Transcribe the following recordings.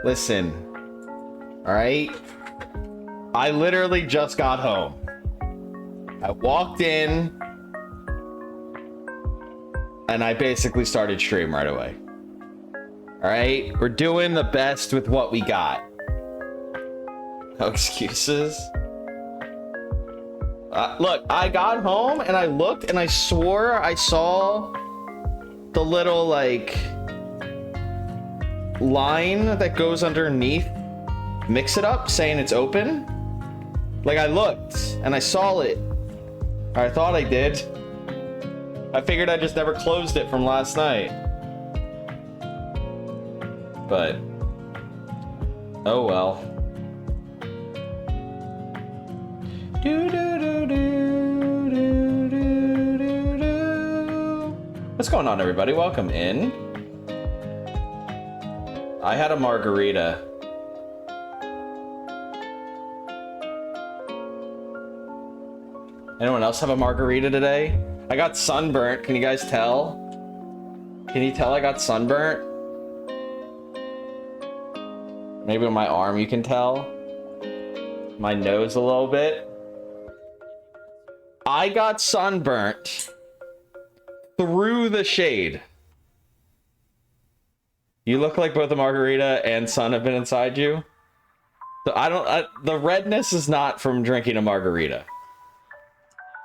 Listen, all right? I literally just got home. I walked in and I basically started stream right away. All right, we're doing the best with what we got. No excuses. Look, I got home and I looked and I swore I saw the little like line that goes underneath Mix It Up saying it's open. Like I looked and I saw it. Or I thought I did. I figured I just never closed it from last night. But oh well. What's going on, everybody? Welcome in. I had a margarita. Anyone else have a margarita today? I got sunburnt. Can you guys tell? Can you tell I got sunburnt? Maybe on my arm you can tell. My nose a little bit. I got sunburnt through the shade. You look like both the margarita and sun have been inside you. So the redness is not from drinking a margarita.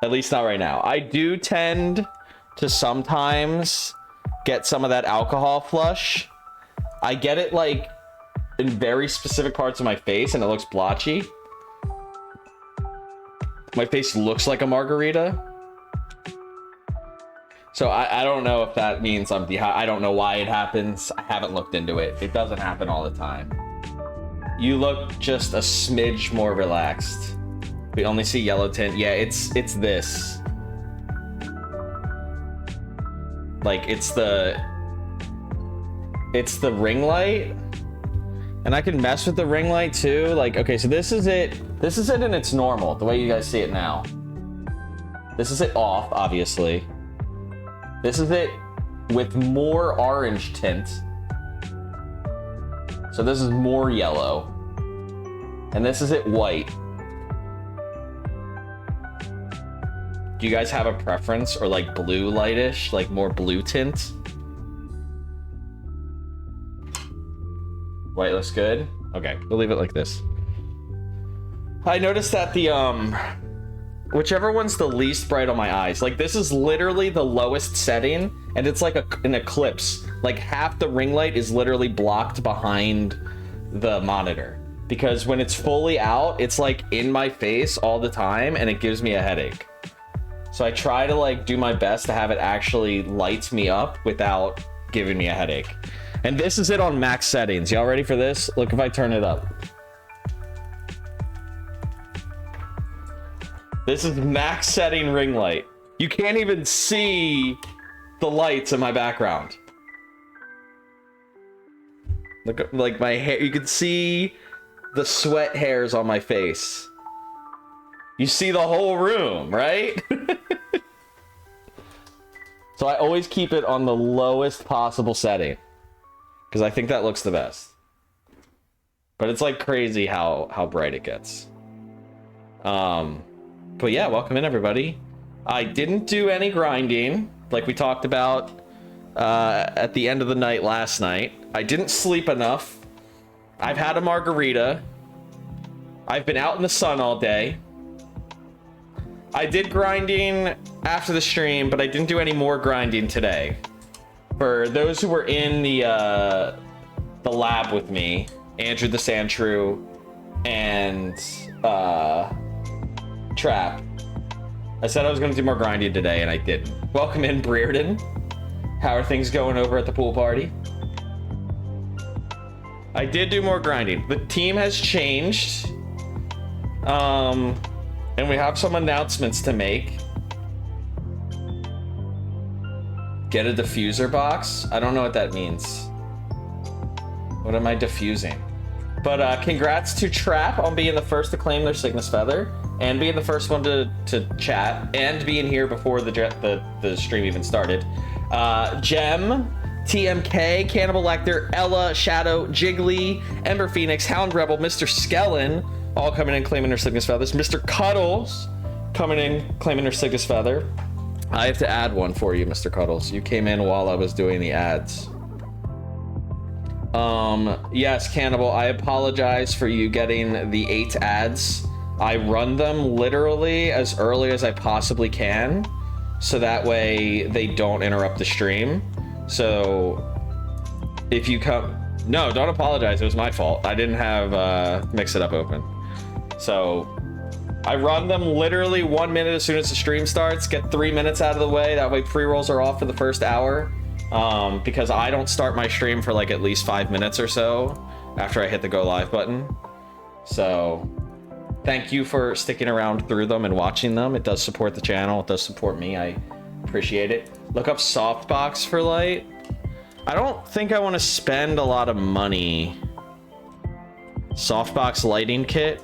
At least not right now. I do tend to sometimes get some of that alcohol flush. I get it like in very specific parts of my face and it looks blotchy. My face looks like a margarita. So I don't know if that means I'm I don't know why it happens. I haven't looked into it. It doesn't happen all the time. You look just a smidge more relaxed. We only see yellow tint. Yeah, it's this. Like it's the ring light. And I can mess with the ring light too. Like, okay, so this is it. This is it in its normal, the way you guys see it now. This is it off, obviously. This is it with more orange tint. So this is more yellow. And this is it white. Do you guys have a preference or like blue lightish, like more blue tint? White looks good. Okay, we'll leave it like this. I noticed that the whichever one's the least bright on my eyes, like this is literally the lowest setting and it's like an eclipse. Like half the ring light is literally blocked behind the monitor because when it's fully out, it's like in my face all the time and it gives me a headache. So I try to like do my best to have it actually light me up without giving me a headache. And this is it on max settings. Y'all ready for this? Look if I turn it up. This is max setting ring light. You can't even see the lights in my background. Look, like my hair, you can see the sweat hairs on my face. You see the whole room, right? So I always keep it on the lowest possible setting because I think that looks the best. But it's like crazy how bright it gets. But yeah, welcome in everybody. I didn't do any grinding like we talked about at the end of the night last night. I didn't sleep enough. I've had a margarita. I've been out in the sun all day. I did grinding after the stream, but I didn't do any more grinding today. For those who were in the lab with me, Andrew the Sandshrew and Trap, I said I was going to do more grinding today, and I didn't. Welcome in, Brearden. How are things going over at the pool party? I did do more grinding. The team has changed. And we have some announcements to make. Get a diffuser box? I don't know what that means. What am I diffusing? But congrats to Trap on being the first to claim their Cygnus Feather and being the first one to chat and being here before the stream even started. Gem, TMK, Cannibal Lecter, Ella, Shadow, Jiggly, Ember Phoenix, Hound Rebel, Mr. Skellen, all coming in claiming their Cygnus Feathers. Mr. Cuddles coming in claiming their Cygnus Feather. I have to add one for you, Mr. Cuddles. You came in while I was doing the ads. Yes, Cannibal, I apologize for you getting the 8 ads. I run them literally as early as I possibly can, so that way they don't interrupt the stream. So if you come... No, don't apologize. It was my fault. I didn't have Mix It Up open. So I run them literally 1 minute as soon as the stream starts, get 3 minutes out of the way. That way pre-rolls are off for the first hour. Because I don't start my stream for like at least 5 minutes or so after I hit the go live button. So thank you for sticking around through them and watching them. It does support the channel. It does support me. I appreciate it. Look up softbox for light. I don't think I want to spend a lot of money. Softbox lighting kit.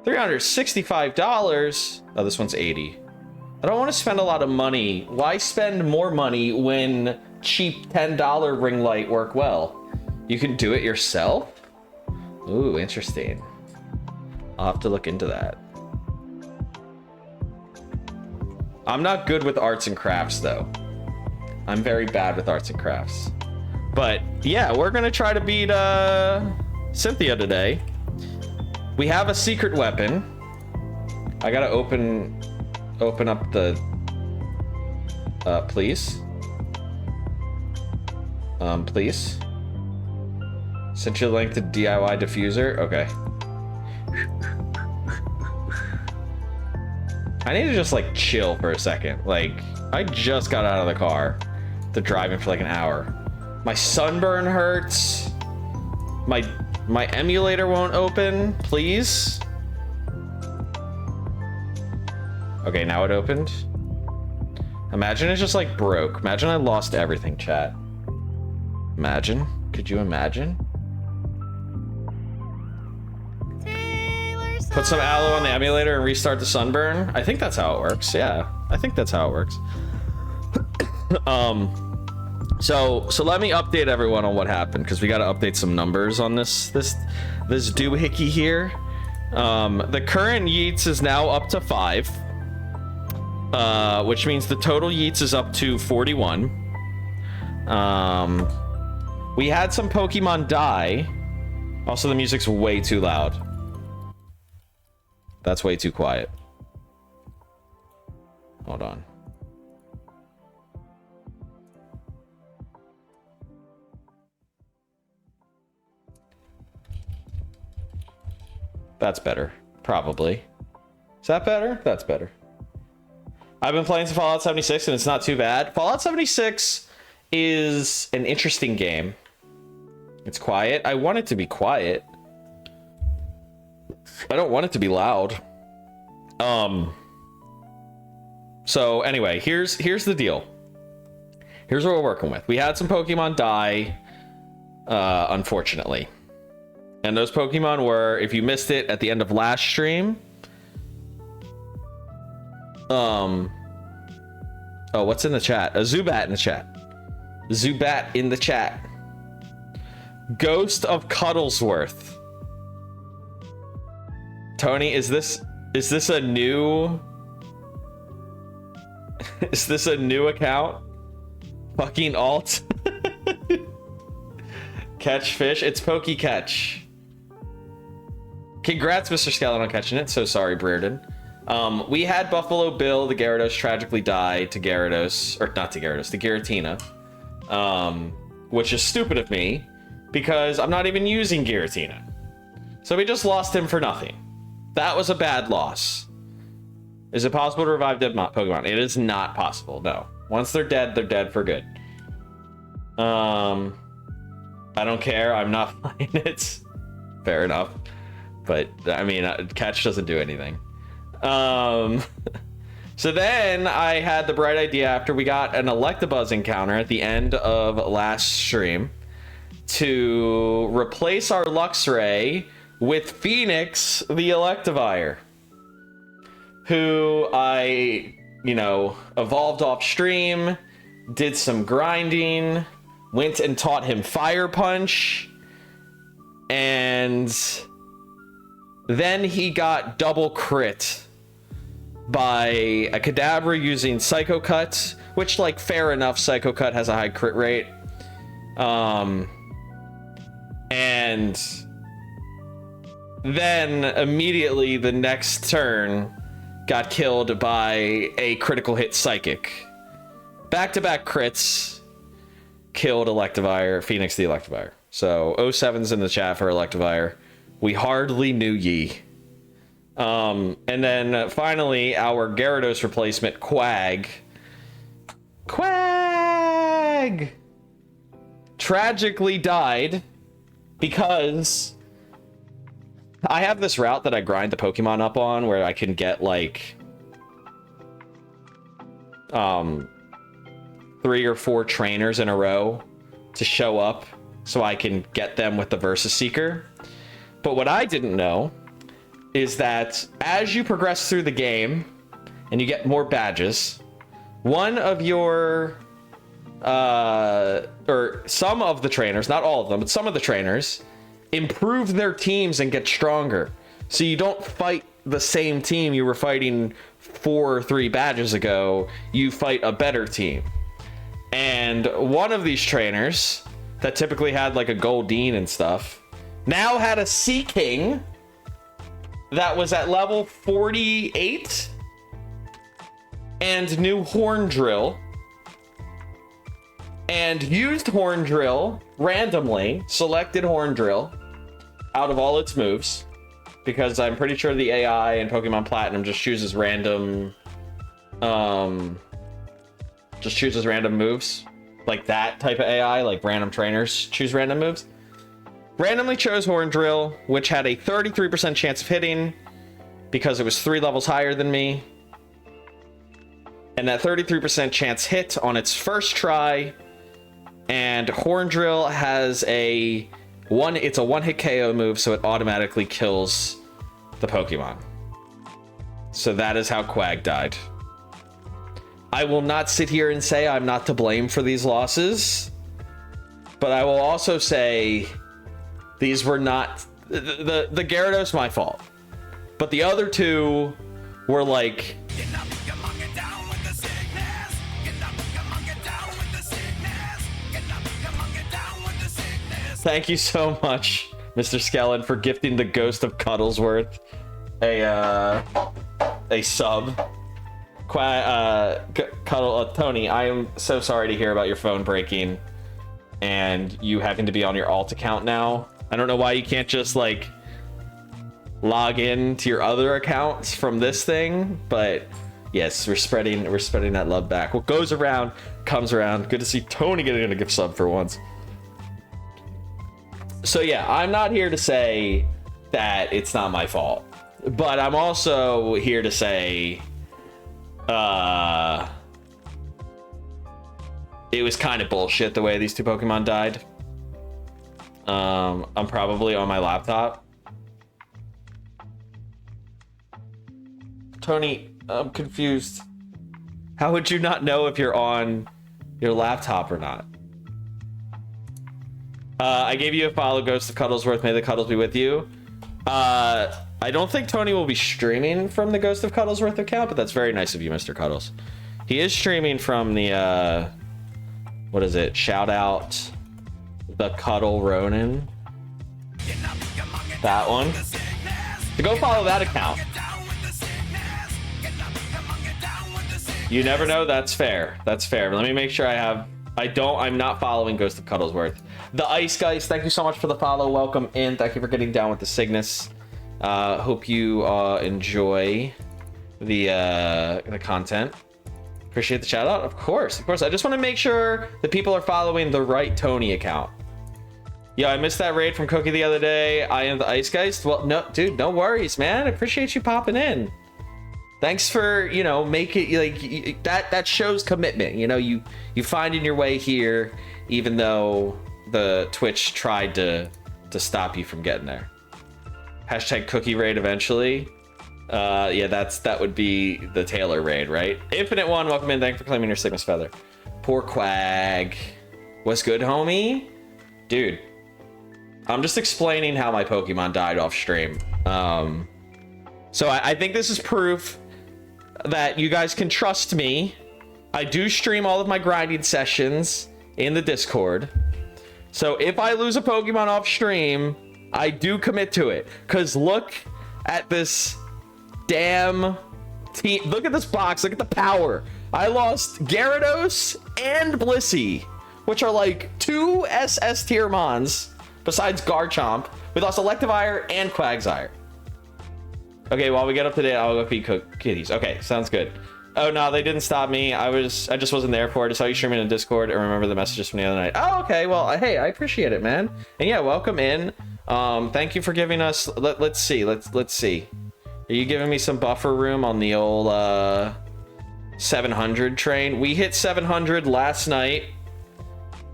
$365. Oh, this one's 80. I don't want to spend a lot of money. Why spend more money when cheap $10 ring light work well? You can do it yourself? Ooh, interesting. I'll have to look into that. I'm not good with arts and crafts though. I'm very bad with arts and crafts. But yeah, we're gonna try to beat Cynthia today. We have a secret weapon. I gotta open up the please. Please. Sent you the link to DIY diffuser. Okay. I need to just like chill for a second. Like, I just got out of the car after driving for like an hour. My sunburn hurts. My emulator won't open. Please. Okay, now it opened. Imagine it just like broke. Imagine I lost everything, chat. Imagine. Could you imagine? Put some aloe on the emulator and restart the sunburn. I think that's how it works. Yeah, I think that's how it works. So let me update everyone on what happened, because we got to update some numbers on this doohickey here. The current yeets is now up to 5, which means the total yeets is up to 41. We had some Pokemon die. Also, the music's way too loud. That's way too quiet. Hold on. That's better. Probably. Is that better? That's better. I've been playing some Fallout 76 and it's not too bad. Fallout 76 is an interesting game. It's quiet. I want it to be quiet. I don't want it to be loud. So anyway, here's the deal. Here's what we're working with. We had some Pokemon die, unfortunately. And those Pokemon were, if you missed it at the end of last stream, oh, what's in the chat? A Zubat in the chat. Zubat in the chat. Ghost of Cuddlesworth. Tony, is this a new is this a new account? Fucking alt. Catch fish. It's Catch. Congrats, Mr. Skeleton, on catching it. So sorry, Brereton. We had Buffalo Bill, the Gyarados, tragically die to Gyarados, or not to Gyarados, to Giratina. Which is stupid of me, because I'm not even using Giratina. So we just lost him for nothing. That was a bad loss. Is it possible to revive dead Pokemon? It is not possible, no. Once they're dead for good. I don't care, I'm not playing it. Fair enough. But, I mean, Catch doesn't do anything. So then I had the bright idea after we got an Electabuzz encounter at the end of last stream to replace our Luxray with Phoenix the Electivire, who I, evolved off stream, did some grinding, went and taught him Fire Punch, and then he got double crit by a Kadabra using Psycho Cut, which, like, fair enough, Psycho Cut has a high crit rate. And then immediately the next turn got killed by a critical hit Psychic. Back-to-back crits killed Electivire, Phoenix the Electivire. So 07's in the chat for Electivire. We hardly knew ye. And then finally our Gyarados replacement, Quag, tragically died because I have this route that I grind the Pokemon up on where I can get like 3 or 4 trainers in a row to show up so I can get them with the Versus Seeker. But what I didn't know is that as you progress through the game and you get more badges, one of your or some of the trainers, not all of them, but some of the trainers improve their teams and get stronger. So you don't fight the same team you were fighting 4 or 3 badges ago, you fight a better team. And one of these trainers that typically had like a Goldeen and stuff now had a Sea King that was at level 48 and new Horn Drill and used Horn Drill randomly, selected Horn Drill out of all its moves, because I'm pretty sure the AI in Pokemon Platinum just chooses random moves, like that type of AI, like random trainers choose random moves. Randomly chose Horn Drill, which had a 33% chance of hitting because it was 3 levels higher than me. And that 33% chance hit on its first try. And Horn Drill has it's a one-hit KO move, so it automatically kills the Pokemon. So that is how Quag died. I will not sit here and say I'm not to blame for these losses, but I will also say these were not the Gyarados my fault, but the other two were like thank you so much, Mr. Skellen, for gifting the Ghost of Cuddlesworth a sub. Tony, I am so sorry to hear about your phone breaking and you having to be on your alt account now. I don't know why you can't just like log in to your other accounts from this thing, but yes, we're spreading that love back. What goes around comes around. Good to see Tony getting a gift sub for once. So yeah, I'm not here to say that it's not my fault, but I'm also here to say it was kind of bullshit the way these two Pokemon died. I'm probably on my laptop. Tony, I'm confused. How would you not know if you're on your laptop or not? I gave you a follow, Ghost of Cuddlesworth. May the Cuddles be with you. I don't think Tony will be streaming from the Ghost of Cuddlesworth account, but that's very nice of you, Mr. Cuddles. He is streaming from the, what is it? Shout out the Cuddle Ronin. That one. To go follow that account. You never know. That's fair. That's fair. Let me make sure I'm not following Ghost of Cuddlesworth. The Ice Guys, thank you so much for the follow. Welcome in. Thank you for getting down with the Cygnus. Hope you enjoy the content. Appreciate the shout out. Of course. I just want to make sure that people are following the right Tony account. Yeah, I missed that raid from Cookie the other day. I am the Ice Geist. Well, no, dude, no worries, man. I appreciate you popping in. Thanks for, make it like that shows commitment. You finding your way here, even though the Twitch tried to stop you from getting there. Hashtag Cookie raid eventually. Yeah, that would be the Taylor raid, right? Infinite One, welcome in. Thanks for claiming your Cygnus Feather. Poor Quag. What's good, homie? Dude, I'm just explaining how my Pokemon died off stream. So I think this is proof that you guys can trust me. I do stream all of my grinding sessions in the Discord. So if I lose a Pokemon off stream, I do commit to it. Because look at this damn team. Look at this box. Look at the power. I lost Gyarados and Blissey, which are like 2 SS tier mons besides Garchomp. We lost Electivire and Quagsire. Okay, while we get up to date, I'll go feed kitties. Okay, sounds good. Oh no, they didn't stop me. I just wasn't there for it. I saw you streaming in Discord and remember the messages from the other night. Oh, okay. Well, hey, I appreciate it, man. And yeah, welcome in. Thank you for giving us. Let's see. Let's see. Are you giving me some buffer room on the old 700 train? We hit 700 last night,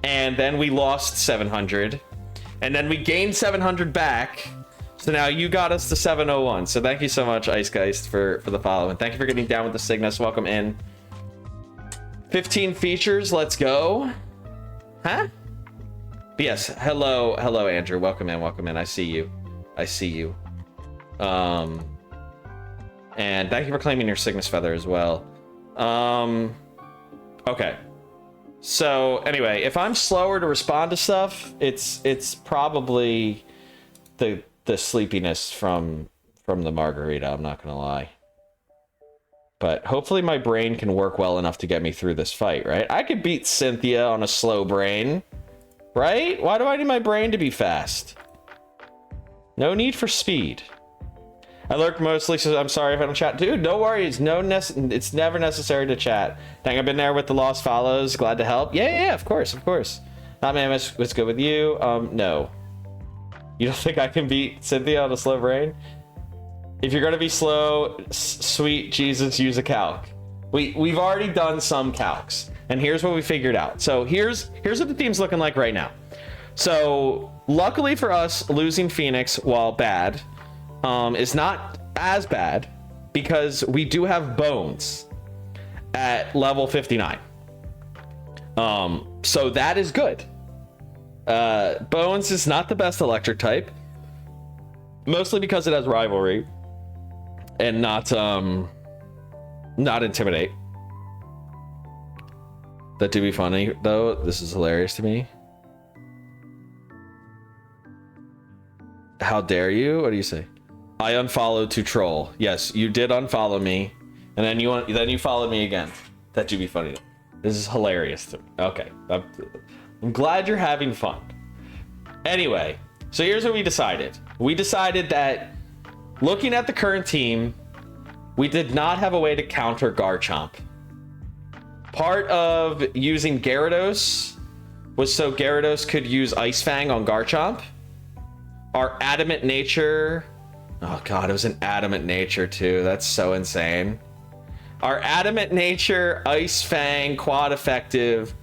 and then we lost 700, and then we gained 700 back. So now you got us to 701. So thank you so much, Ice Geist, for the follow. And thank you for getting down with the Cygnus. Welcome in. 15 features. Let's go. Huh? But yes. Hello, Andrew. Welcome in. I see you. And thank you for claiming your Cygnus Feather as well. Okay. So anyway, if I'm slower to respond to stuff, it's probably the sleepiness from the margarita, I'm not gonna lie. But hopefully my brain can work well enough to get me through this fight, right? I could beat Cynthia on a slow brain, right? Why do I need my brain to be fast? No need for speed. I lurk mostly, so I'm sorry if I don't chat. Dude, no worries. It's never necessary to chat. Dang, I've been there with the lost follows. Glad to help. Yeah, of course, of course. Not man, what's good with you? No. You don't think I can beat Cynthia on a slow brain? If you're gonna be slow, sweet Jesus, use a calc. We've already done some calcs, and here's what we figured out. So here's what the team's looking like right now. So luckily for us, losing Phoenix, while bad, is not as bad because we do have Bones at level 59. So that is good. Bones is not the best electric type, mostly because it has rivalry and not intimidate. That do be funny though. This is hilarious to me. How dare you? What do you say? I unfollowed to troll. Yes, you did unfollow me, and then you followed me again. That do be funny. This is hilarious to me. Okay, I'm glad you're having fun. Anyway, so here's what we decided. We decided that looking at the current team, we did not have a way to counter Garchomp. Part of using Gyarados was so Gyarados could use Ice Fang on Garchomp. Our adamant nature... Oh god, it was an adamant nature too. That's so insane. Our adamant nature, Ice Fang, quad effective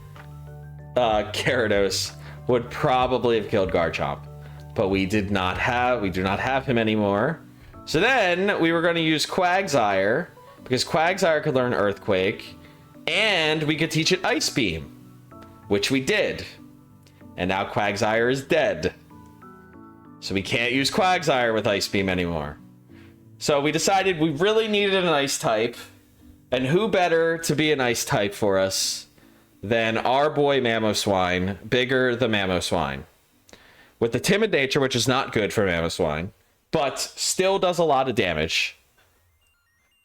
Gyarados would probably have killed Garchomp. But we do not have him anymore. So then we were going to use Quagsire, because Quagsire could learn Earthquake, and we could teach it Ice Beam, which we did. And now Quagsire is dead. So we can't use Quagsire with Ice Beam anymore. So we decided we really needed an Ice type, and who better to be an Ice type for us than our boy Mamoswine, Bigger the Mamoswine. With the timid nature, which is not good for Mamoswine, but still does a lot of damage.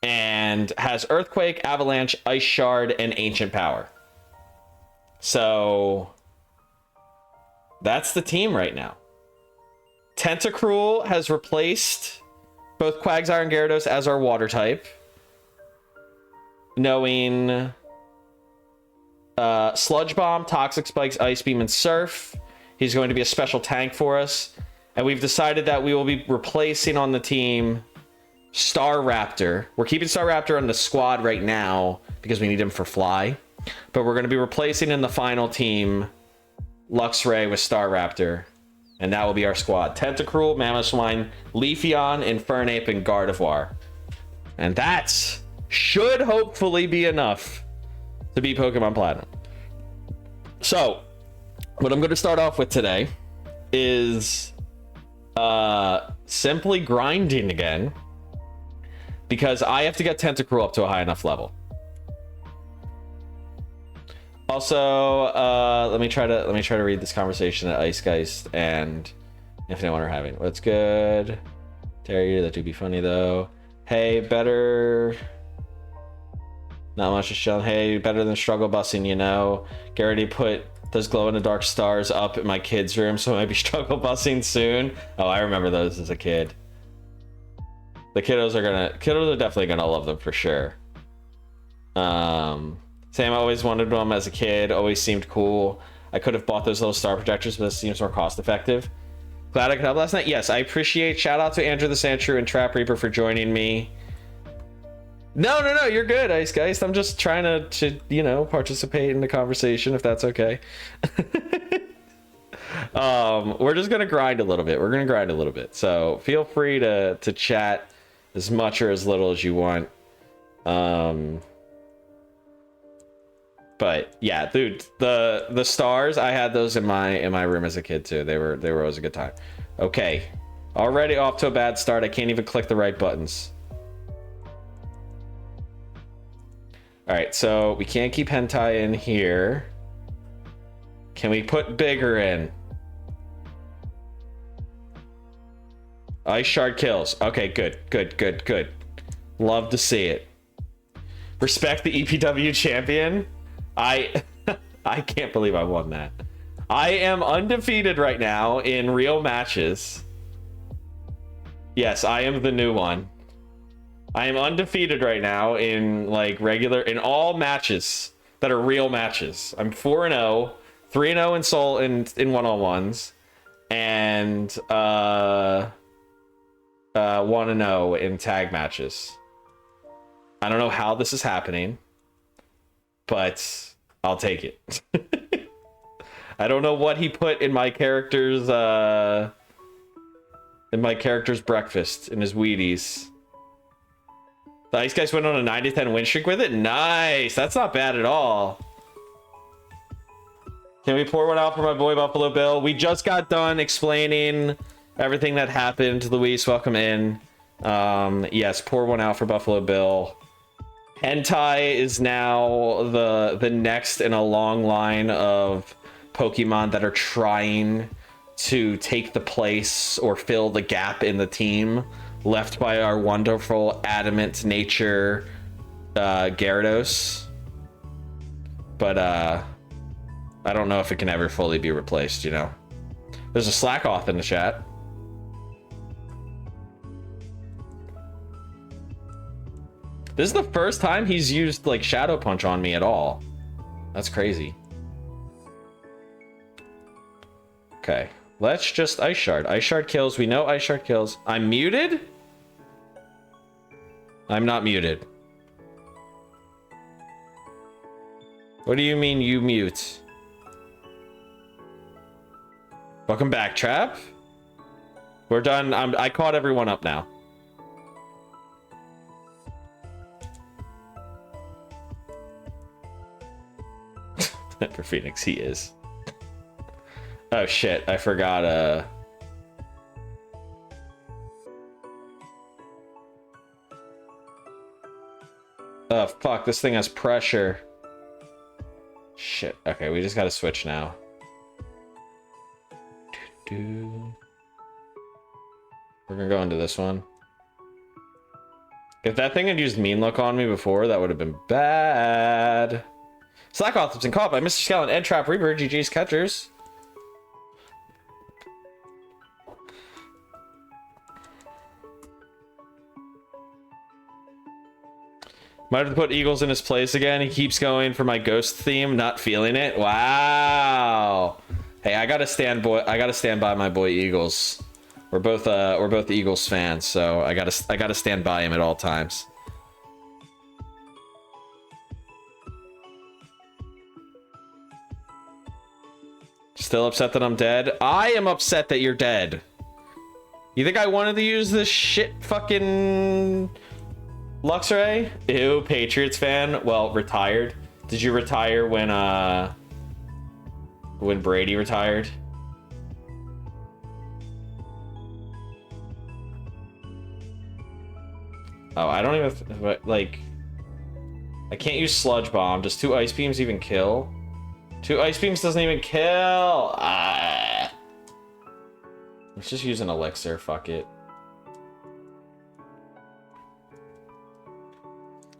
And has Earthquake, Avalanche, Ice Shard, and Ancient Power. So that's the team right now. Tentacruel has replaced both Quagsire and Gyarados as our water type. Knowing Sludge Bomb, Toxic Spikes, Ice Beam, and Surf. He's going to be a special tank for us. And we've decided that we will be replacing on the team Staraptor. We're keeping Staraptor on the squad right now because we need him for Fly. But we're going to be replacing in the final team Luxray with Staraptor. And that will be our squad. Tentacruel, Mamoswine, Leafeon, Infernape, and Gardevoir. And that should hopefully be enough to beat Pokemon Platinum. So, what I'm going to start off with today is simply grinding again, because I have to get Tentacruel up to a high enough level. Also, let me try to read this conversation that Ice Geist and Infinite One are having. What's good? Terry, that would be funny though. Hey, better. Not much to show. Hey, better than struggle busing, you know. Garrity put those glow in the dark stars up in my kid's room, so I might be struggle busing soon. Oh, I remember those as a kid. The kiddos are definitely gonna love them for sure. Sam always wanted them as a kid, always seemed cool. I could have bought those little star projectors, but this seems more cost effective. Glad I could help last night. Yes, I appreciate. Shout out to Andrew the Sandshrew and Trap Reaper for joining me. No, you're good, Ice Geist. I'm just trying to you know, participate in the conversation, if that's okay. We're just gonna grind a little bit. We're gonna grind a little bit. So feel free to chat as much or as little as you want. But yeah, dude, the stars, I had those in my room as a kid too. They were always a good time. Okay, already off to a bad start. I can't even click the right buttons. All right, so we can't keep Hentai in here. Can we put Bigger in? Ice Shard kills. Okay, good. Love to see it. Respect the EPW champion. I can't believe I won that. I am undefeated right now in real matches. Yes, I am the new one. I am undefeated right now in like regular, in all matches that are real matches. I'm 4-0, 3-0 in soul in one-on-ones, and 1-0 in tag matches. I don't know how this is happening, but I'll take it. I don't know what he put in my character's breakfast, in his Wheaties. The Ice Guys went on a 9-10 win streak with it. Nice. That's not bad at all. Can we pour one out for my boy Buffalo Bill? We just got done explaining everything that happened. Luis, welcome in. Yes, pour one out for Buffalo Bill. Hentai is now the next in a long line of Pokemon that are trying to take the place or fill the gap in the team left by our wonderful adamant nature Gyarados. But I don't know if it can ever fully be replaced, you know. There's a Slack off in the chat. This is the first time he's used like Shadow Punch on me at all. That's crazy. Okay, let's just Ice Shard. Ice Shard kills. We know Ice Shard kills. I'm muted? I'm not muted. What do you mean you mute? Welcome back, Trap. We're done. I caught everyone up now. For Phoenix, he is. Oh shit, I forgot. Oh fuck, this thing has pressure. Shit. Okay, we just gotta switch now. We're gonna go into this one. If that thing had used Mean Look on me before, that would have been bad. Slack Authors and caught by Mr. Skeleton, Ed Trap, Reaper, GG's Catchers. Might have put Eagles in his place again. He keeps going for my ghost theme, not feeling it. Wow. Hey, I gotta stand by my boy Eagles. We're both Eagles fans, so I gotta stand by him at all times. Still upset that I'm dead? I am upset that you're dead. You think I wanted to use this shit fucking Luxray? Ew, Patriots fan. Well, retired. Did you retire when Brady retired? Oh, I don't even like. I can't use Sludge Bomb. Does 2 Ice Beams even kill? 2 Ice Beams doesn't even kill. Ah. Let's just use an elixir. Fuck it.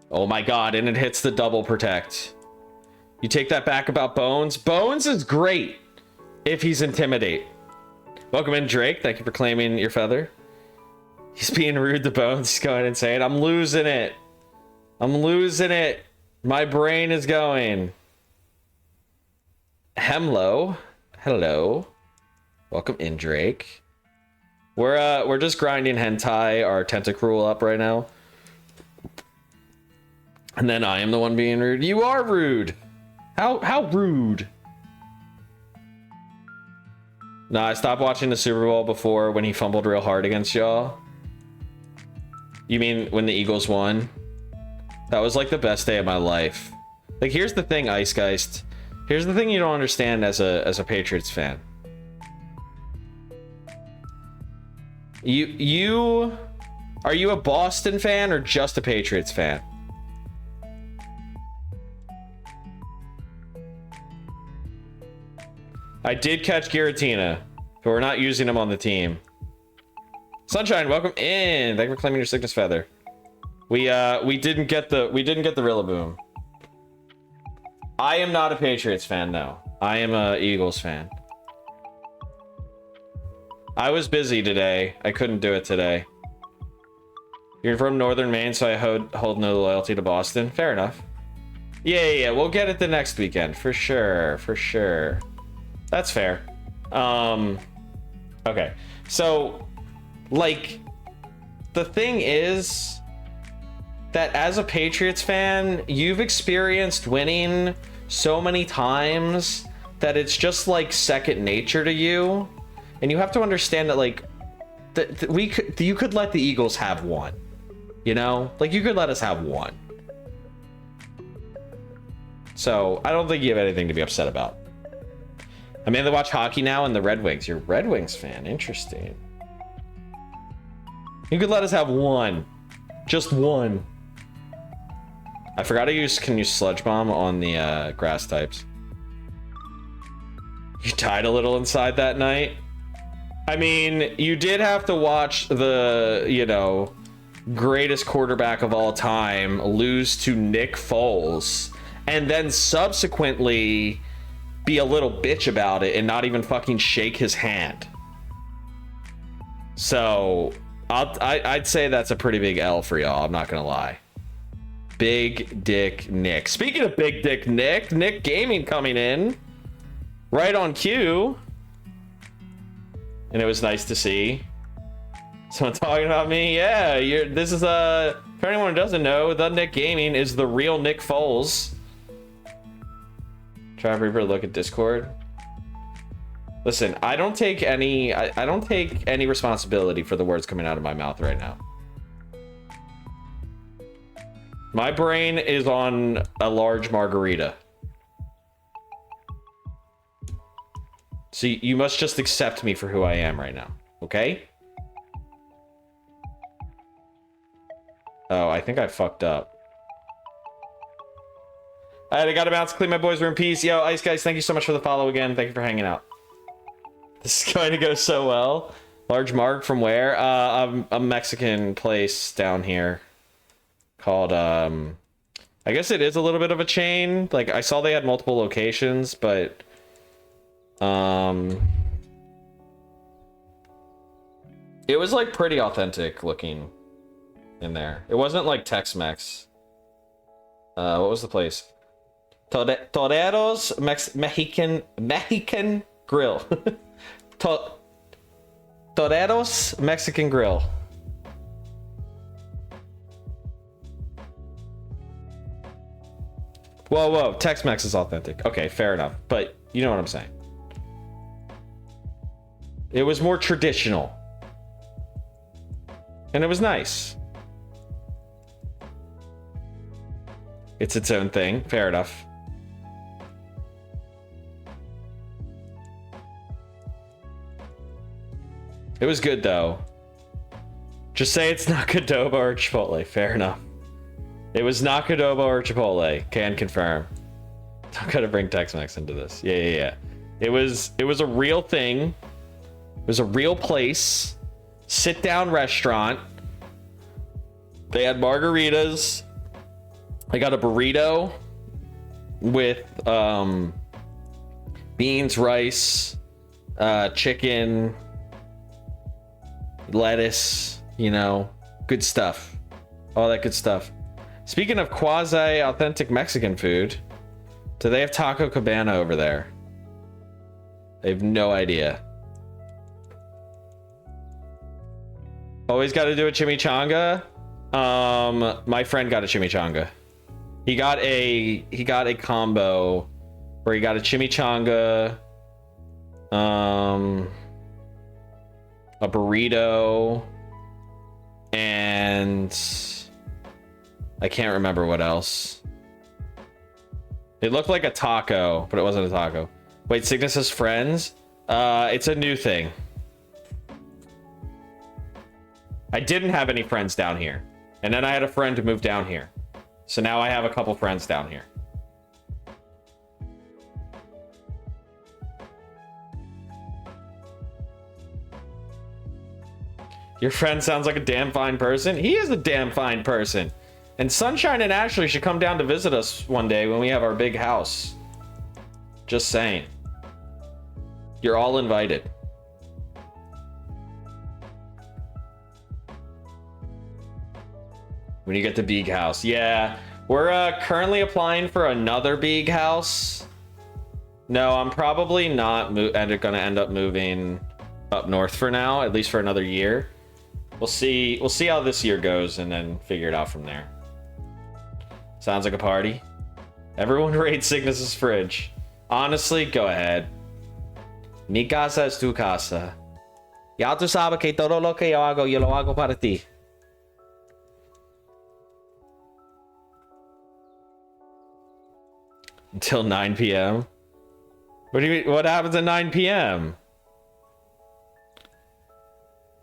Oh my god, and it hits the double protect. You take that back about Bones? Bones is great if he's Intimidate. Welcome in, Drake. Thank you for claiming your feather. He's being rude to Bones. He's going insane. I'm losing it. I'm losing it. My brain is going. Hemlo. Hello. Welcome in, Drake. We're just grinding Hentai, our Tentacruel up right now. And then I am the one being rude. You are rude. How rude? No, I stopped watching the Super Bowl before when he fumbled real hard against y'all. You mean when the Eagles won? That was like the best day of my life. Like, here's the thing, Ice Geist. Here's the thing you don't understand as a Patriots fan. Are you a Boston fan or just a Patriots fan? I did catch Giratina, but we're not using him on the team. Sunshine, welcome in. Thank you for claiming your sickness feather. We didn't get the Rillaboom. I am not a Patriots fan, no. I am a Eagles fan. I was busy today. I couldn't do it today. You're from Northern Maine, so I hold no loyalty to Boston. Fair enough. Yeah. We'll get it the next weekend for sure. That's fair. Okay. So, like, the thing is that as a Patriots fan, you've experienced winning so many times that it's just like second nature to you. And you have to understand that, like, you could let the Eagles have one, you know, like you could let us have one. So I don't think you have anything to be upset about. I mean, they watch hockey now and the Red Wings. You're a Red Wings fan. Interesting. You could let us have one, just one. I forgot to can use Sludge Bomb on the grass types. You died a little inside that night. I mean, you did have to watch the, you know, greatest quarterback of all time lose to Nick Foles and then subsequently be a little bitch about it and not even fucking shake his hand. So I'd say that's a pretty big L for y'all. I'm not gonna lie. Big Dick Nick. Speaking of Big Dick Nick Gaming coming in right on cue. And it was nice to see someone talking about me. Yeah, this is for anyone who doesn't know, the Nick Gaming is the real Nick Foles. Try to Reaper, look at Discord. Listen, I don't take any responsibility for the words coming out of my mouth right now. My brain is on a large margarita. So you must just accept me for who I am right now, okay? Oh, I think I fucked up. Alright, I gotta bounce, clean my boys' room, peace. Yo, Ice Guys, thank you so much for the follow again. Thank you for hanging out. This is going to go so well. Large Mark from where? A Mexican place down here called, I guess it is a little bit of a chain. Like, I saw they had multiple locations, but it was like pretty authentic looking in there. It wasn't like Tex-Mex. What was the place? Toreros Mexican Grill. Toreros Mexican Grill. Whoa, Tex-Mex is authentic. Okay, fair enough. But you know what I'm saying. It was more traditional. And it was nice. It's its own thing. Fair enough. It was good, though. Just say it's not Qdoba or Chipotle. Fair enough. It was not Qdoba or Chipotle. Can confirm. Don't gotta bring Tex-Mex into this. Yeah. It was a real thing. It was a real place. Sit-down restaurant. They had margaritas. I got a burrito with beans, rice, chicken, lettuce, you know, good stuff. All that good stuff. Speaking of quasi-authentic Mexican food, do they have Taco Cabana over there? I have no idea. Always got to do a chimichanga. My friend got a chimichanga. He got a combo where he got a chimichanga, a burrito, and I can't remember what else. It looked like a taco, but it wasn't a taco. Wait, Cygnus has friends? It's a new thing. I didn't have any friends down here. And then I had a friend move down here. So now I have a couple friends down here. Your friend sounds like a damn fine person. He is a damn fine person. And Sunshine and Ashley should come down to visit us one day when we have our big house. Just saying. You're all invited. When you get the big house. Yeah, we're currently applying for another big house. No, I'm probably not gonna end up moving up north for now, at least for another year. We'll see how this year goes and then figure it out from there. Sounds like a party. Everyone raid Cygnus's fridge. Honestly, go ahead. Mi casa es tu casa. Ya tú sabes que todo lo que yo lo hago para ti. Until 9 p.m. What do you mean? What happens at 9 p.m.?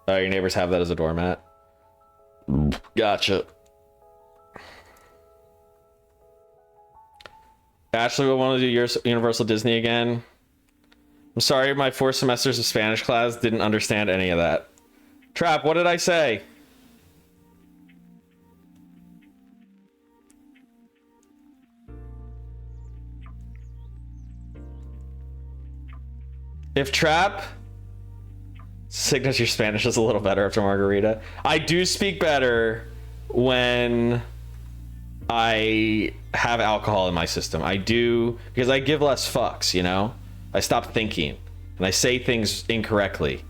Oh, your neighbors have that as a doormat. Gotcha. Ashley will want to do Universal Disney again. I'm sorry, my 4 semesters of Spanish class didn't understand any of that. Trap, what did I say? If Trap... Signature Spanish is a little better after Margarita. I do speak better when I have alcohol in my system. I do, because I give less fucks, you know? I stop thinking, and I say things incorrectly.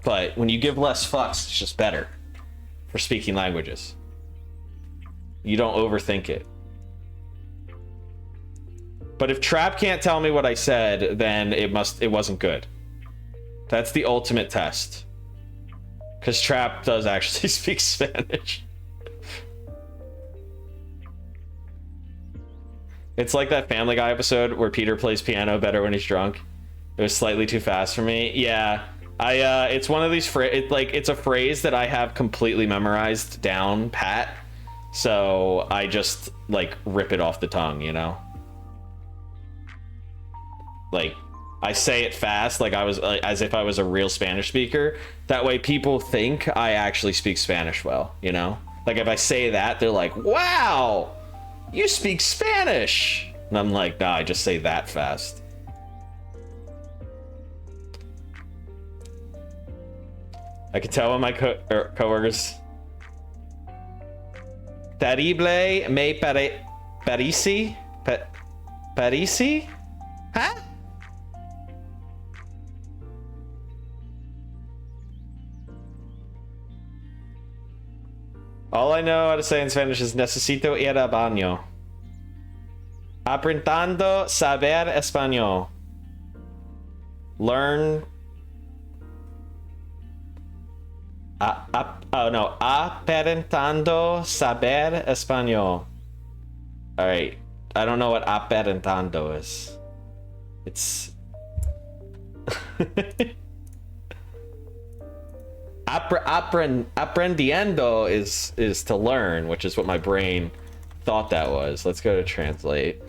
But when you give less fucks, it's just better for speaking languages. You don't overthink it. But if Trap can't tell me what I said, then it wasn't good. That's the ultimate test. Because Trap does actually speak Spanish. It's like that Family Guy episode where Peter plays piano better when he's drunk. It was slightly too fast for me. Yeah, it's one of these it's a phrase that I have completely memorized down pat. So I just like rip it off the tongue, you know? Like I say it fast, like as if I was a real Spanish speaker. That way people think I actually speak Spanish well, you know? Like if I say that, they're like, wow, you speak Spanish. And I'm like, nah, I just say that fast. I could tell when my coworkers. Terrible me parisi? Parisi? Huh? All I know how to say in Spanish is necesito ir al baño. Aprendiendo saber español. Learn. Aprendiendo saber español. All right. I don't know what aprendiendo is. It's. Aprendiendo is to learn, which is what my brain thought that was. Let's go to translate.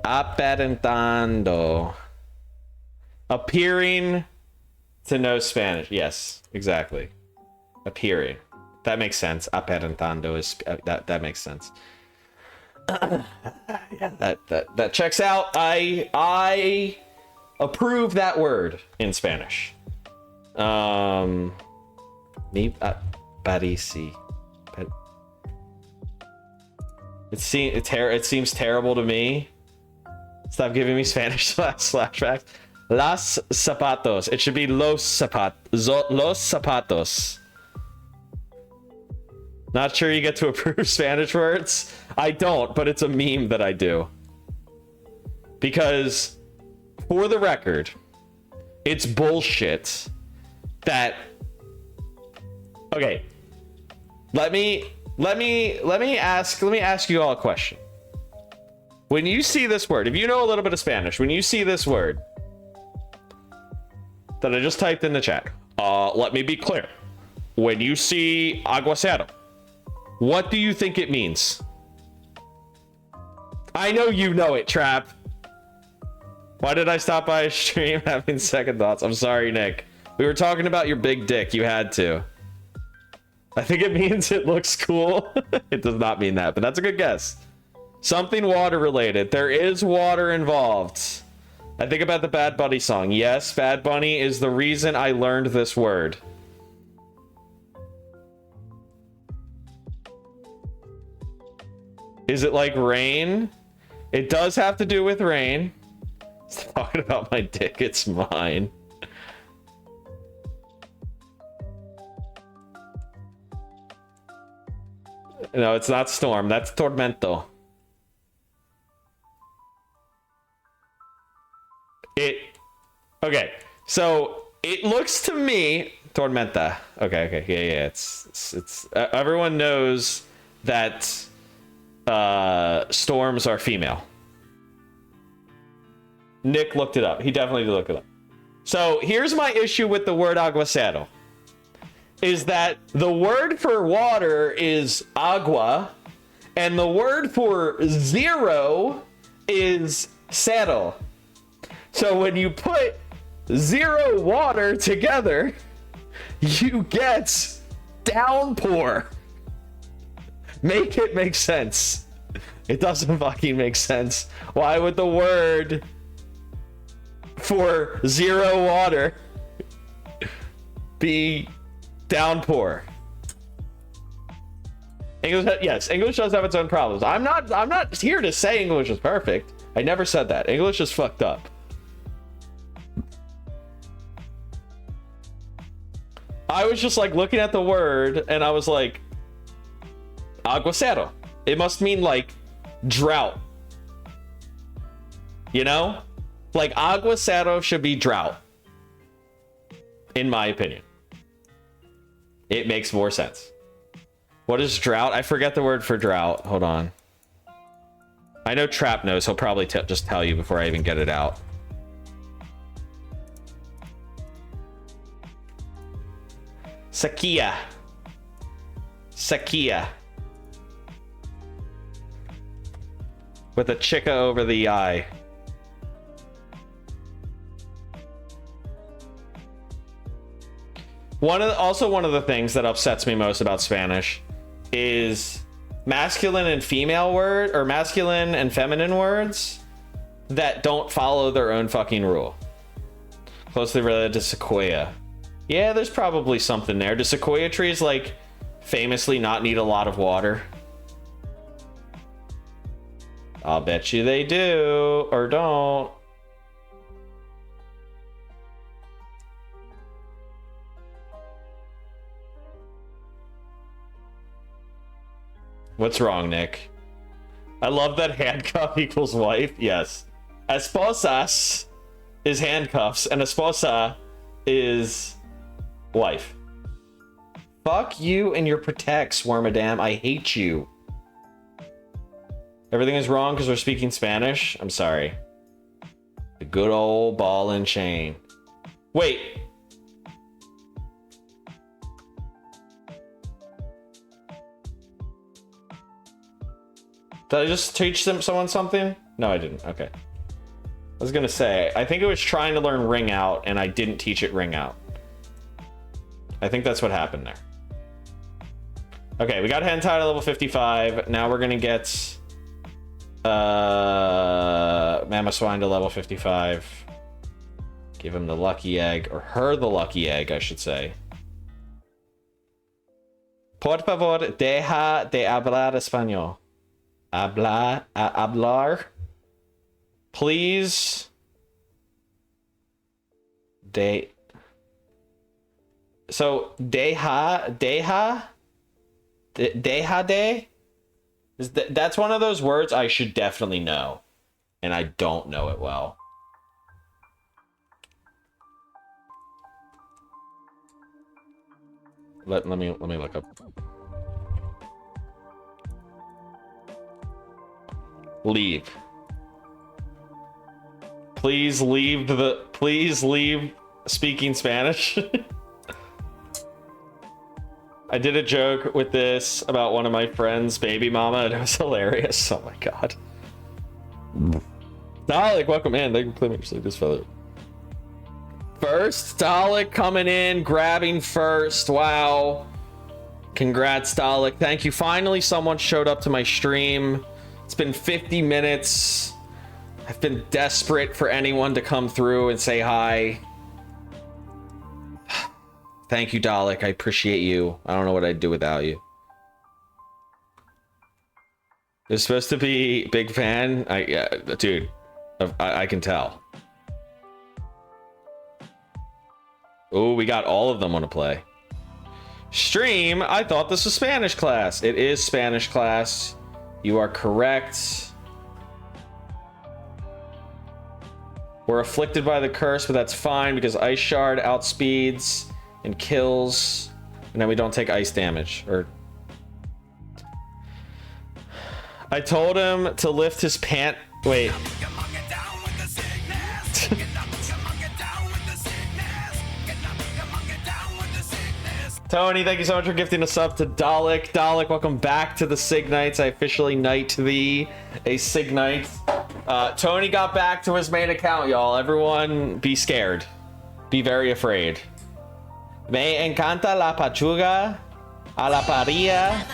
Aprendiendo. Appearing to know Spanish. Yes, exactly. Appearing. That makes sense. Aprendiendo is that makes sense. Yeah, that checks out. I approve that word in Spanish. Parisi. It seems terrible to me. Stop giving me Spanish flashbacks. Las zapatos. It should be los zapatos. Not sure you get to approve Spanish words. I don't, but it's a meme that I do. Because, for the record, it's bullshit that. Okay, let me ask you all a question. When you see this word, if you know a little bit of Spanish, when you see this word that I just typed in the chat, let me be clear. When you see aguacero, what do you think it means? I know you know it, Trap. Why did I stop by a stream having second thoughts? I'm sorry, Nick. We were talking about your big dick. You had to. I think it means it looks cool. It does not mean that, but that's a good guess. Something water related. There is water involved. I think about the Bad Bunny song. Yes, Bad Bunny is the reason I learned this word. Is it like rain? It does have to do with rain. It's talking about my dick. It's mine. No, it's not storm. That's tormento. Okay, so it looks to me tormenta. Okay, yeah. It's everyone knows that storms are female. Nick looked it up. He definitely did look it up. So here's my issue with the word aguacero. Is that the word for water is agua, and the word for zero is cero. So when you put zero water together, you get downpour. Make it make sense. It doesn't fucking make sense. Why would the word for zero water be downpour? English, yes, English does have its own problems. I'm not here to say English is perfect. I never said that. English is fucked up. I was just like looking at the word and I was like, aguacero. It must mean like drought. You know? Like aguacero should be drought. In my opinion. It makes more sense. What is drought? I forget the word for drought. Hold on. I know Trap knows. He'll probably just tell you before I even get it out. Sequia. Sequia. With a chica over the eye. One of the things that upsets me most about Spanish is masculine and female word, or masculine and feminine words that don't follow their own fucking rule. Closely related to sequoia. Yeah, there's probably something there. Do sequoia trees like famously not need a lot of water? I'll bet you they do, or don't. What's wrong, Nick? I love that handcuff equals wife. Yes. Esposas is handcuffs, and esposa is wife. Fuck you and your protects, Wormadam. I hate you. Everything is wrong because we're speaking Spanish? I'm sorry. The good old ball and chain. Wait. Did I just teach someone something? No, I didn't. Okay. I was gonna say, I think it was trying to learn ring out, and I didn't teach it ring out. I think that's what happened there. Okay, we got hentai to level 55. Now we're gonna get Mama Swine to level 55. Give him the lucky egg, or her the lucky egg, I should say. Por favor, deja de hablar español. Hablar. Please. So, deja de? That's one of those words I should definitely know. And I don't know it well. Let me look up. Leave. Please leave speaking Spanish. I did a joke with this about one of my friends' baby mama, and it was hilarious. Oh my god. Nah, like, welcome in. They can play me this feather. first. Dalek coming in, grabbing first. Wow. Congrats, Dalek. Thank you. Finally, someone showed up to my stream. It's been 50 minutes. I've been desperate for anyone to come through and say hi. Thank you, Dalek. I appreciate you. I don't know what I'd do without you. You're supposed to be big fan. Yeah, dude, I can tell. Oh, we got all of them on a play. Stream. I thought this was Spanish class. It is Spanish class. You are correct. We're afflicted by the curse, but that's fine because Ice Shard outspeeds and kills, and then we don't take ice damage. Or I told him to lift his pant. Wait. Tony, thank you so much for gifting a sub to Dalek. Dalek, welcome back to the Sig Knights. I officially knight thee a Sig Knight. Tony got back to his main account, y'all. Everyone be scared. Be very afraid. Me encanta la pachuga a la parilla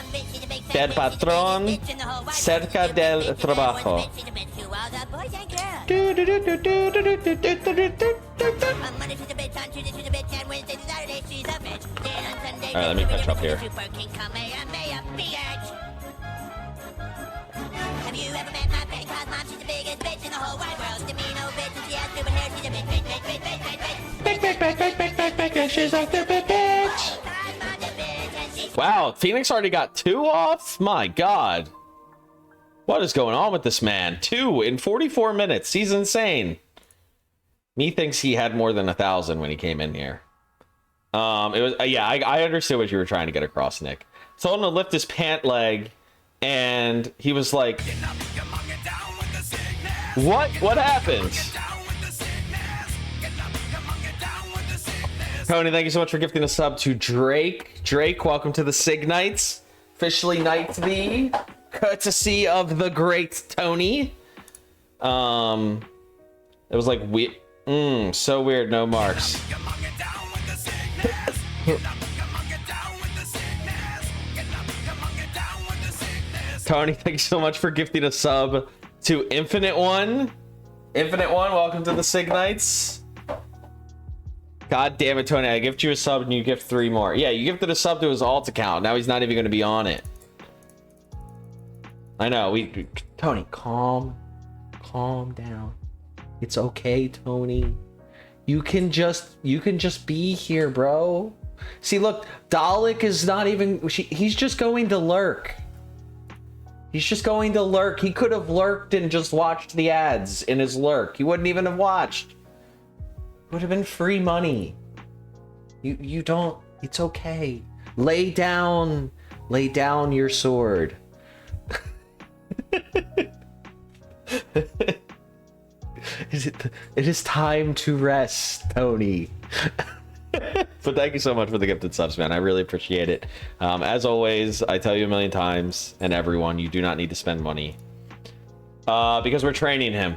del patrón cerca del trabajo. Alright, let me catch up here. Have you ever met my friend? Cause mom, she's the biggest bitch in the whole wide world. Give me no bitch, and she has stupid hair. She's a bitch, bitch, bitch, bitch, bitch, bitch, bitch, bitch. She's like the bitch. Wow, Phoenix already got 2 off? My god. What is going on with this man? 2 in 44 minutes. He's insane. Me thinks he had more than 1,000 when he came in here. It was yeah, I understood what you were trying to get across, Nick. Told him to lift his pant leg, and he was like, what happened? Tony, thank you so much for gifting a sub to Drake. Drake, welcome to the Sig Knights. Officially knight thee, courtesy of the great Tony. It was like so weird, no marks. Tony, thank you so much for gifting a sub to Infinite One. Infinite One, welcome to the Sig Knights. God damn it, Tony, I gift you a sub and you gift 3 more. Yeah, you gifted a sub to his alt account. Now he's not even going to be on it. I know, Tony, calm down. It's okay, Tony. You can just be here, bro. See, look, Dalek is not even, he's just going to lurk. He's just going to lurk. He could have lurked and just watched the ads in his lurk. He wouldn't even have watched. It would have been free money. You don't, it's okay. Lay down your sword. It is time to rest, Tony. But thank you so much for the gifted subs, man. I really appreciate it. As always, I tell you a million times, and everyone, you do not need to spend money. Because we're training him.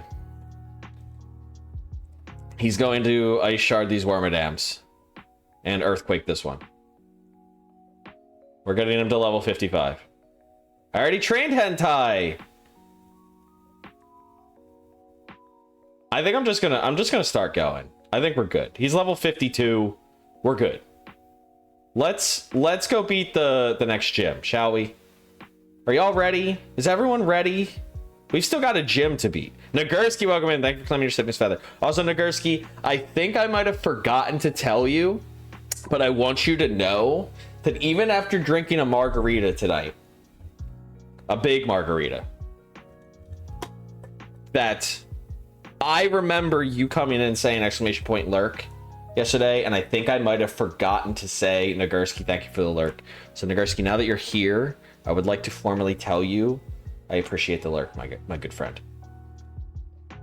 He's going to Ice Shard these Wormadams. And Earthquake this one. We're getting him to level 55. I already trained Hentai! I think I'm just gonna start going. I think we're good. He's level 52. We're good. Let's go beat the next gym, shall we? Are y'all ready? Is everyone ready? We've still got a gym to beat. Nagurski, welcome in. Thank you for claiming your sickness feather. Also, Nagurski, I think I might have forgotten to tell you, but I want you to know that even after drinking a margarita tonight, a big margarita, that I remember you coming in and saying exclamation point lurk yesterday, and I think I might have forgotten to say, Nagurski, thank you for the lurk. So Nagurski, now that you're here, I would like to formally tell you I appreciate the lurk, my good friend.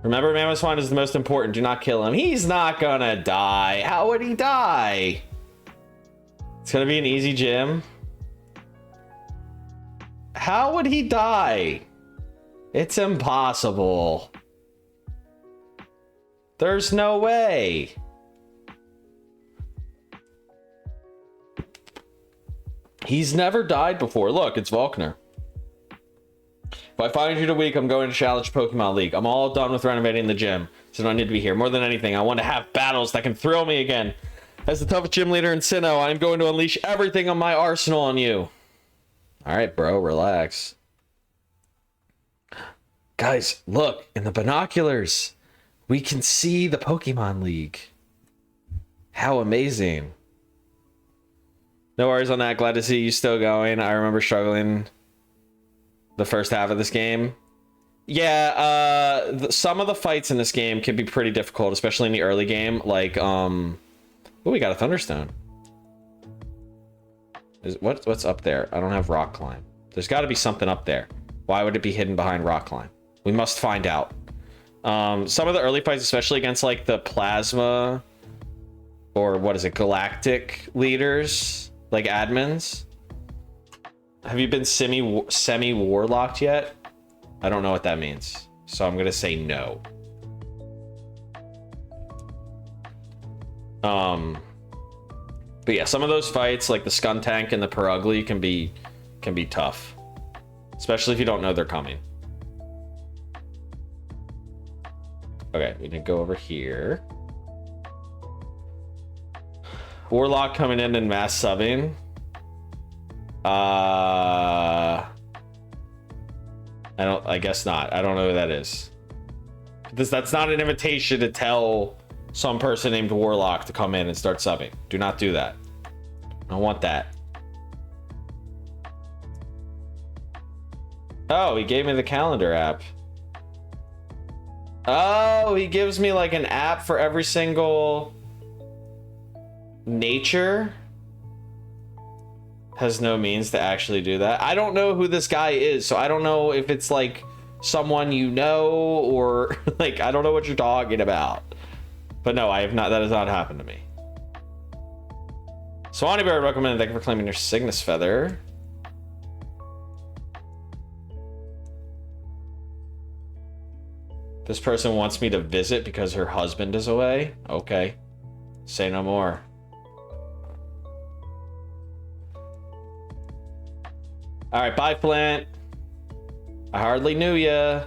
Remember, Mammoth is the most important. Do not kill him. He's not gonna die. How would he die? It's gonna be an easy gym. How would he die? It's impossible. There's no way. He's never died before. Look, it's Volkner. If I find you in a week, I'm going to challenge Pokemon League. I'm all done with renovating the gym, so I don't need to be here. More than anything, I want to have battles that can thrill me again. As the toughest gym leader in Sinnoh, I'm going to unleash everything on my arsenal on you. All right, bro, relax. Guys, look, in the binoculars, we can see the Pokemon League. How amazing. No worries on that. Glad to see you still going. I remember struggling the first half of this game. Yeah, some of the fights in this game can be pretty difficult, especially in the early game. Like, oh, we got a Thunderstone. What's up there? I don't have Rock Climb. There's got to be something up there. Why would it be hidden behind Rock Climb? We must find out. Some of the early fights, especially against like the Plasma or what is it, Galactic leaders, like admins. Have you been semi-warlocked yet? I don't know what that means, so I'm gonna say no. But yeah, some of those fights, like the Skuntank and the Perugly, can be tough, especially if you don't know they're coming. Okay, we need to go over here. Warlock coming in and mass subbing. I guess not. I don't know who that is. That's not an invitation to tell some person named Warlock to come in and start subbing. Do not do that. I don't want that. Oh, he gave me the calendar app. Oh, he gives me like an app for every single nature. Has no means to actually do that. I don't know who this guy is, so I don't know if it's like someone you know or like I don't know what you're talking about. But no, I have not. That has not happened to me. Swanee Bird, welcome in. Thank you for claiming your Cygnus Feather. This person wants me to visit because her husband is away. Okay. Say no more. All right, bye, Flint. I hardly knew ya.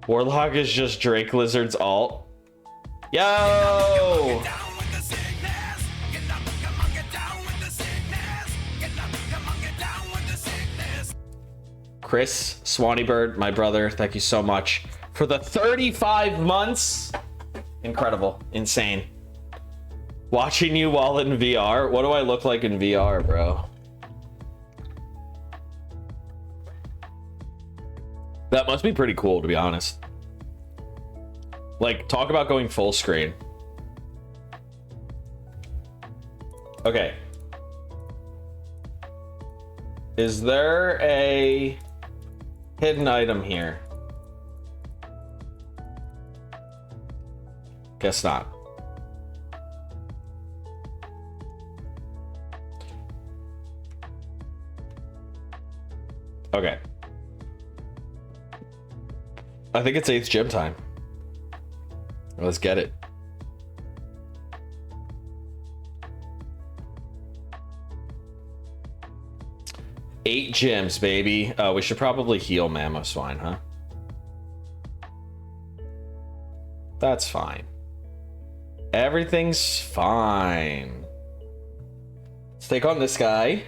Warlock is just Drake Lizard's alt. Yo! Chris Swanee Bird, my brother, thank you so much for the 35 months. Incredible, insane. Watching you while in VR. What do I look like in VR, bro? That must be pretty cool, to be honest. Like, talk about going full screen. Okay. Is there a hidden item here? Guess not. Okay. I think it's 8th gym time. Let's get it. Eight gyms, baby. We should probably heal Mamoswine, huh? That's fine. Everything's fine. Let's take on this guy.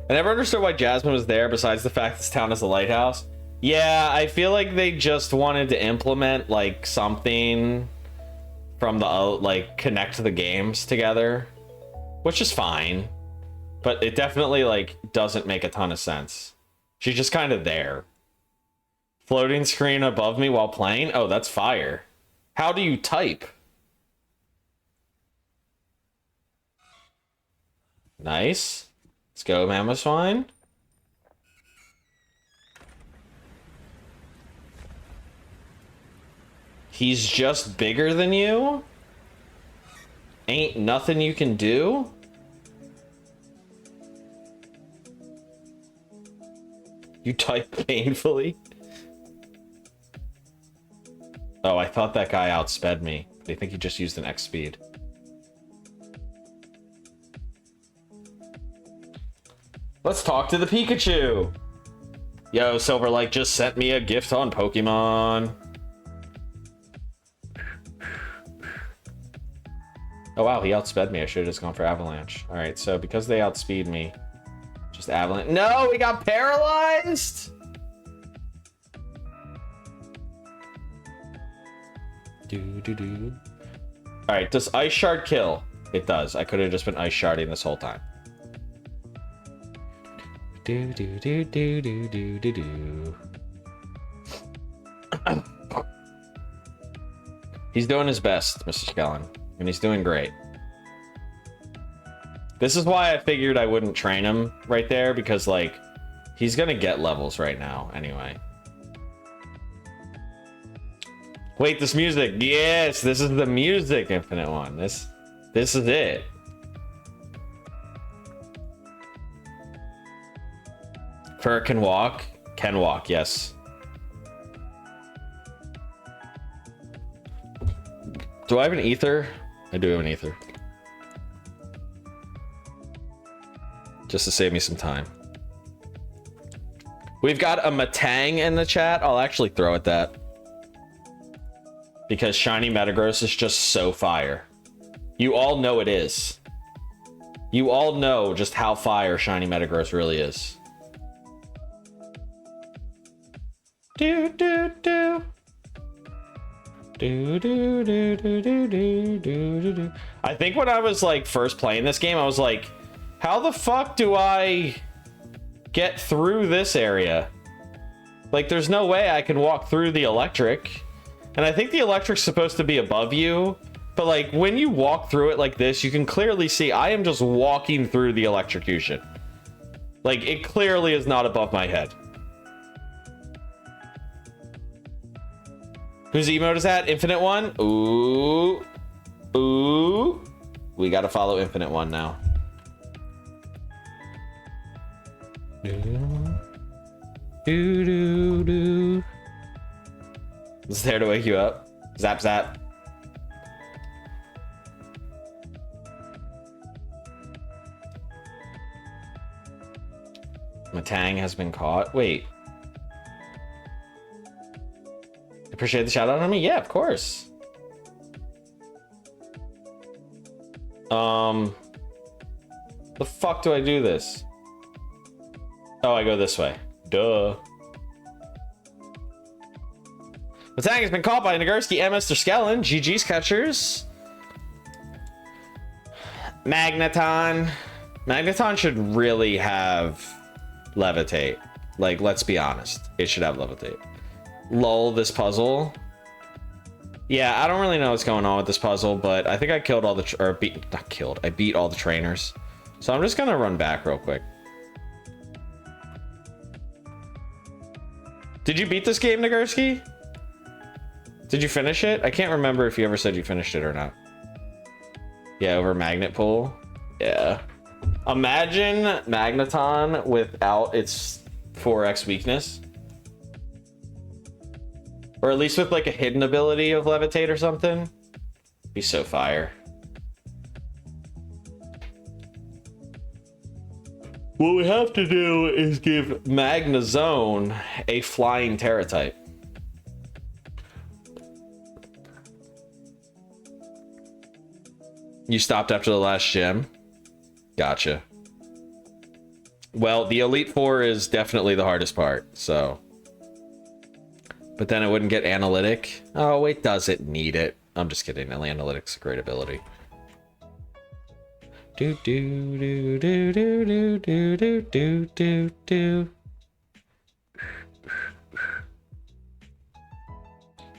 I never understood why Jasmine was there besides the fact this town is a lighthouse. Yeah, I feel like they just wanted to implement like something from the like connect the games together, which is fine, but it definitely like doesn't make a ton of sense. She's just kind of there. Floating screen above me while playing? Oh, that's fire. How do you type? Nice. Let's go, Mamoswine. He's just bigger than you? Ain't nothing you can do? You type painfully? Oh, I thought that guy outsped me. They think he just used an X speed. Let's talk to the Pikachu. Yo, Silverlight just sent me a gift on Pokemon. Oh wow, he outsped me. I should have just gone for Avalanche. All right, so because they outspeed me, just Avalanche. No, we got paralyzed. All right, does Ice Shard kill? It does. I could have just been Ice Sharding this whole time. He's doing his best, Mr. Skellen, and he's doing great. This is why I figured I wouldn't train him right there, because like he's gonna get levels right now anyway. Wait, this music. Yes, this is the music infinite one. This is it. Fur can walk. Can walk, yes. Do I have an ether? I do have an ether. Just to save me some time. We've got a Matang in the chat. I'll actually throw at that. Because Shiny Metagross is just so fire. You all know it is. You all know just how fire Shiny Metagross really is. Do do do. Do do do do do do do do. I think when I was like first playing this game, I was like, how the fuck do I get through this area? Like, there's no way I can walk through the electric. And I think the electric's supposed to be above you, but like when you walk through it like this, you can clearly see I am just walking through the electrocution. Like, it clearly is not above my head. Whose emote is that? Infinite One? Ooh. Ooh. We gotta follow Infinite One now. Do do do. It's there to wake you up. Zap zap. Matang has been caught. Wait. Appreciate the shout out on me? Yeah, of course. The fuck do I do this? Oh, I go this way. Duh. Matang has been caught by Nagurski, MS, Skellen. GG's catchers. Magneton. Magneton should really have Levitate. Like, let's be honest. It should have Levitate. Lol, this puzzle. Yeah, I don't really know what's going on with this puzzle, but I think I killed all the... I beat all the trainers. So I'm just gonna run back real quick. Did you beat this game, Nagurski? Did you finish it? I can't remember if you ever said you finished it or not. Yeah, over Magnet Pool. Yeah. Imagine Magneton without its 4x weakness. Or at least with like a hidden ability of Levitate or something. Be so fire. What we have to do is give Magnezone a flying Terra type. You stopped after the last gym? Gotcha. Well, the Elite Four is definitely the hardest part, so. But then it wouldn't get Analytic. Oh, it doesn't need it. I'm just kidding. Analytic's a great ability. Do do do do do do do do do do.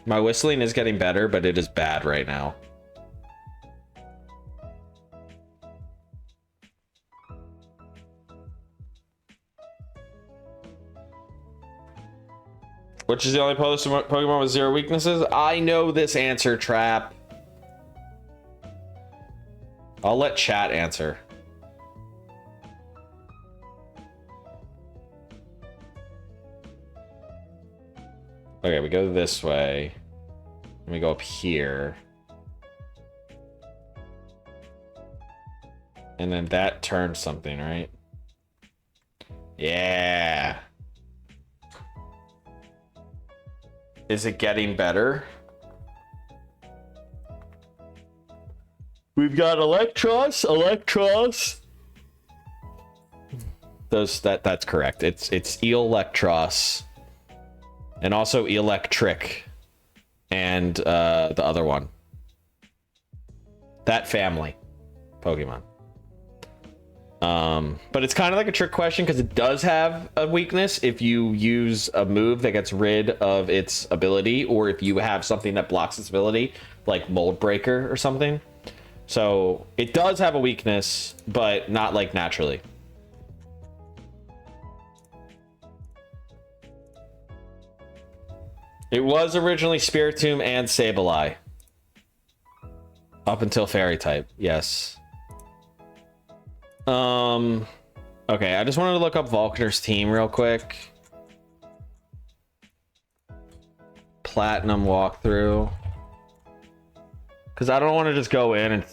My whistling is getting better, but it is bad right now. Which is the only Pokemon with 0 weaknesses? I know this answer, Trap. I'll let chat answer. Okay, we go this way. And we go up here. And then that turns something, right? Yeah. Is it getting better? We've got Electros. That's correct. It's Electros. And also Electric. And the other one. That family. Pokemon. But it's kind of like a trick question because it does have a weakness if you use a move that gets rid of its ability, or if you have something that blocks its ability, like Mold Breaker or something. So it does have a weakness, but not like naturally. It was originally Spiritomb and Sableye. Up until Fairy type, yes. Okay, I just wanted to look up Volkner's team real quick. Platinum walkthrough. Because I don't want to just go in and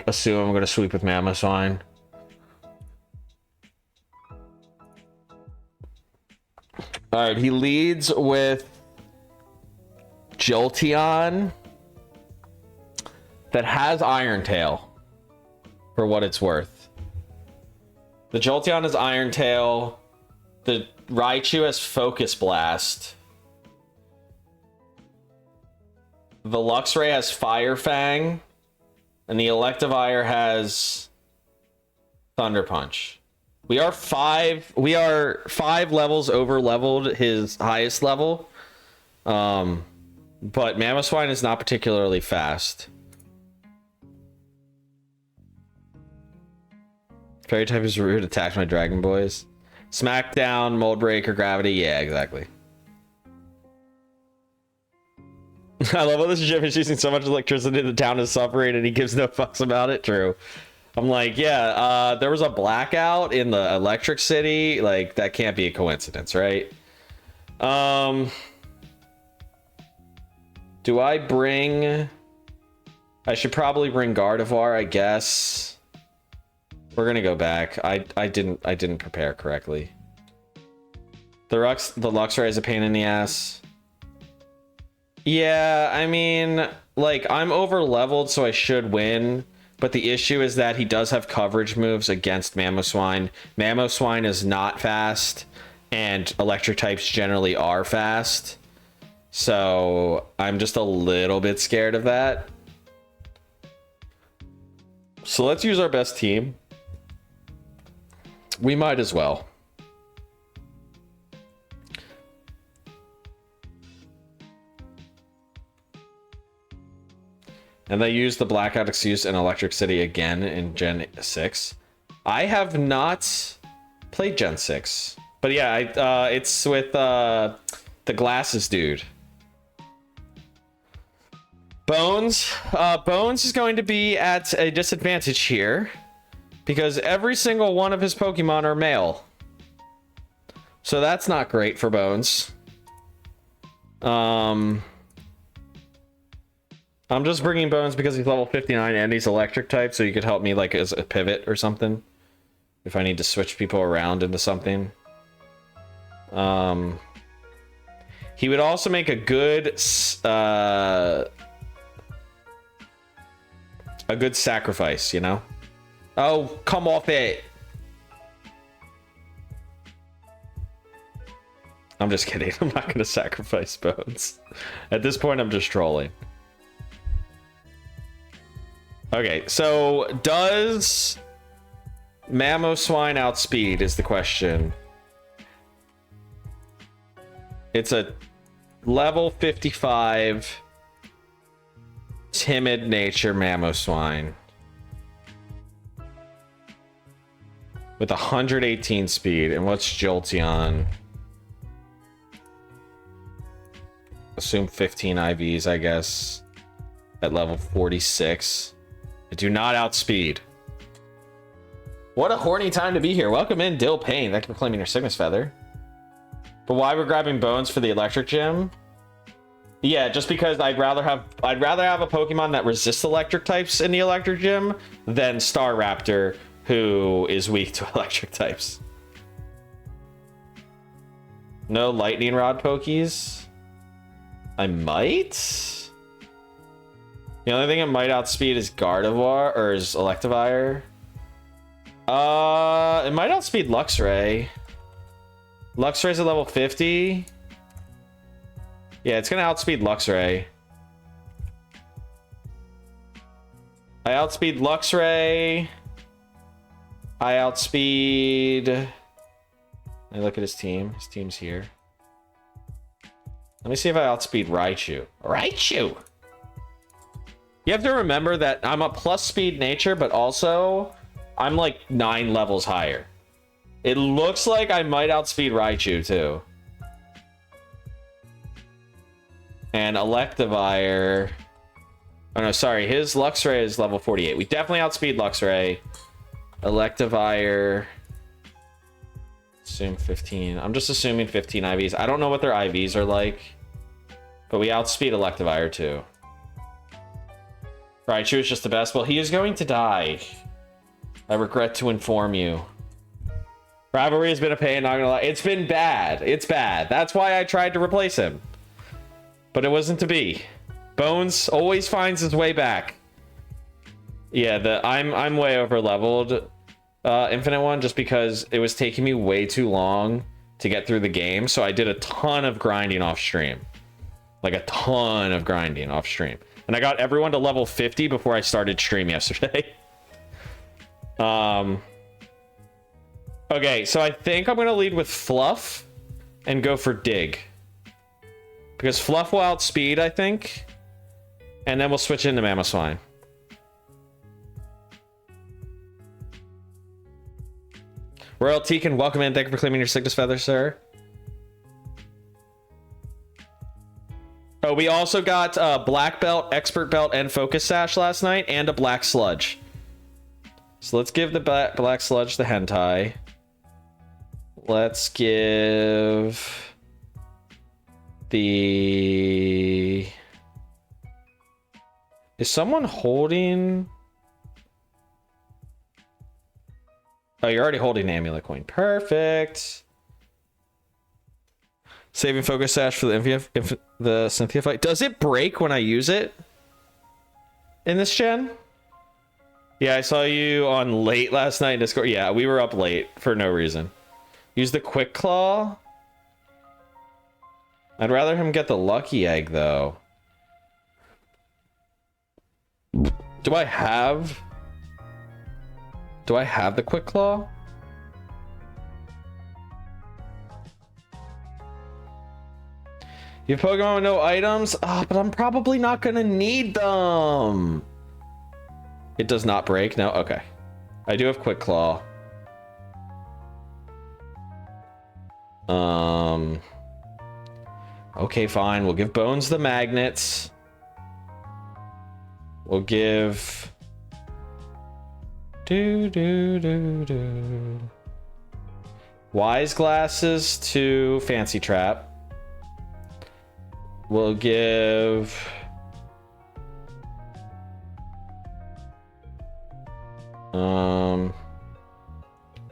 assume I'm going to sweep with Mamoswine. Alright, he leads with Jolteon that has Iron Tail, for what it's worth. The Jolteon is Iron Tail. The Raichu has Focus Blast. The Luxray has Fire Fang. And the Electivire has Thunder Punch. We are five levels over leveled his highest level. But Mamoswine is not particularly fast. Fairy type is rude. Attack my Dragon Boys. Smackdown, Mold Breaker, Gravity. Yeah, exactly. I love how this gym is using so much electricity the town is suffering and he gives no fucks about it. True. I'm like, yeah, there was a blackout in the Electric City. Like, that can't be a coincidence, right? Do I bring... I should probably bring Gardevoir, I guess. We're gonna go back. I didn't prepare correctly. The Luxray is a pain in the ass. Yeah, I mean, like, I'm over leveled, so I should win. But the issue is that he does have coverage moves against Mamoswine. Mamoswine is not fast, and electric types generally are fast. So I'm just a little bit scared of that. So let's use our best team. We might as well. And they use the blackout excuse in Electric City again in Gen 6. I have not played Gen 6. But yeah, it's with the glasses dude. Bones. Bones is going to be at a disadvantage here. Because every single one of his Pokemon are male. So that's not great for Bones. I'm just bringing Bones because he's level 59 and he's electric type, so you could help me like as a pivot or something. If I need to switch people around into something. He would also make a good sacrifice, you know? Oh, come off it. I'm just kidding. I'm not going to sacrifice Bones. At this point, I'm just trolling. Okay, so does Mamoswine outspeed is the question. It's a level 55 timid nature Mamoswine. With 118 speed. And what's Jolteon? Assume 15 IVs, I guess. At level 46. I do not outspeed. What a horny time to be here. Welcome in, Dill Payne. Thank you for claiming your Cygnus Feather. But why we're grabbing Bones for the Electric Gym? Yeah, just because I'd rather have a Pokemon that resists electric types in the Electric Gym than Staraptor, who is weak to electric types. No lightning rod pokies. I might. The only thing it might outspeed is Gardevoir or is Electivire. It might outspeed Luxray. Luxray's at level 50. Yeah, it's gonna outspeed Luxray. I outspeed Luxray. I outspeed... Let me look at his team. His team's here. Let me see if I outspeed Raichu. Raichu! You have to remember that I'm a plus speed nature, but also I'm like 9 levels higher. It looks like I might outspeed Raichu too. And Electivire... Oh no, sorry. His Luxray is level 48. We definitely outspeed Luxray. Electivire... Assume 15. I'm just assuming 15 IVs. I don't know what their IVs are like. But we outspeed Electivire too. Raichu is just the best. Well, he is going to die. I regret to inform you. Rivalry has been a pain, not gonna lie. It's been bad. It's bad. That's why I tried to replace him. But it wasn't to be. Bones always finds his way back. Yeah, I'm way over leveled Infinite one just because it was taking me way too long to get through the game. So I did a ton of grinding off stream. Like a ton of grinding off stream. And I got everyone to level 50 before I started stream yesterday. Okay, so I think I'm gonna lead with Fluff and go for Dig. Because Fluff will outspeed, I think. And then we'll switch into Mamoswine. Royal Teakin, welcome in. Thank you for claiming your Cygnus Feather, sir. Oh, we also got Black Belt, Expert Belt, and Focus Sash last night, and a Black Sludge. So let's give the Black Sludge the Hentai. Let's give the... Is someone holding... Oh, you're already holding the Amulet Coin. Perfect. Saving Focus Sash for the Cynthia fight. Does it break when I use it? In this gen? Yeah, I saw you on late last night in Discord. Yeah, we were up late for no reason. Use the Quick Claw. I'd rather him get the Lucky Egg, though. Do I have the Quick Claw? You have Pokemon with no items? Ah, but I'm probably not gonna need them. It does not break? No? Okay. I do have Quick Claw. Okay, fine. We'll give Bones the magnets. We'll give... Wise Glasses to Fancy Trap. We'll give...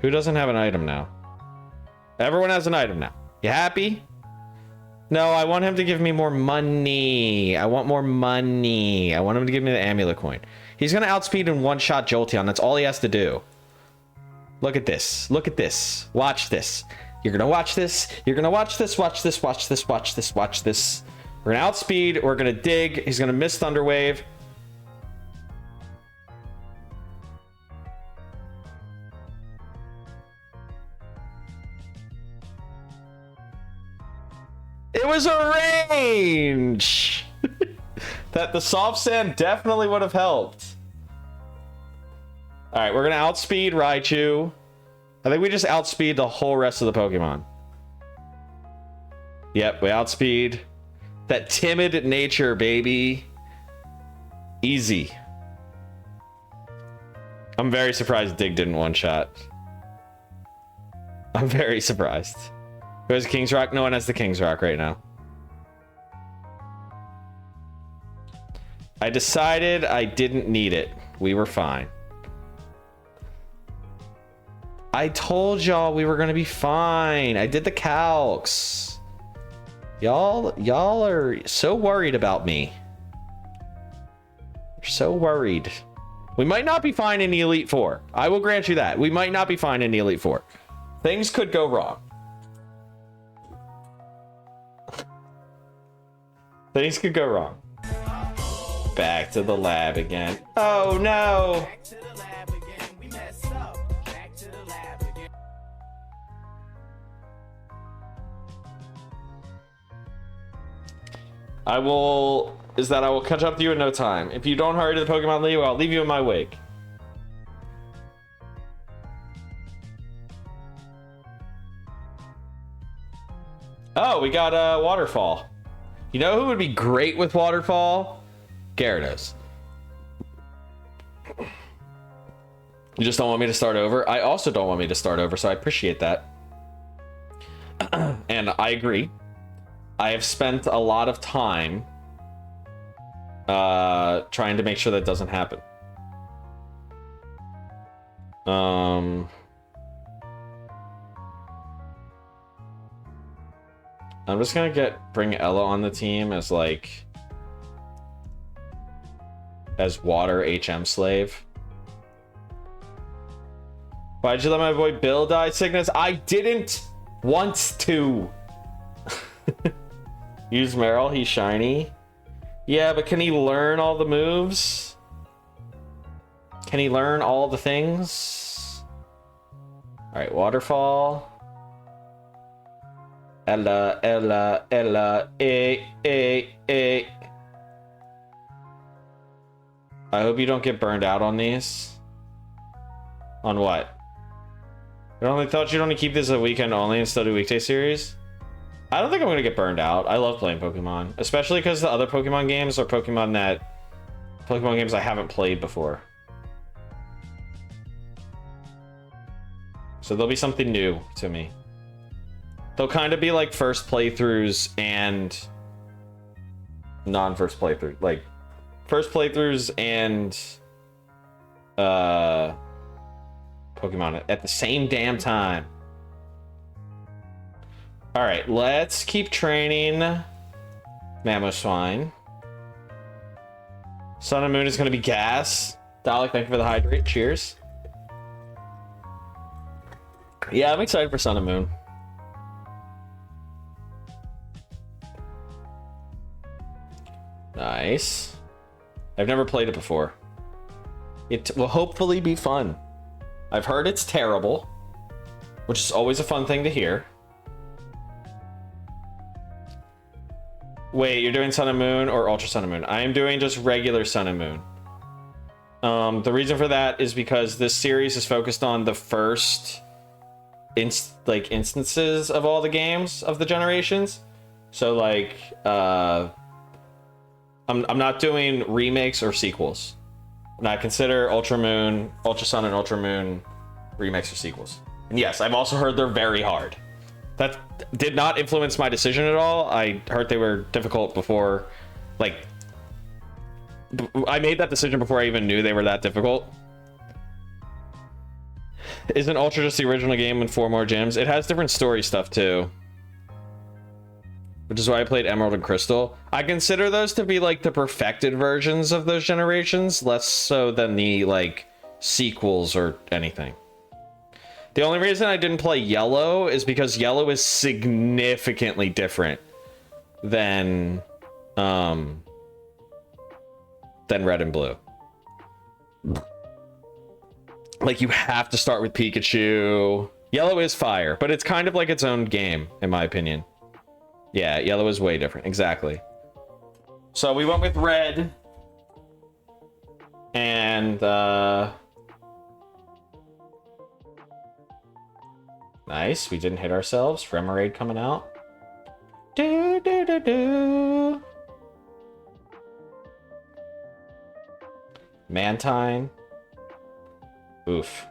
Who doesn't have an item now? Everyone has an item now. You happy? No, I want him to give me more money. I want more money. I want him to give me the Amulet Coin. He's gonna outspeed and one-shot Jolteon. That's all he has to do. Look at this. Look at this. Watch this. You're gonna watch this. You're gonna watch this. Watch this. Watch this. Watch this. Watch this. We're gonna outspeed. We're gonna dig. He's gonna miss Thunder Wave. It was a range! That the soft sand definitely would have helped. Alright, we're gonna outspeed Raichu. I think we just outspeed the whole rest of the Pokemon. Yep, we outspeed. That timid nature, baby. Easy. I'm very surprised Dig didn't one-shot. I'm very surprised. Who has King's Rock? No one has the King's Rock right now. I decided I didn't need it. We were fine. I told y'all we were gonna be fine. I did the calcs. Y'all are so worried about me. You're so worried. We might not be fine in the Elite Four. I will grant you that. We might not be fine in the Elite Four. Things could go wrong. Things could go wrong. Back to the lab again. Oh no! I will catch up to you in no time. If you don't hurry to the Pokemon League, I'll leave you in my wake. Oh, we got a Waterfall. You know who would be great with Waterfall? Gyarados. You just don't want me to start over? I also don't want me to start over, so I appreciate that. And I agree. I have spent a lot of time trying to make sure that doesn't happen. I'm just gonna bring Ella on the team as like as water HM slave. Why'd you let my boy Bill die, Cygnus? I didn't want to. Use Meryl, he's shiny. Yeah, but can he learn all the moves? Can he learn all the things? Alright, Waterfall. Ella, eh. I hope you don't get burned out on these. On what? I thought you'd only keep this a weekend only instead of a weekday series. I don't think I'm gonna get burned out. I love playing Pokemon, especially because the other Pokemon games are Pokemon games I haven't played before. So there'll be something new to me. They'll kind of be like first playthroughs and non-first playthrough, like first playthroughs and Pokemon at the same damn time. All right, let's keep training Mamoswine. Sun and Moon is going to be gas. Dalek, thank you for the hydrate. Cheers. Yeah, I'm excited for Sun and Moon. Nice. I've never played it before. It will hopefully be fun. I've heard it's terrible, which is always a fun thing to hear. Wait, you're doing Sun and Moon or Ultra Sun and Moon? I am doing just regular Sun and Moon. The reason for that is because this series is focused on the first instances of all the games of the generations. So like, I'm not doing remakes or sequels. And I consider Ultra Sun and Ultra Moon remakes or sequels. And yes, I've also heard they're very hard. That did not influence my decision at all. I heard they were difficult before, like, I made that decision before I even knew they were that difficult. Isn't Ultra just the original game with 4 more gyms? It has different story stuff too. Which is why I played Emerald and Crystal. I consider those to be like the perfected versions of those generations, less so than the like sequels or anything. The only reason I didn't play Yellow is because Yellow is significantly different than Red and Blue. Like, you have to start with Pikachu. Yellow is fire, but it's kind of like its own game, in my opinion. Yeah, Yellow is way different. Exactly. So we went with Red. And, nice. We didn't hit ourselves. Remoraid coming out. Do. Mantine. Oof.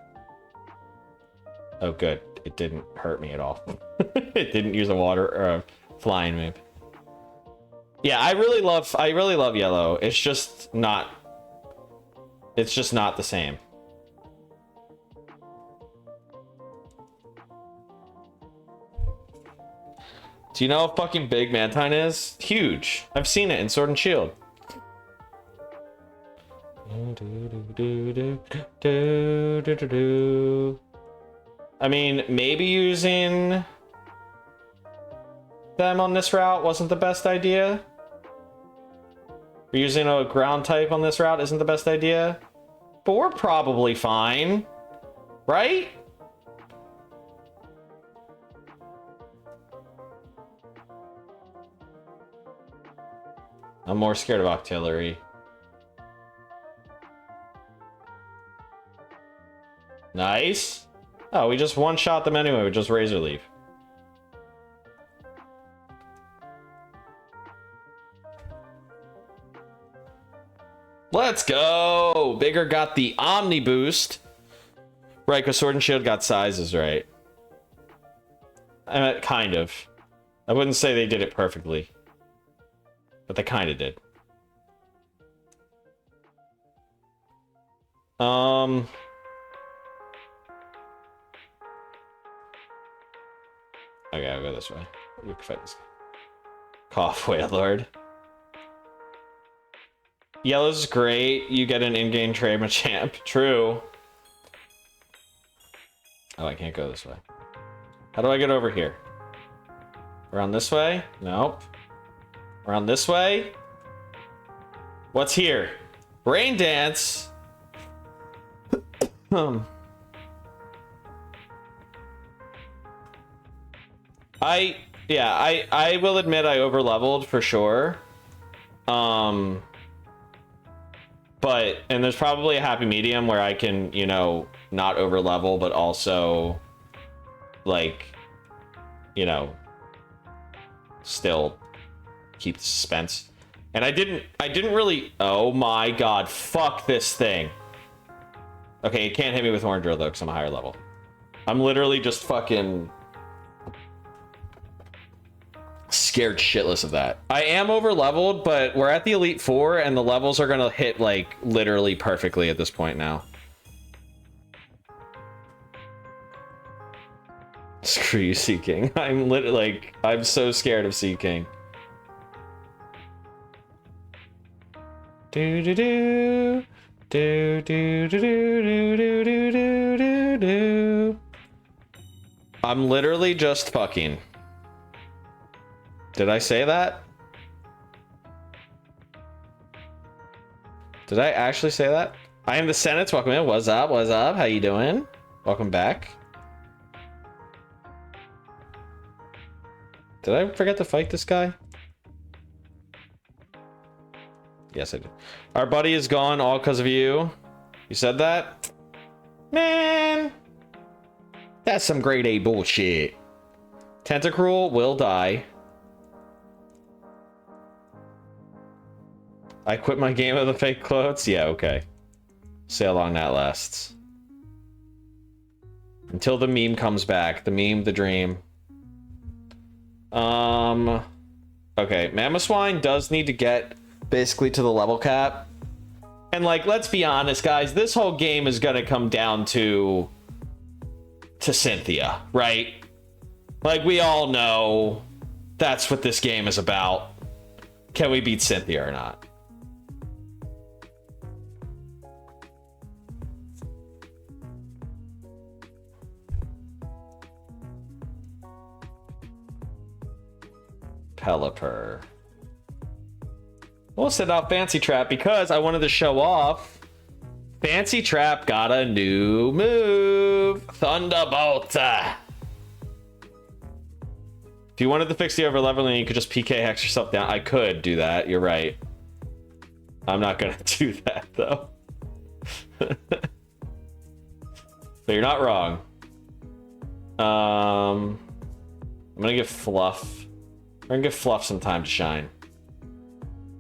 Oh, good. It didn't hurt me at all. It didn't use a water or a flying move. Yeah, I really love Yellow. It's just not the same. Do you know how fucking big Mantine is? Huge. I've seen it in Sword and Shield. I mean, maybe using them on this route wasn't the best idea. Using a ground type on this route isn't the best idea. But we're probably fine. Right? I'm more scared of Octillery. Nice. Oh, we just one-shot them anyway with just Razor Leaf. Let's go! Bigger got the Omni boost. Right, because Sword and Shield got sizes right. I mean, kind of. I wouldn't say they did it perfectly. But they kind of did. Okay, I'll go this way. You can fight this guy. Cough, Wailord. Yellow's great. You get an in-game trade Machamp. True. Oh, I can't go this way. How do I get over here? Around this way? Nope. Around this way? What's here? Rain Dance. I will admit I over-leveled for sure. But, and there's probably a happy medium where I can, you know, not over-level, but also, like, you know, still keep the suspense. And I didn't really, oh my god, fuck this thing. Okay, it can't hit me with Horn Drill though, because I'm a higher level. I'm literally just fucking scared shitless of that. I am over leveled, but we're at the Elite Four and the levels are gonna hit like literally perfectly at this point now. Screw you, Sea King. I'm literally like, I'm so scared of Sea King. Do do do do do do do do do do do. I'm literally just fucking. Did I say that? Did I actually say that? I am the Senates. Welcome in. What's up? What's up? How you doing? Welcome back. Did I forget to fight this guy? Yes, I did. Our buddy is gone all because of you. You said that? Man. That's some grade A bullshit. Tentacruel will die. I quit my game of the fake quotes? Yeah, okay. See how long that lasts. Until the meme comes back. The meme, the dream. Okay, Mamoswine does need to get basically to the level cap. And like, let's be honest, guys, this whole game is gonna come down to Cynthia, right? Like, we all know that's what this game is about. Can we beat Cynthia or not? Pelipper. We'll send off Fancy Trap because I wanted to show off. Fancy Trap got a new move. Thunderbolt. If you wanted to fix the overleveling, you could just PK hex yourself down. I could do that. You're right. I'm not going to do that, though. But you're not wrong. I'm going to give Fluff. We're going to give Fluff some time to shine.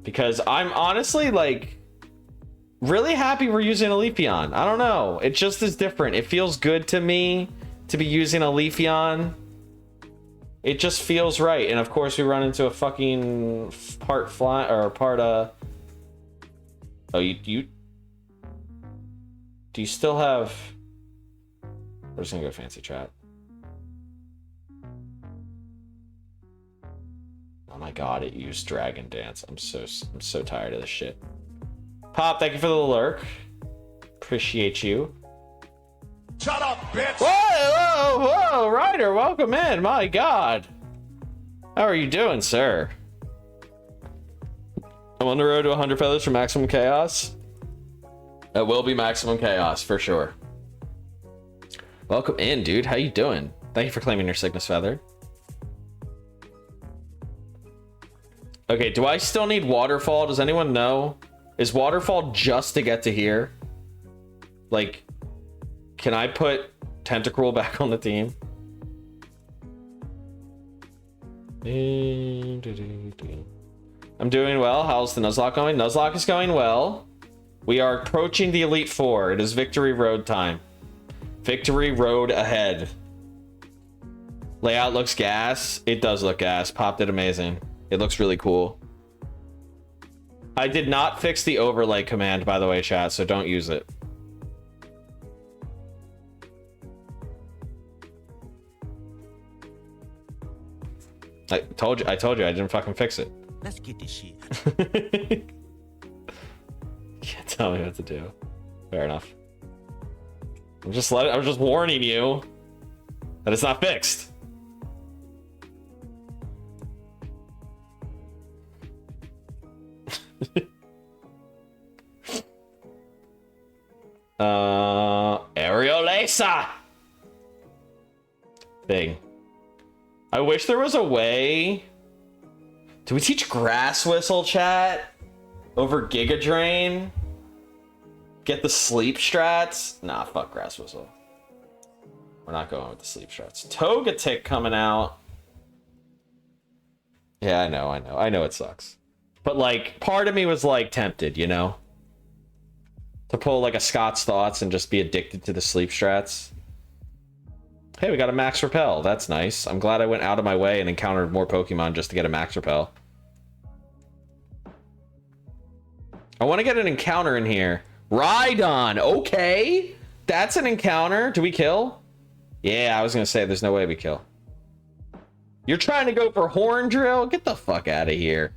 Because I'm honestly, like, really happy we're using a Leafeon. I don't know. It just is different. It feels good to me to be using a Leafeon. It just feels right. And of course, we run into a fucking part fly or part, oh, do you still have... We're just going to go Fancy Trap. my god, it used Dragon Dance. I'm so tired of this shit. Pop, thank you for the lurk. Appreciate you. Shut up, bitch! Whoa, Ryder, welcome in. My god. How are you doing, sir? I'm on the road to 100 feathers for maximum chaos. It will be maximum chaos for sure. Welcome in, dude. How you doing? Thank you for claiming your Cygnus feather. Okay, do I still need waterfall? Does anyone know? Is waterfall just to get to here? Like, can I put Tentacruel back on the team? I'm doing well. How's the Nuzlocke going? Nuzlocke is going well. We are approaching the Elite Four. It is Victory Road time. Victory Road ahead. Layout looks gas. It does look gas. Pop did amazing. It looks really cool. I did not fix the overlay command, by the way, chat, so don't use it. I told you I didn't fucking fix it. Let's get this shit. Can't tell me what to do. Fair enough. I'm just warning you that it's not fixed. Aerial laser thing. I wish there was a way. Do we teach Grass Whistle, chat, over Giga Drain? Get the sleep strats? Nah, fuck Grass Whistle. We're not going with the sleep strats. Togetic coming out. Yeah, I know it sucks. But like, part of me was like tempted, you know? To pull like a Scott's Thoughts and just be addicted to the sleep strats. Hey, we got a Max Repel. That's nice. I'm glad I went out of my way and encountered more Pokemon just to get a Max Repel. I want to get an encounter in here. Rhydon. Okay. That's an encounter. Do we kill? Yeah, I was going to say there's no way we kill. You're trying to go for Horn Drill? Get the fuck out of here.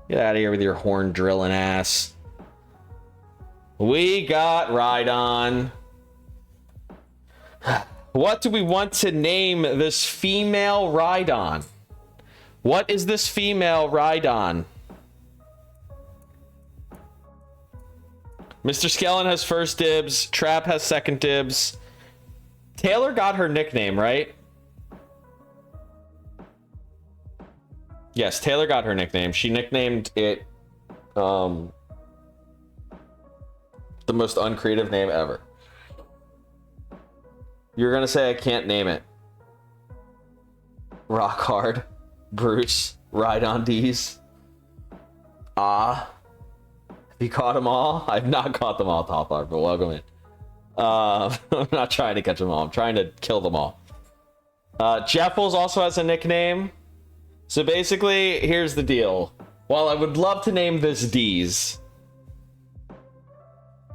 Get out of here with your horn drilling ass. We got Rhydon. What do we want to name this female Rhydon? What is this female Rhydon? Mr. Skellen has first dibs. Trap has second dibs. Taylor got her nickname, right? Yes, Taylor got her nickname. She nicknamed it the most uncreative name ever. You're gonna say I can't name it. Rock Hard, Bruce, Ride on D's. Have you caught them all? I've not caught them all, Top Art, but welcome in. I'm not trying to catch them all. I'm trying to kill them all. Jeffles also has a nickname. So basically, here's the deal. While I would love to name this D's,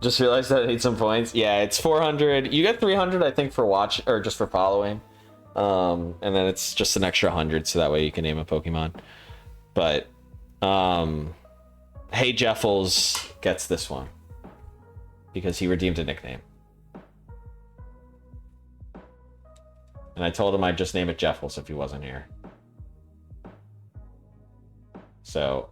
just realized that I need some points. Yeah, it's 400. You get 300, I think, for watch or just for following. And then it's just an extra 100, so that way you can name a Pokemon. But Hey Jeffles gets this one because he redeemed a nickname. And I told him I'd just name it Jeffles if he wasn't here. So,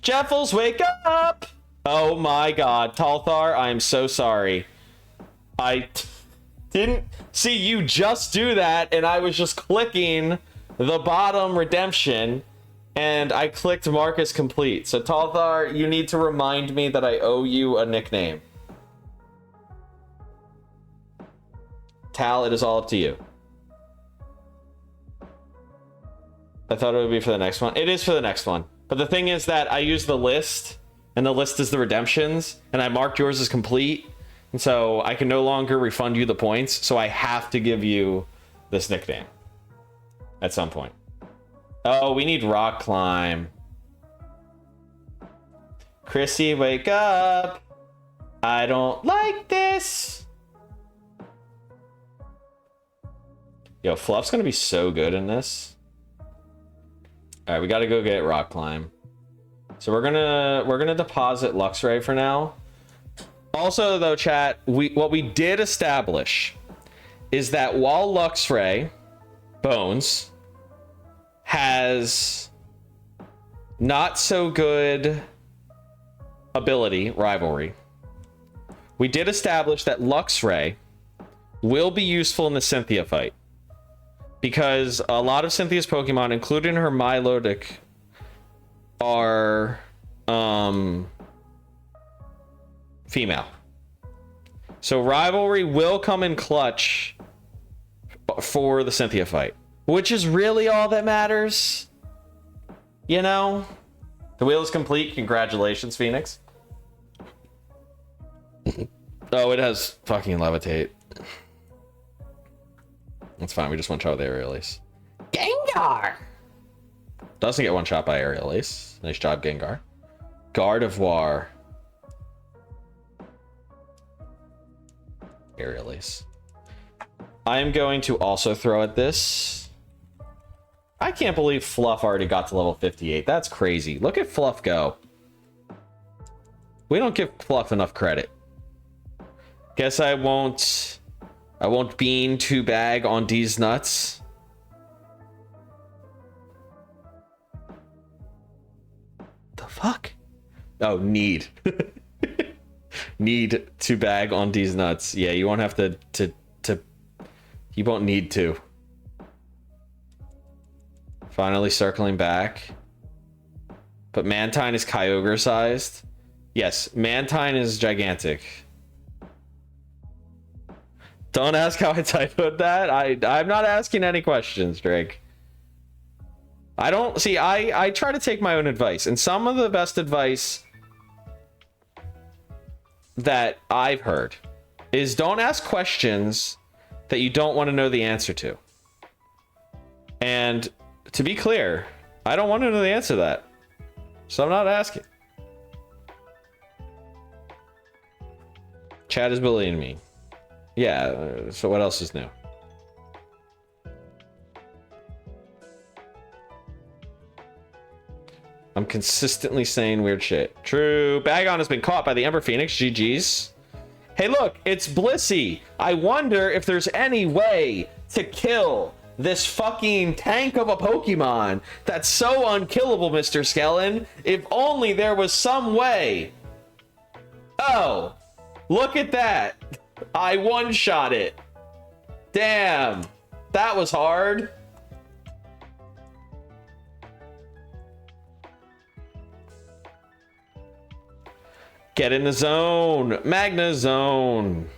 Jeffles, wake up! Oh my god, Talthar, I am so sorry. I didn't see you just do that, and I was just clicking the bottom redemption, and I clicked Marcus complete. So Talthar, you need to remind me that I owe you a nickname. Tal, it is all up to you. I thought it would be for the next one. It is for the next one. But the thing is that I use the list, and the list is the redemptions, and I marked yours as complete, and so I can no longer refund you the points, so I have to give you this nickname at some point. Oh, we need Rock Climb. Chrissy, wake up. I don't like this. Yo, Fluff's gonna be so good in this. All right, we got to go get rock climb. So we're gonna deposit Luxray for now. Also, though, chat, what we did establish is that while Luxray Bones has not so good ability rivalry, we did establish that Luxray will be useful in the Cynthia fight because a lot of Cynthia's Pokemon, including her Milotic, are female. So rivalry will come in clutch for the Cynthia fight, which is really all that matters. You know? The wheel is complete. Congratulations, Phoenix. Oh, it has fucking levitate. That's fine. We just one shot with aerial ace. Gengar! Doesn't get one shot by aerial ace. Nice job, Gengar. Gardevoir. Aerial ace. I am going to also throw at this. I can't believe Fluff already got to level 58. That's crazy. Look at Fluff go. We don't give Fluff enough credit. Guess I won't bean to bag on these nuts. The fuck? Oh, need. Need to bag on these nuts. Yeah, you won't have to you won't need to. Finally circling back. But Mantine is Kyogre sized. Yes, Mantine is gigantic. Don't ask how I typoed that. I'm not asking any questions, Drake. I don't see. I try to take my own advice, and some of the best advice that I've heard is don't ask questions that you don't want to know the answer to. And to be clear, I don't want to know the answer to that, so I'm not asking. Chad is bullying me. Yeah, so what else is new? I'm consistently saying weird shit. True. Bagon has been caught by the Ember Phoenix. GG's. Hey, look, it's Blissey. I wonder if there's any way to kill this fucking tank of a Pokemon that's so unkillable, Mr. Skellen. If only there was some way. Oh, look at that. I one-shot it. Damn. That was hard. Get in the zone. Magna zone.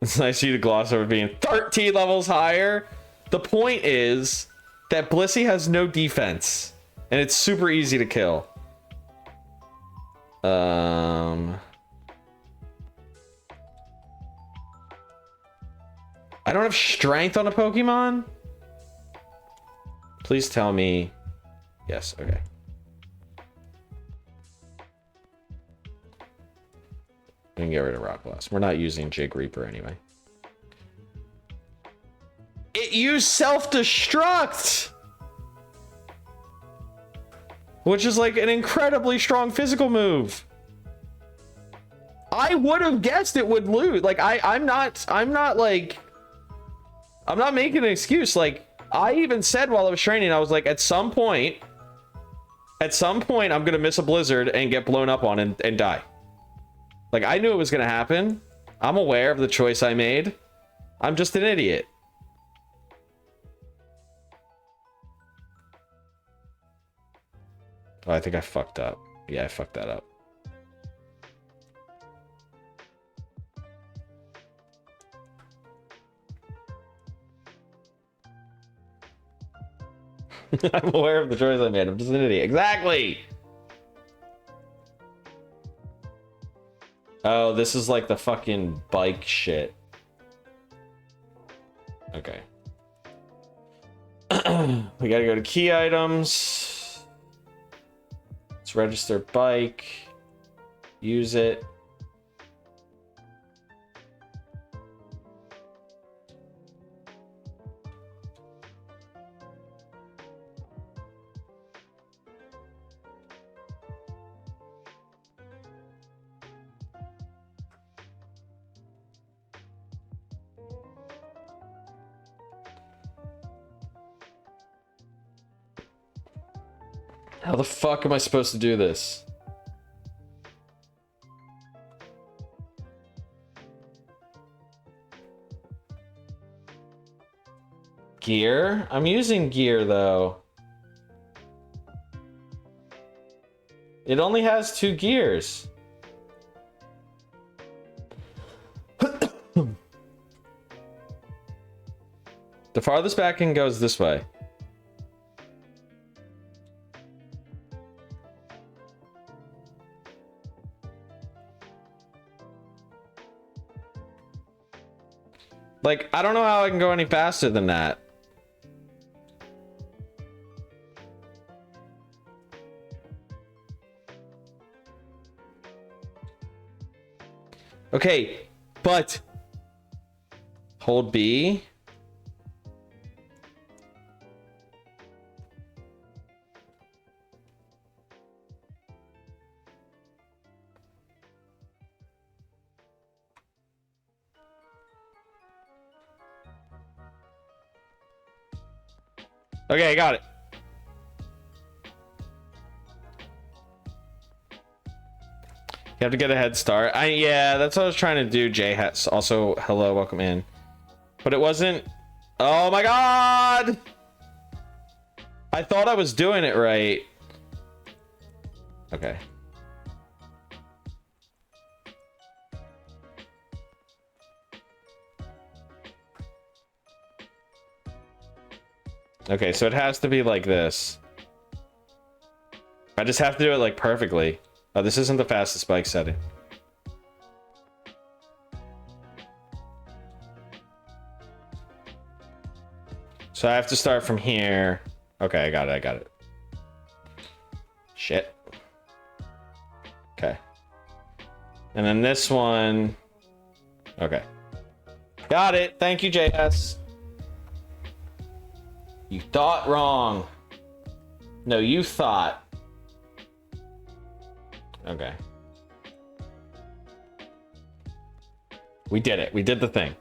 It's nice of you to gloss over being 13 levels higher. The point is that Blissey has no defense, and it's super easy to kill. I don't have strength on a Pokemon? Please tell me. Yes, okay. We can get rid of Rock Blast. We're not using Jig Reaper anyway. It used self-destruct! Which is like an incredibly strong physical move. I would have guessed it would lose. Like, I'm not making an excuse. Like, I even said while I was training, I was like, at some point, I'm gonna miss a blizzard and get blown up on and die. Like, I knew it was gonna happen. I'm aware of the choice I made. I'm just an idiot. Oh, I think I fucked up. Yeah, I fucked that up. I'm aware of the choice I made. I'm just an idiot. Exactly! Oh, this is like the fucking bike shit. Okay. We gotta go to key items. Let's register bike. Use it. How the fuck am I supposed to do this? Gear? I'm using gear though. It only has 2 gears. The farthest back can goes this way. Like, I don't know how I can go any faster than that. Okay, but hold B. Okay, I got it. You have to get a head start. Yeah, that's what I was trying to do. Jay has also hello, welcome in. But it wasn't. Oh my god! I thought I was doing it right. Okay. Okay, so it has to be like this. I just have to do it like perfectly. Oh, this isn't the fastest bike setting. So I have to start from here. Okay, I got it, I got it. Shit. Okay. And then this one. Okay. Got it. Thank you, JS. You thought wrong. No, you thought. Okay. We did it. We did the thing.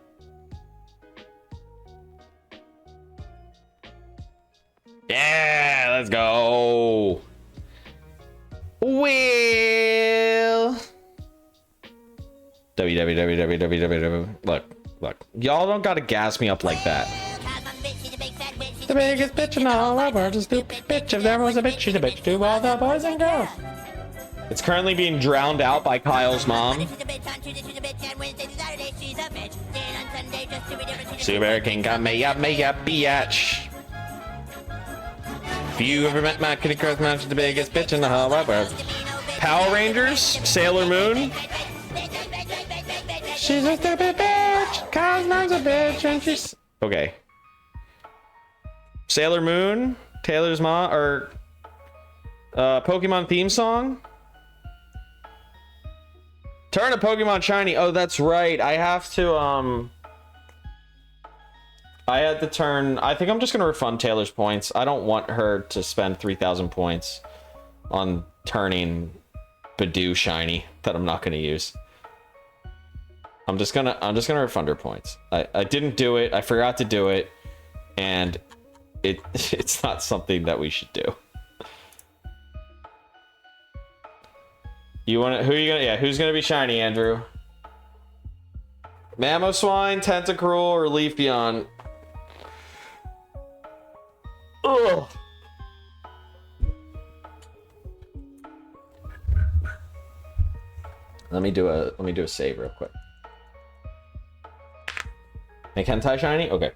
Yeah, let's go. Well. www. Look. Y'all don't gotta gas me up like that. The biggest bitch in all the world is stupid bitch. If there was a bitch, she's a bitch to all the boys and girls. It's currently being drowned out by Kyle's mom. Super King got me up, bitch. If you ever met my kitty cross man, she's the biggest bitch in the whole wide world. Power Rangers, Sailor Moon. She's a stupid bitch. Kyle's mom's a bitch, and she's okay. Sailor Moon, Taylor's mom, or Pokemon theme song. Turn a Pokemon shiny. Oh, that's right. I have to, I had to turn... I think I'm just going to refund Taylor's points. I don't want her to spend 3,000 points on turning Badoo shiny that I'm not going to use. I'm just gonna refund her points. I didn't do it. I forgot to do it. And it's not something that we should do. You want to, who are you gonna, yeah, who's gonna be shiny, Andrew? Mamoswine, Tentacruel, or Leaf Beyond? Ugh. Let me do a save real quick. Make Hentai shiny? Okay.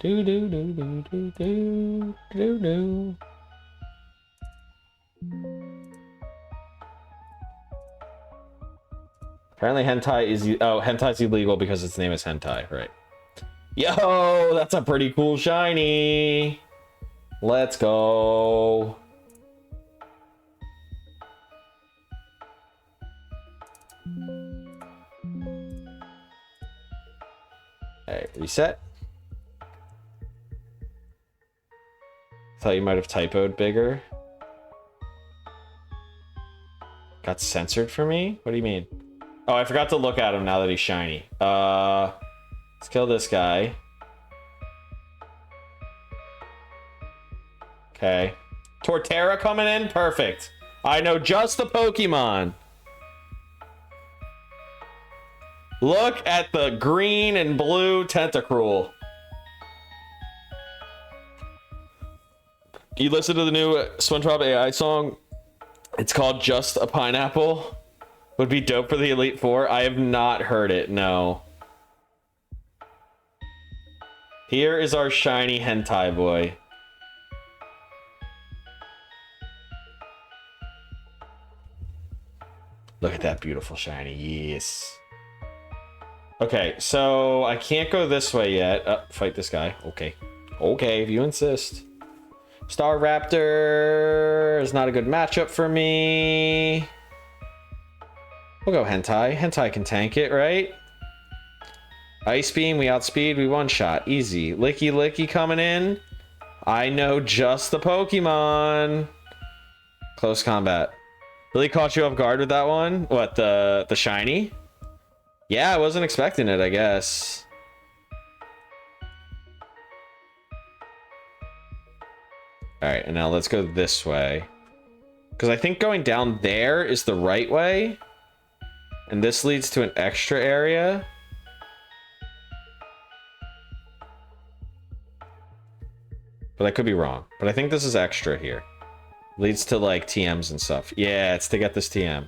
Do do do do do do do do. Apparently hentai is hentai's illegal because its name is hentai, right? Yo, that's a pretty cool shiny. Let's go. Alright, reset. Thought you might have typoed bigger. Got censored for me? What do you mean? Oh, I forgot to look at him now that he's shiny. Let's kill this guy. Okay. Torterra coming in? Perfect. I know just the Pokemon. Look at the green and blue Tentacruel. You listen to the new SpongeBob AI song? It's called Just a Pineapple. Would be dope for the Elite Four. I have not heard it, no. Here is our shiny hentai boy. Look at that beautiful shiny, yes. Okay, so I can't go this way yet. Fight this guy, okay. Okay, if you insist. Staraptor is not a good matchup for me. We'll go hentai. Hentai can tank it, right? Ice beam, we outspeed, we one shot. Easy. Licky Licky coming in. I know just the Pokemon. Close combat. Really caught you off guard with that one? What, the shiny? Yeah, I wasn't expecting it, I guess. Alright, and now let's go this way. Because I think going down there is the right way. And this leads to an extra area. But I could be wrong. But I think this is extra here. Leads to like TMs and stuff. Yeah, it's to get this TM.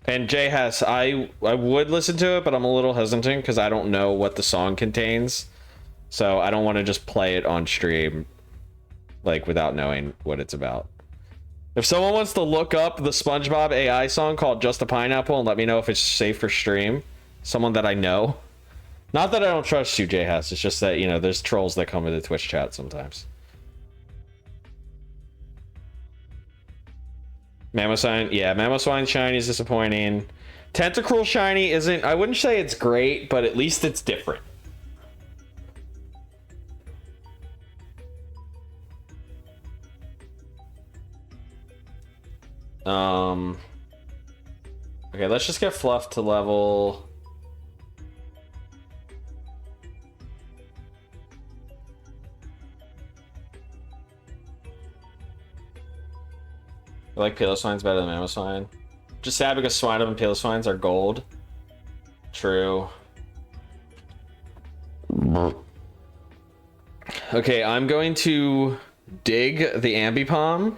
And Jay has, I would listen to it, but I'm a little hesitant because I don't know what the song contains. So I don't want to just play it on stream, like, without knowing what it's about. If someone wants to look up the SpongeBob AI song called Just a Pineapple and let me know if it's safe for stream, someone that I know. Not that I don't trust you, Jay Hass. It's just that, you know, there's trolls that come into Twitch chat sometimes. Mamoswine, yeah, Mamoswine shiny is disappointing. Tentacruel shiny isn't, I wouldn't say it's great, but at least it's different. Okay, let's just get Fluff to level. I like Piloswine's better than Mamoswine. Just sad because Swinub and Piloswines are gold. True. Okay, I'm going to dig the Ambipom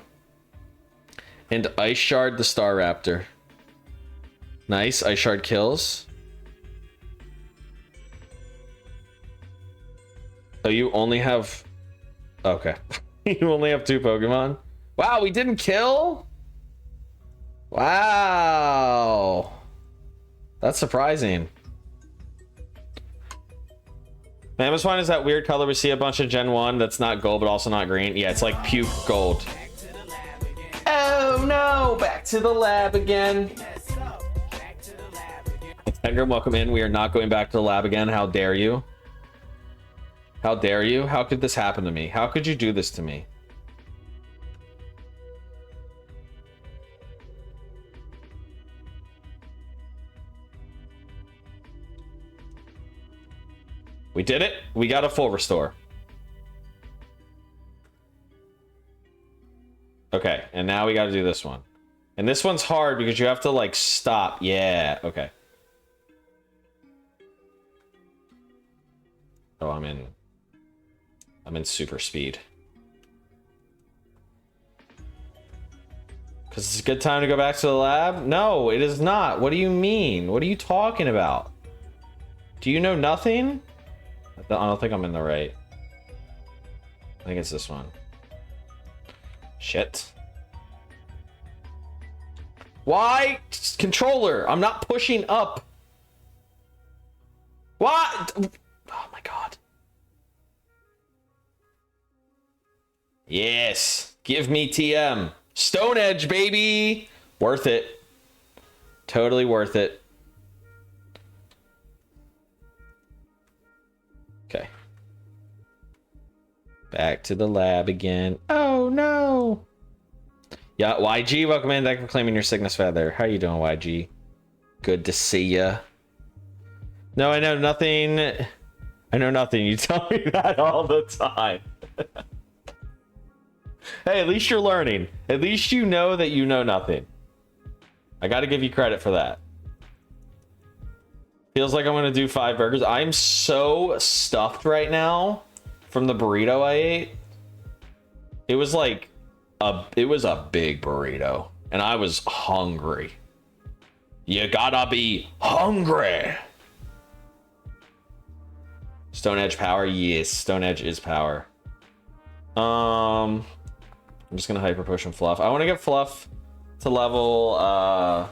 and Ice Shard the Staraptor. Nice, Ice Shard kills. Oh, you only have... Okay. You only have 2 Pokemon? Wow, we didn't kill? Wow. That's surprising. Mamoswine is that weird color we see a bunch of Gen 1 that's not gold but also not green. Yeah, it's like puke gold. Oh no, back to the lab again. Edgar, welcome in. We are not going back to the lab again. How dare you? How dare you? How could this happen to me? How could you do this to me? We did it. We got a full restore. Okay, and now we got to do this one. And this one's hard because you have to like stop. Yeah, okay. Oh, I'm in super speed. Because it's a good time to go back to the lab? No, it is not. What do you mean? What are you talking about? Do you know nothing? I don't think I'm in the right. I think it's this one. Shit. Why? Controller, I'm not pushing up. What? Oh my god. Yes. Give me TM. Stone Edge, baby. Worth it. Totally worth it. Okay. Back to the lab again. Oh no. Yeah, YG, welcome in. Thank you for claiming your Cygnus Feather. How you doing, YG? Good to see ya. No, I know nothing. I know nothing. You tell me that all the time. Hey, at least you're learning. At least you know that you know nothing. I gotta give you credit for that. Feels like I'm gonna do 5 burgers. I'm so stuffed right now from the burrito I ate. It was like it was a big burrito and I was hungry. You gotta be hungry. Stone Edge power? Yes, Stone Edge is power. I'm just gonna hyper push and Fluff. I want to get Fluff to level oh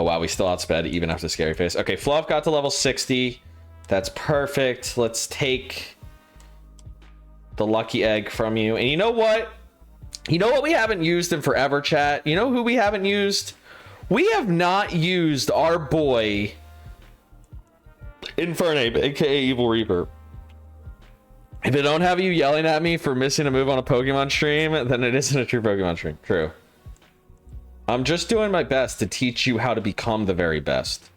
wow, we still outsped even after Scary Face. Okay, Fluff got to level 60. That's perfect. Let's take the lucky egg from you. And you know what? You know what we haven't used in forever, chat? You know who we haven't used? We have not used our boy Infernape, aka Evil Reaper. If I don't have you yelling at me for missing a move on a Pokemon stream, then it isn't a true Pokemon stream. True. I'm just doing my best to teach you how to become the very best.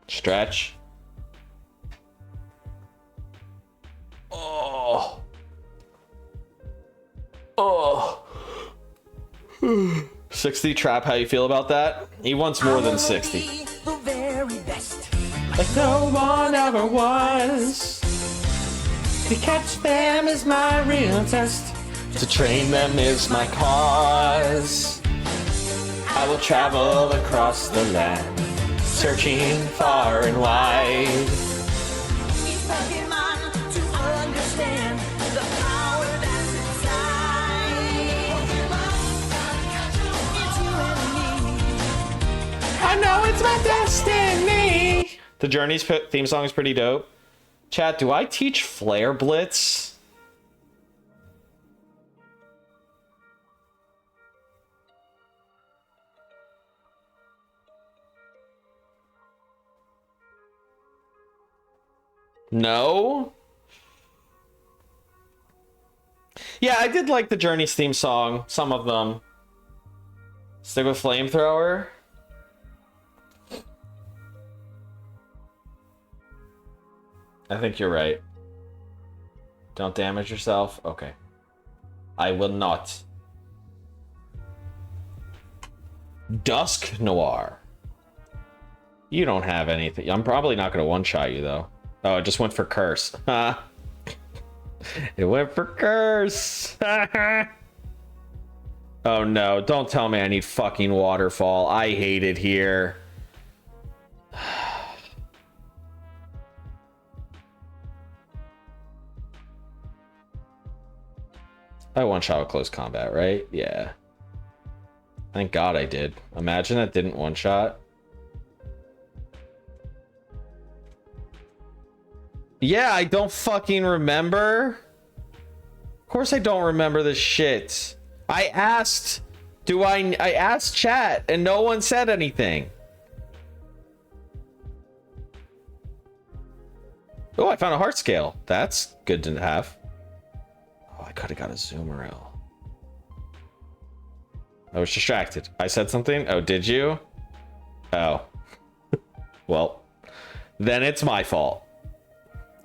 Stretch. Oh. Oh. 60 trap, how you feel about that? He wants more than 60. The very best. Like no one ever was. To catch them is my real test. To train them is my cause. I will travel across the land, searching far and wide. Need Pokemon to understand the power that's inside. It's you and me. I know it's my destiny. The Journey's theme song is pretty dope. Chat, do I teach Flare Blitz? No? Yeah, I did like the Journey's theme song. Some of them. Stick with Flamethrower. I think you're right. Don't damage yourself. Okay. I will not. Dusk Noir. You don't have anything. I'm probably not going to one-shot you, though. Oh, it just went for Curse. It went for Curse. Oh, no. Don't tell me I need fucking Waterfall. I hate it here. I one-shot with close combat, right? Yeah. Thank God I did. Imagine that didn't one-shot. Yeah, I don't fucking remember. Of course I don't remember this shit. I asked, I asked chat and no one said anything. Oh, I found a heart scale. That's good to have. Oh, I could have got a Zoomeril. I was distracted. I said something? Oh, did you? Oh. Well, then it's my fault.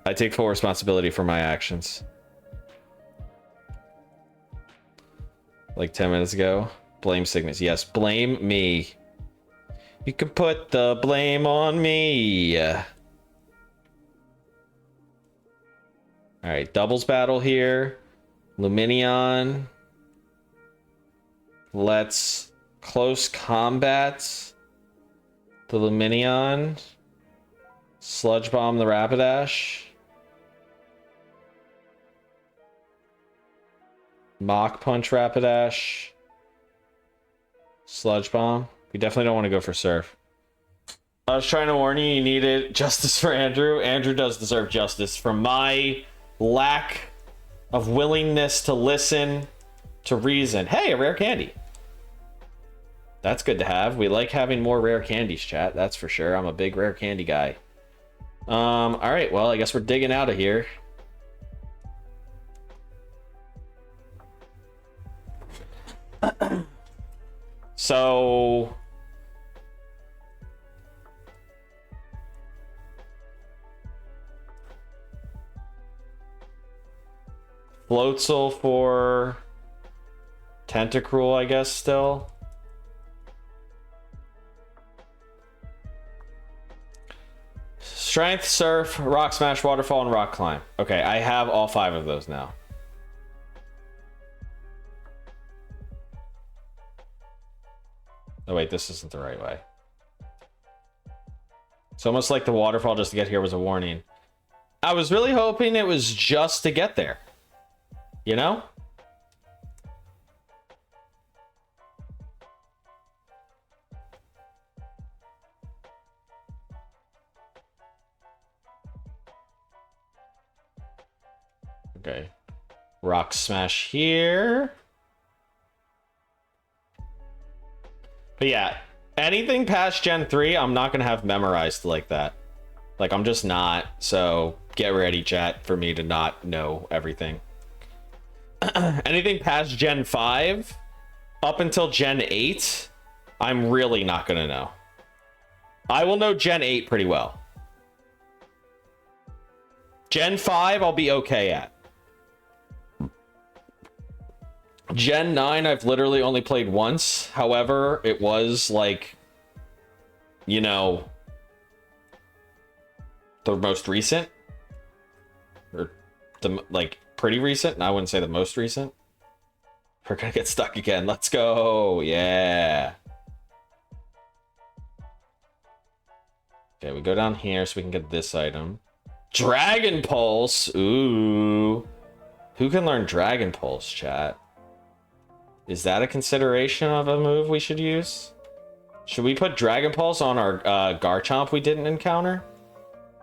I take full responsibility for my actions. Like 10 minutes ago. Blame Cygnus. Yes, blame me. You can put the blame on me. Alright, doubles battle here. Luminion. Let's close combat the Luminion. Sludge Bomb the Rapidash. Mach Punch Rapidash. Sludge Bomb. We definitely don't want to go for Surf. I was trying to warn you, you needed justice for Andrew. Andrew does deserve justice for my lack of willingness to listen to reason. Hey, a rare candy. That's good to have. We like having more rare candies, chat. That's for sure. I'm a big rare candy guy. All right. Well, I guess we're digging out of here. So Floatzel for Tentacruel, I guess, still. Strength, Surf, Rock Smash, Waterfall, and Rock Climb. Okay, I have all 5 of those now. Oh wait, this isn't the right way. It's almost like the waterfall just to get here was a warning. I was really hoping it was just to get there. You know? Okay. Rock Smash here. But yeah, anything past Gen 3, I'm not going to have memorized like that. Like, I'm just not. So get ready, chat, for me to not know everything. Anything past Gen 5, up until Gen 8, I'm really not going to know. I will know Gen 8 pretty well. Gen 5, I'll be okay at. Gen 9, I've literally only played once. However, it was like, you know, the most recent. Or the, like, pretty recent. I wouldn't say the most recent. We're gonna get stuck again. Let's go. Yeah. Okay, we go down here so we can get this item. Dragon Pulse. Ooh. Who can learn Dragon Pulse, chat? Is that a consideration of a move we should use? Should we put Dragon Pulse on our Garchomp we didn't encounter?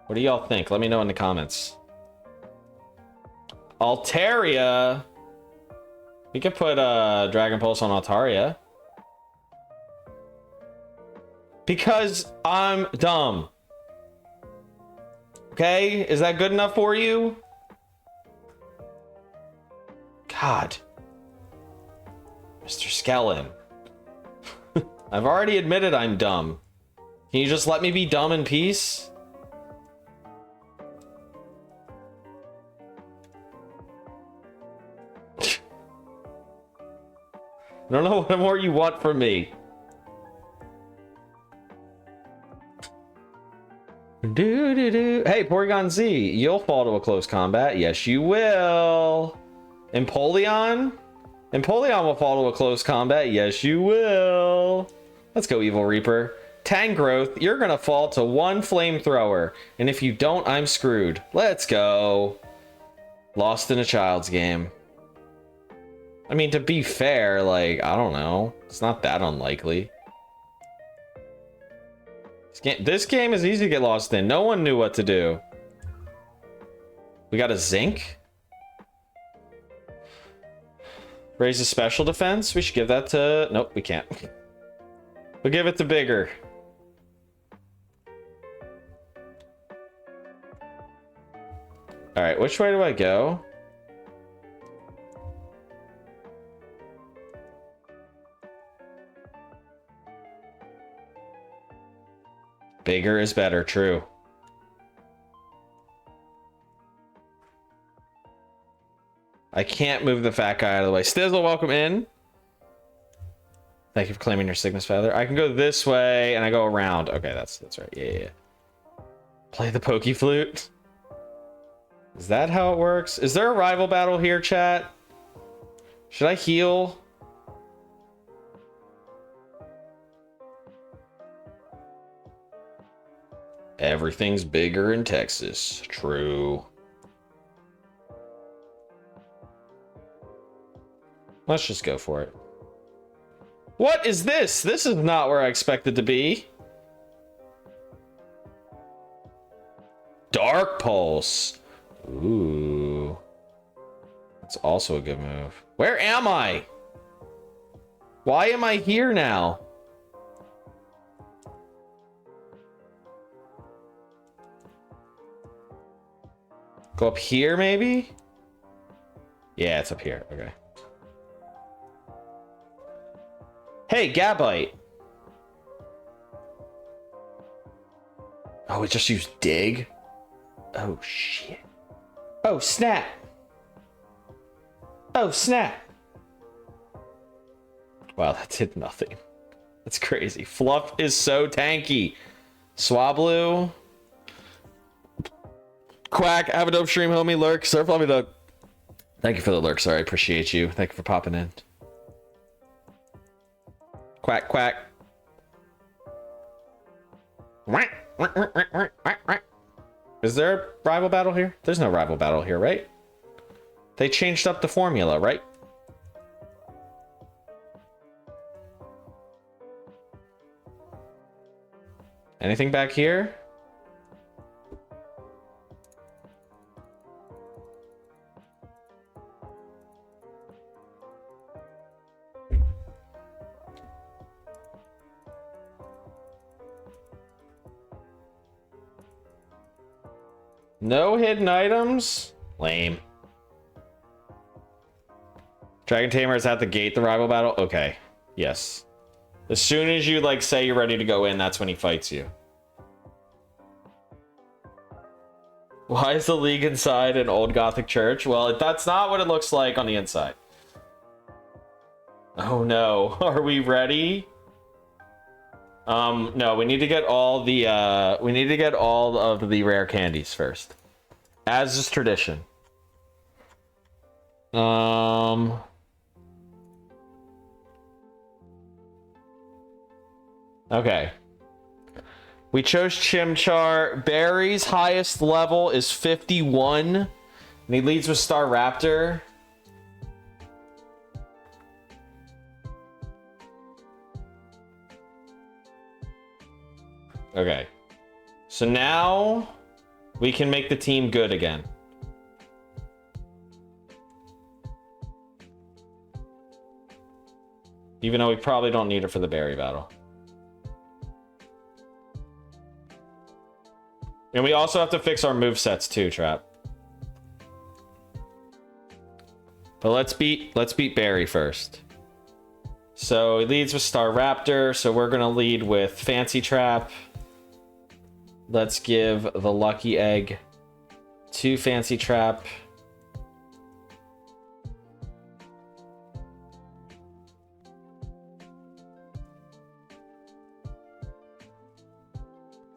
What do y'all think? Let me know in the comments. Altaria. We could put Dragon Pulse on Altaria. Because I'm dumb. Okay? Is that good enough for you? God. Mr. Skellen. I've already admitted I'm dumb. Can you just let me be dumb in peace? I don't know what more you want from me. Hey, Porygon Z, you'll fall to a close combat. Yes, you will. Empoleon? Empoleon will fall to a close combat. Yes, you will. Let's go, Evil Reaper. Tangrowth, you're gonna fall to 1 flamethrower. And if you don't, I'm screwed. Let's go. Lost in a child's game. I mean, to be fair, like, I don't know. It's not that unlikely. This game is easy to get lost in. No one knew what to do. We got a Zinc. Raises special defense. We should give that to... Nope, we can't. We'll give it to Bigger. Alright, which way do I go? Bigger is better, true. I can't move the fat guy out of the way. Stizzle, welcome in. Thank you for claiming your Cygnus Feather. I can go this way and I go around. Okay, that's right. Yeah. Play the Poke Flute. Is that how it works? Is there a rival battle here, chat? Should I heal? Everything's bigger in Texas. True. Let's just go for it. What is this? This is not where I expected to be. Dark Pulse. Ooh. That's also a good move. Where am I? Why am I here now? Go up here, maybe? Yeah, it's up here. Okay. Hey, Gabite. Oh, it just used dig? Oh, shit. Oh, snap. Oh, snap. Wow, that did nothing. That's crazy. Fluff is so tanky. Swablu. Quack, have a dope stream, homie. Lurk, Surf Lovey Dog. Thank you for the lurk, sir. I appreciate you. Thank you for popping in. Quack, quack. Is there a rival battle here? There's no rival battle here, right? They changed up the formula, right? Anything back here? No hidden items? Lame. Dragon Tamer is at the gate, the rival battle? Okay. Yes. As soon as you, like, say you're ready to go in, that's when he fights you. Why is the League inside an old Gothic church? Well, that's not what it looks like on the inside. Oh, no. Are we ready? No, we need to get all the, we need to get all of the rare candies first. As is tradition. Okay. We chose Chimchar. Barry's highest level is 51. And he leads with Star Raptor. Okay. So now we can make the team good again. Even though we probably don't need it for the berry battle. And we also have to fix our movesets too, Trap. But let's beat Barry first. So he leads with Star Raptor, so we're gonna lead with Fancy Trap. Let's give the Lucky Egg to Fancy Trap.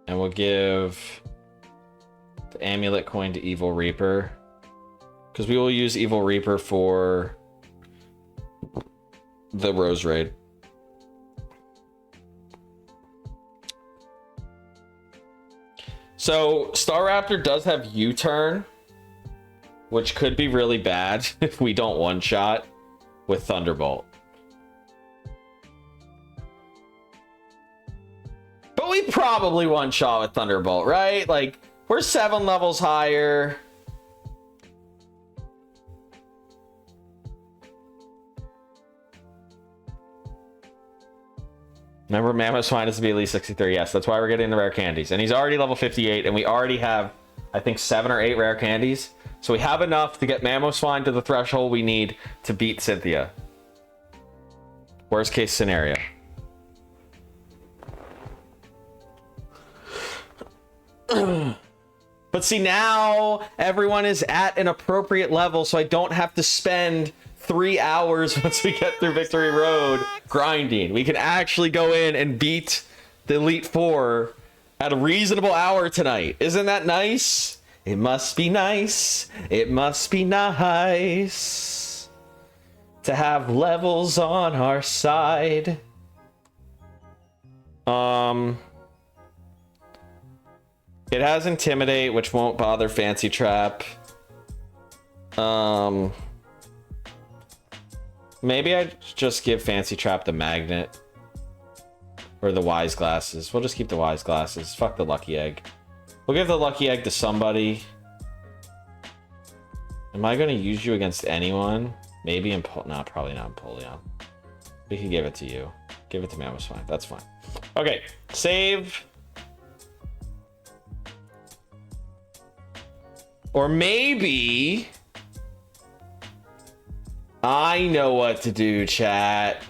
And we'll give the Amulet Coin to Evil Reaper. Because we will use Evil Reaper for the Rose Raid. So, Star Raptor does have U-turn, which could be really bad if we don't one-shot with Thunderbolt. But we probably one-shot with Thunderbolt, right? Like, we're 7 levels higher. Remember, Mammoth Swine is to be at least 63. Yes, that's why we're getting the rare candies. And he's already level 58, and we already have, I think, 7 or 8 rare candies. So we have enough to get Mammoth Swine to the threshold we need to beat Cynthia. Worst case scenario. But see, now everyone is at an appropriate level, so I don't have to spend 3 hours once we get through Victory Road grinding. We can actually go in and beat the Elite Four at a reasonable hour tonight. Isn't that nice? It must be nice. It must be nice to have levels on our side. It has Intimidate, which won't bother Fancy Trap. Maybe I just give Fancy Trap the Magnet. Or the Wise Glasses. We'll just keep the Wise Glasses. Fuck the Lucky Egg. We'll give the Lucky Egg to somebody. Am I going to use you against anyone? Maybe in... No, probably not Empoleon. We can give it to you. Give it to Mammoth Swine. That's fine. Okay. Save. Or maybe I know what to do, chat.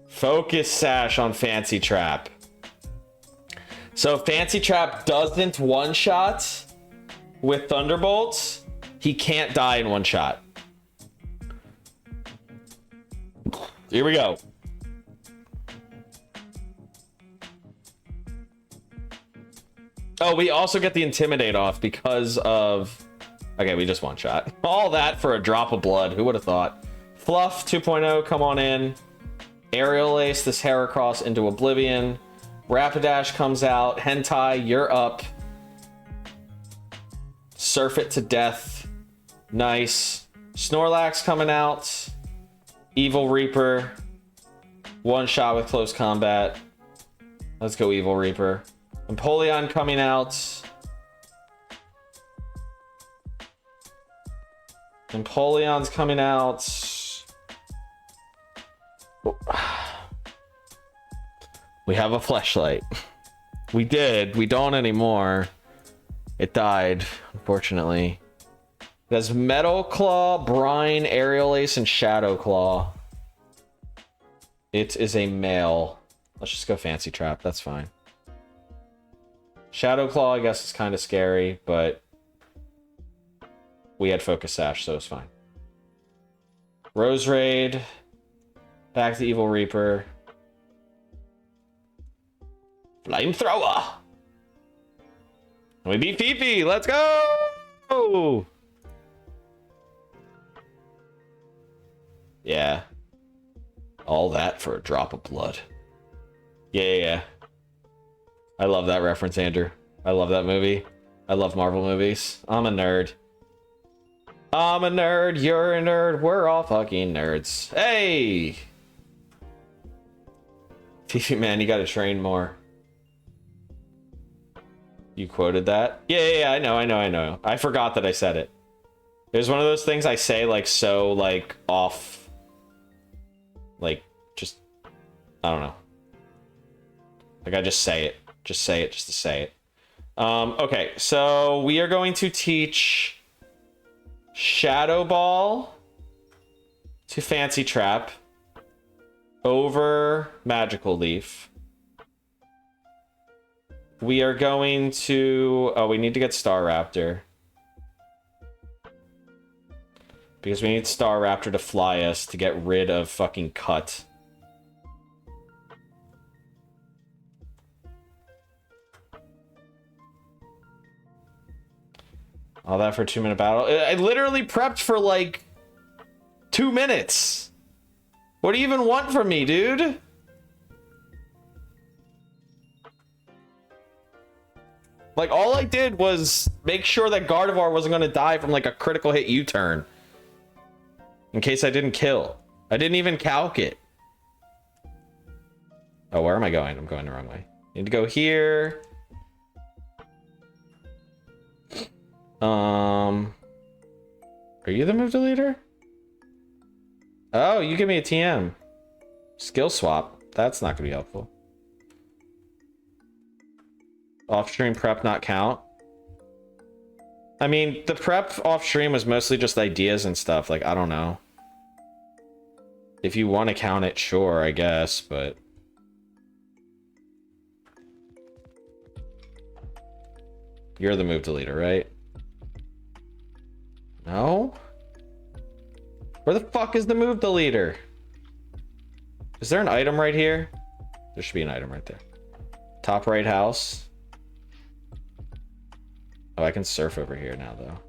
Focus sash on Fancy Trap. So if Fancy Trap doesn't one-shot with Thunderbolts, he can't die in one shot. Here we go. Oh, we also get the Intimidate off because of... Okay, we just one-shot. All that for a drop of blood. Who would have thought? Fluff 2.0, come on in. Aerial Ace this Heracross into Oblivion. Rapidash comes out. Hentai, you're up. Surf it to death. Nice. Snorlax coming out. Evil Reaper. One shot with close combat. Let's go Evil Reaper. Empoleon coming out. Empoleon's coming out. We have a fleshlight. We did. We don't anymore. It died, unfortunately. It has Metal Claw, Brine, Aerial Ace, and Shadow Claw. It is a male. Let's just go Fancy Trap. That's fine. Shadow Claw, I guess, is kind of scary, but we had Focus Sash, so it's fine. Rose Raid. Back to Evil Reaper. Flamethrower. We beat Fifi. Let's go. Yeah. All that for a drop of blood. Yeah. I love that reference, Andrew. I love that movie. I love Marvel movies. I'm a nerd. I'm a nerd. You're a nerd. We're all fucking nerds. Hey. Fifi, man, you gotta train more. You quoted that? Yeah, I know. I forgot that I said it. It was one of those things I say, like, so, like, off. Like, just, I don't know. Like, I just say it. Just say it just to say it. Okay, so we are going to teach Shadow Ball to Fancy Trap over Magical Leaf. We are going to... Oh, we need to get Star Raptor. Because we need Star Raptor to fly us to get rid of fucking Cut. All that for a 2-minute battle. I literally prepped for like 2 minutes. What do you even want from me, dude? Like, all I did was make sure that Gardevoir wasn't going to die from, like, a critical hit U-turn. In case I didn't kill. I didn't even calc it. Oh, where am I going? I'm going the wrong way. Need to go here. Are you the move deleter? Oh, you give me a TM. Skill swap. That's not going to be helpful. Off-stream prep not count? I mean, the prep off-stream was mostly just ideas and stuff. Like, I don't know. If you want to count it, sure, I guess, but... You're the move deleter, right? No? Where the fuck is the move deleter? Is there an item right here? There should be an item right there. Top right house. Oh, I can surf over here now, though.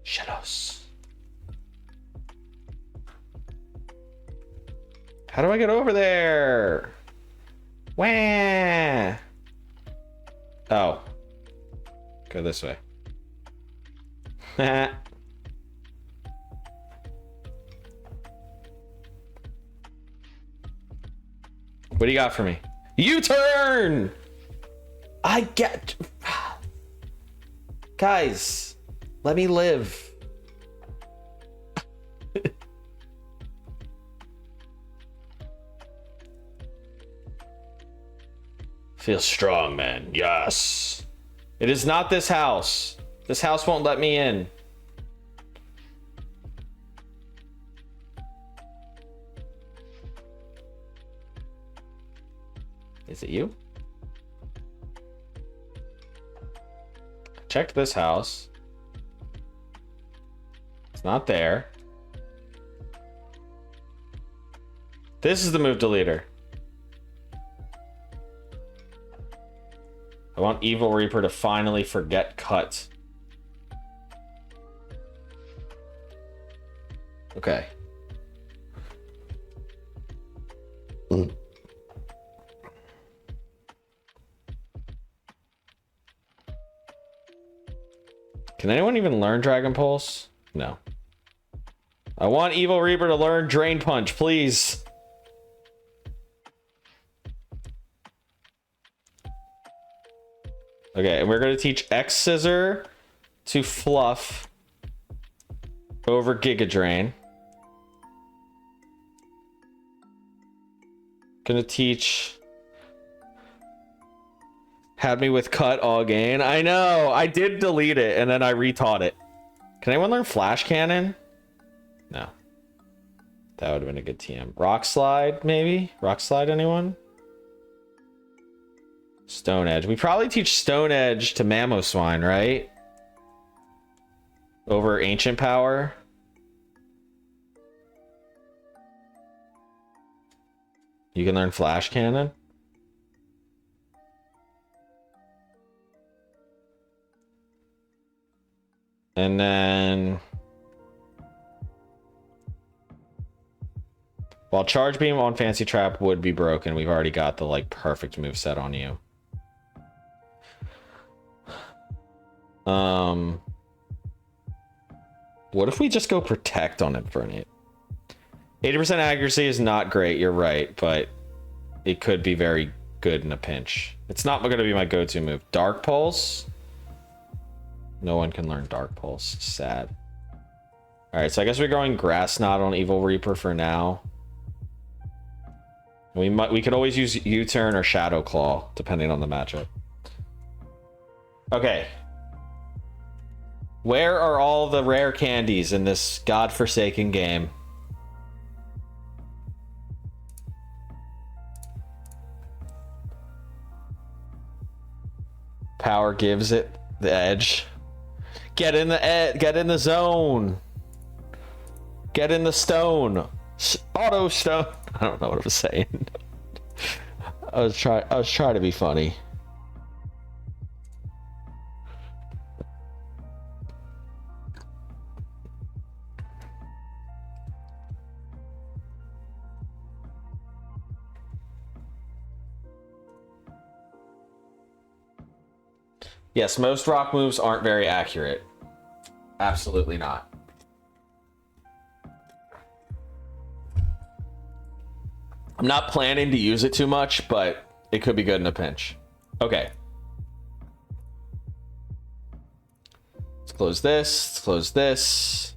Shadows. How do I get over there? Wah! Oh. Go this way. What do you got for me? U-turn! I get... Guys, let me live. Feel strong, man. Yes. It is not this house. This house won't let me in. Is it you? Check this house. It's not there. This is the move deleter. I want Evil Reaper to finally forget cut. Okay. Can anyone even learn Dragon Pulse? No. I want Evil Reaper to learn Drain Punch, please. Okay, and we're going to teach X Scissor to Fluff over Giga Drain. Gonna teach... Had me with cut all game. I know, I did delete it and then I retaught it. Can anyone learn Flash Cannon? No. That would have been a good TM. Rock Slide, maybe? Rock Slide, anyone? Stone Edge. We probably teach Stone Edge to Mamoswine, right? Over Ancient Power. You can learn Flash Cannon. And then... While Charge Beam on Fancy Trap would be broken, we've already got the, like, perfect moveset on you. What if we just go Protect on Infernape? 80% accuracy is not great, you're right, but it could be very good in a pinch. It's not going to be my go-to move. Dark Pulse? No one can learn Dark Pulse. Sad. Alright, so I guess we're going Grass Knot on Evil Reaper for now. We could always use U-Turn or Shadow Claw, depending on the matchup. Okay. Where are all the rare candies in this godforsaken game? Power gives it the edge. Get in the zone. Get in the stone. Auto stone. I don't know what I was saying. I was trying to be funny. Yes, most rock moves aren't very accurate. Absolutely not. I'm not planning to use it too much, but it could be good in a pinch. Okay. Let's close this. Let's close this.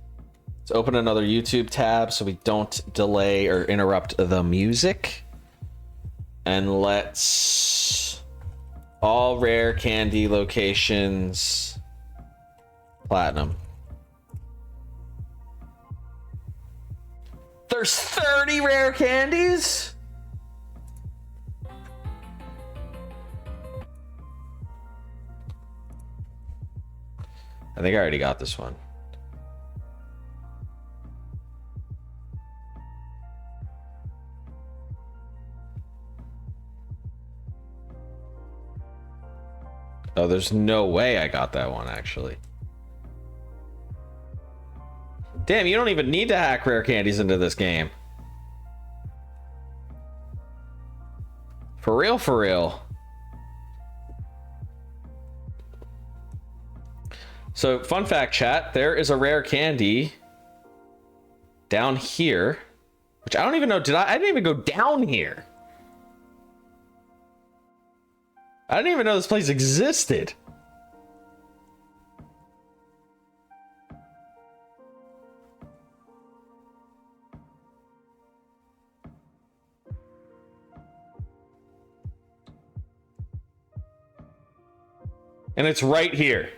Let's open another YouTube tab so we don't delay or interrupt the music. And let's... All rare candy locations. Platinum. There's 30 rare candies? I think I already got this one. Oh, there's no way I got that one, actually. Damn, you don't even need to hack rare candies into this game. For real, for real. So, fun fact, chat, there is a rare candy down here, which I don't even know, I didn't even go down here. I didn't even know this place existed. And it's right here.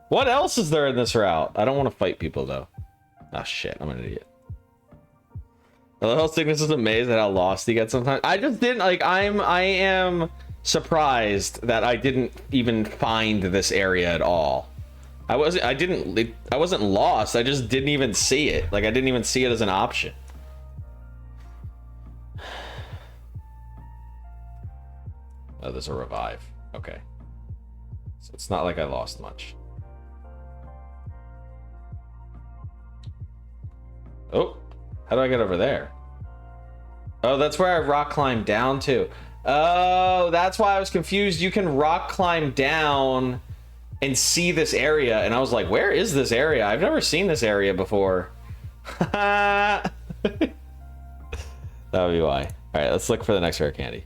What else is there in this route? I don't want to fight people though. Oh shit, I'm an idiot. The little sickness is amazed at how lost he gets sometimes. I just didn't like. I am surprised that I didn't even find this area at all. I wasn't lost. I just didn't even see it. Like I didn't even see it as an option. Oh, there's a revive. Okay. So it's not like I lost much. Oh, how do I get over there? Oh, that's where I rock climb down to. Oh, that's why I was confused. You can rock climb down and see this area. And I was like, where is this area? I've never seen this area before. That would be why. All right, let's look for the next rare candy.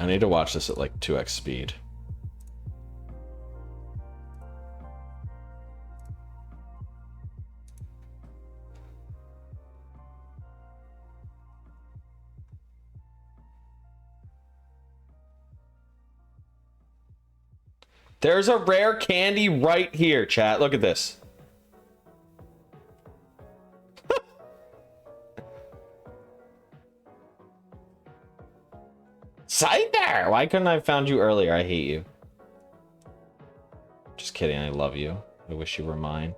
I need to watch this at like 2x speed. There's a rare candy right here, chat. Look at this. Cider! Why couldn't I have found you earlier? I hate you. Just kidding. I love you. I wish you were mine.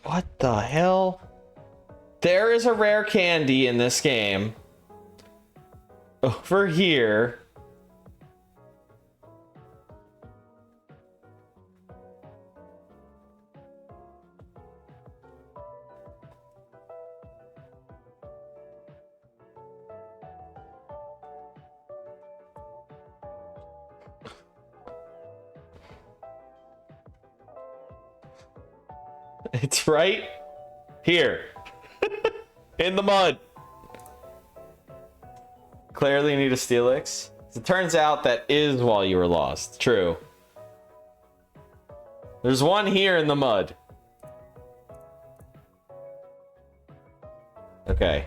What the hell? There is a rare candy in this game. Over here. It's right here. In the mud. Clearly need a Steelix. It turns out that is while you were lost. True. There's one here in the mud. Okay.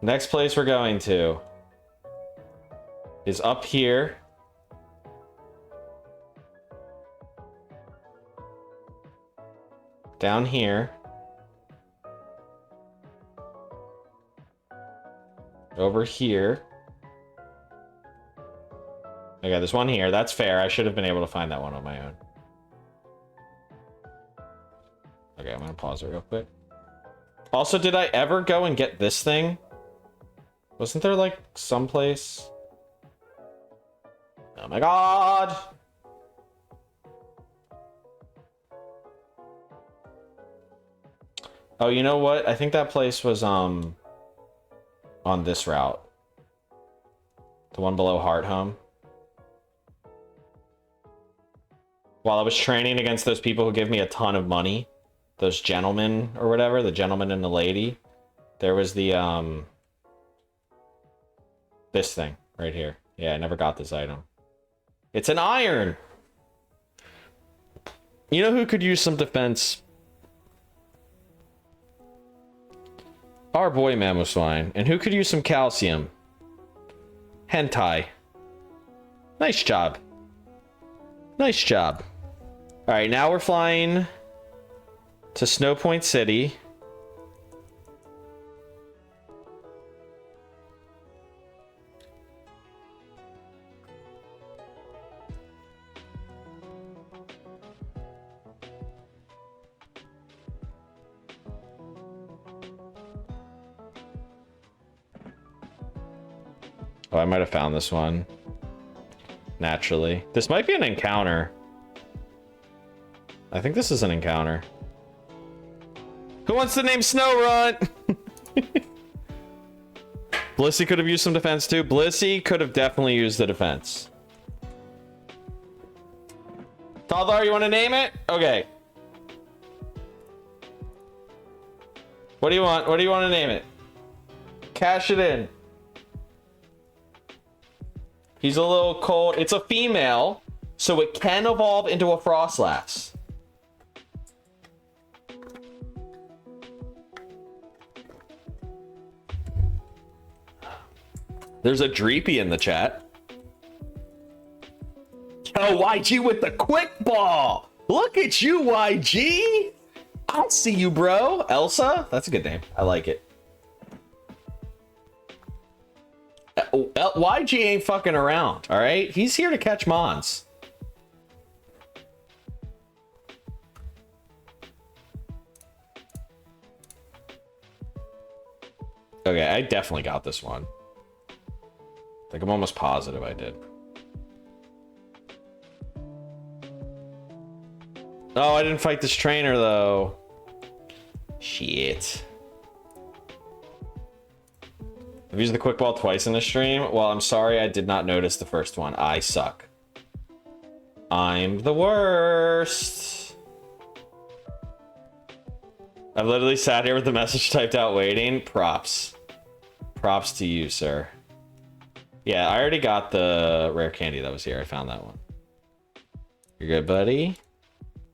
Next place we're going to is up here. Down here. Over here. Okay, there's one here. That's fair. I should have been able to find that one on my own. Okay, I'm gonna pause it real quick. Also, did I ever go and get this thing? Wasn't there like someplace? Oh my god! Oh, you know what? I think that place was on this route. The one below Heart Home. While I was training against those people who give me a ton of money, those gentlemen or whatever, the gentleman and the lady, there was the this thing right here. Yeah, I never got this item. It's an iron. You know who could use some defense? Our boy Mamoswine. And who could use some calcium? Hentai. Nice job. Nice job. Alright, now we're flying to Snow Point City. Oh, I might have found this one. Naturally. This might be an encounter. I think this is an encounter. Who wants the name Snowrun? Blissey could have used some defense too. Blissey could have definitely used the defense. Taldar, you want to name it? Okay. What do you want? What do you want to name it? Cash it in. He's a little cold. It's a female, so it can evolve into a Frostlass. There's a Dreepy in the chat. Yo, YG with the quick ball. Look at you, YG. I see you, bro. Elsa? That's a good name. I like it. YG ain't fucking around, all right? He's here to catch Mons. Okay, I definitely got this one. Like, I'm almost positive I did. Oh, I didn't fight this trainer, though. Shit. I've used the quick ball twice in the stream. Well, I'm sorry I did not notice the first one. I suck. I'm the worst. I've literally sat here with the message typed out waiting. Props. Props to you, sir. Yeah, I already got the rare candy that was here. I found that one. You're good, buddy.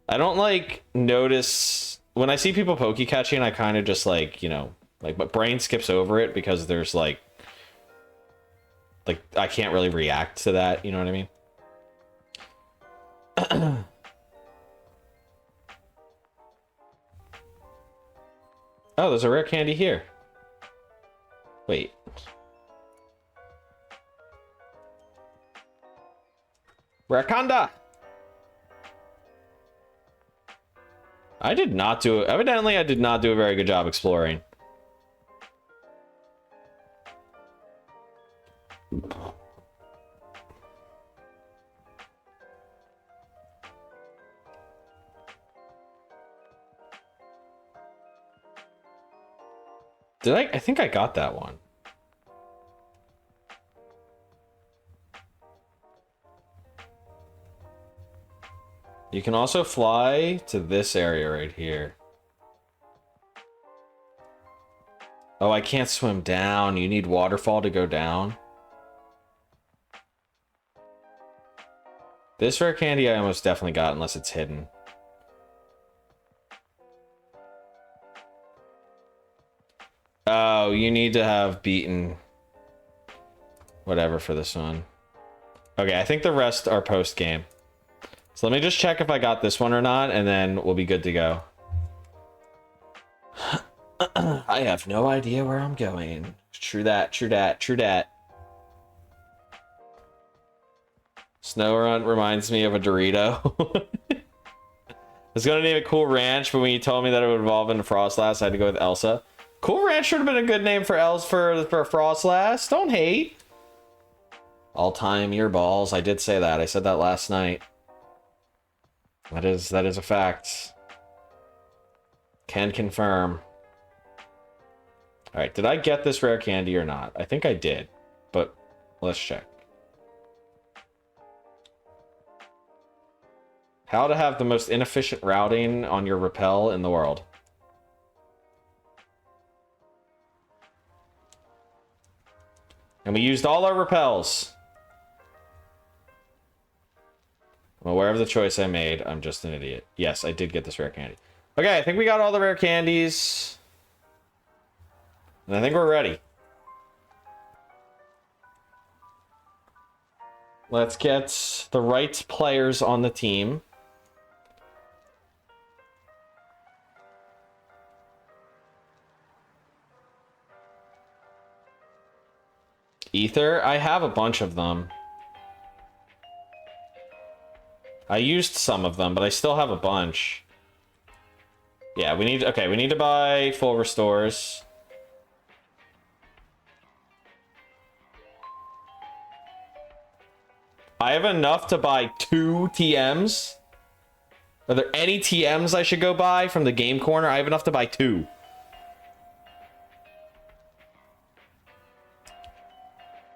I don't like notice when I see people poke catching. I kind of just like, you know, like, but brain skips over it because there's like I can't really react to that. You know what I mean? Oh, there's a rare candy here. Wait. Rakanda. I did not do it. Evidently, I did not do a very good job exploring. Did I? I think I got that one. You can also fly to this area right here. Oh, I can't swim down. You need waterfall to go down. This rare candy I almost definitely got unless it's hidden. Oh, you need to have beaten whatever for this one. Okay, I think the rest are post-game. So let me just check if I got this one or not, and then we'll be good to go. I have no idea where I'm going. True that, true that, true that. Snow Run reminds me of a Dorito. I was gonna name it Cool Ranch, but when you told me that it would evolve into Frostlass, I had to go with Elsa. Cool Ranch should have been a good name for Frostlass. Don't hate. All time your balls. I did say that. I said that last night. That is a fact. Can confirm. All right, did I get this rare candy or not? I think I did, but let's check. How to have the most inefficient routing on your repel in the world. And we used all our repels. I'm aware of the choice I made. I'm just an idiot. Yes, I did get this rare candy. Okay, I think we got all the rare candies. And I think we're ready. Let's get the right players on the team. Ether, I have a bunch of them. I used some of them, but I still have a bunch. Yeah, we need to buy full restores. I have enough to buy 2 TMs. Are there any TMs I should go buy from the game corner? I have enough to buy 2.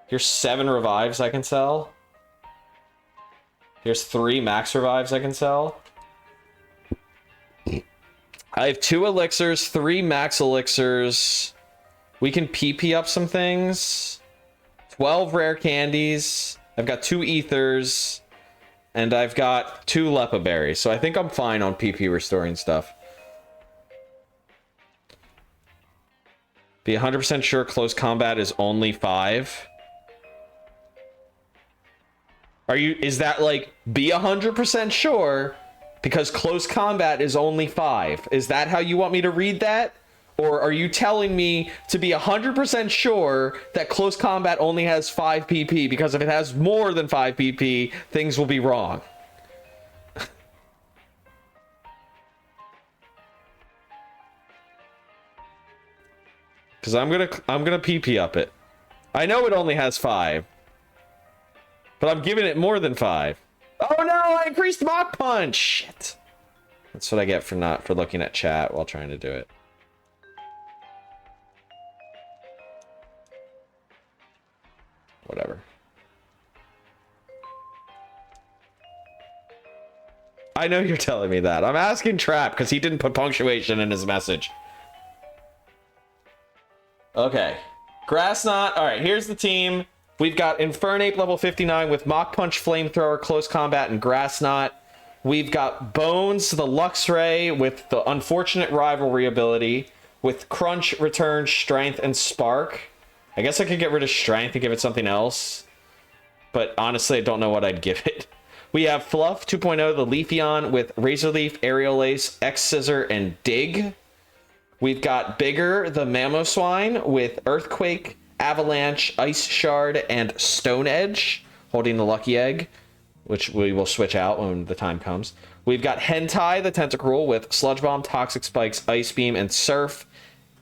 Here's 7 revives I can sell. Here's 3 max revives I can sell. I have 2 elixirs, 3 max elixirs. We can PP up some things. 12 rare candies. I've got 2 ethers. And I've got 2 Lepa berries. So I think I'm fine on PP restoring stuff. Be 100% sure close combat is only 5. Is that like, be 100% sure because close combat is only 5? Is that how you want me to read that? Or are you telling me to be 100% sure that close combat only has 5 PP? Because if it has more than 5 PP, things will be wrong. Because I'm gonna PP up it. I know it only has 5. But I'm giving it more than 5. Oh no, I increased Mach Punch! Shit. That's what I get for looking at chat while trying to do it. Whatever. I know you're telling me that. I'm asking Trap because he didn't put punctuation in his message. Okay. Grass Knot. Alright, here's the team. We've got Infernape level 59 with Mach Punch, Flamethrower, Close Combat, and Grass Knot. We've got Bones, the Luxray with the Unfortunate Rivalry ability, with Crunch, Return, Strength, and Spark. I guess I could get rid of Strength and give it something else. But honestly, I don't know what I'd give it. We have Fluff 2.0, the Leafeon with Razor Leaf, Aerial Ace, X-Scissor, and Dig. We've got Bigger, the Mamoswine with Earthquake, Avalanche, Ice Shard, and Stone Edge, holding the Lucky Egg, which we will switch out when the time comes. We've got Hentai, the Tentacruel with Sludge Bomb, Toxic Spikes, Ice Beam, and Surf.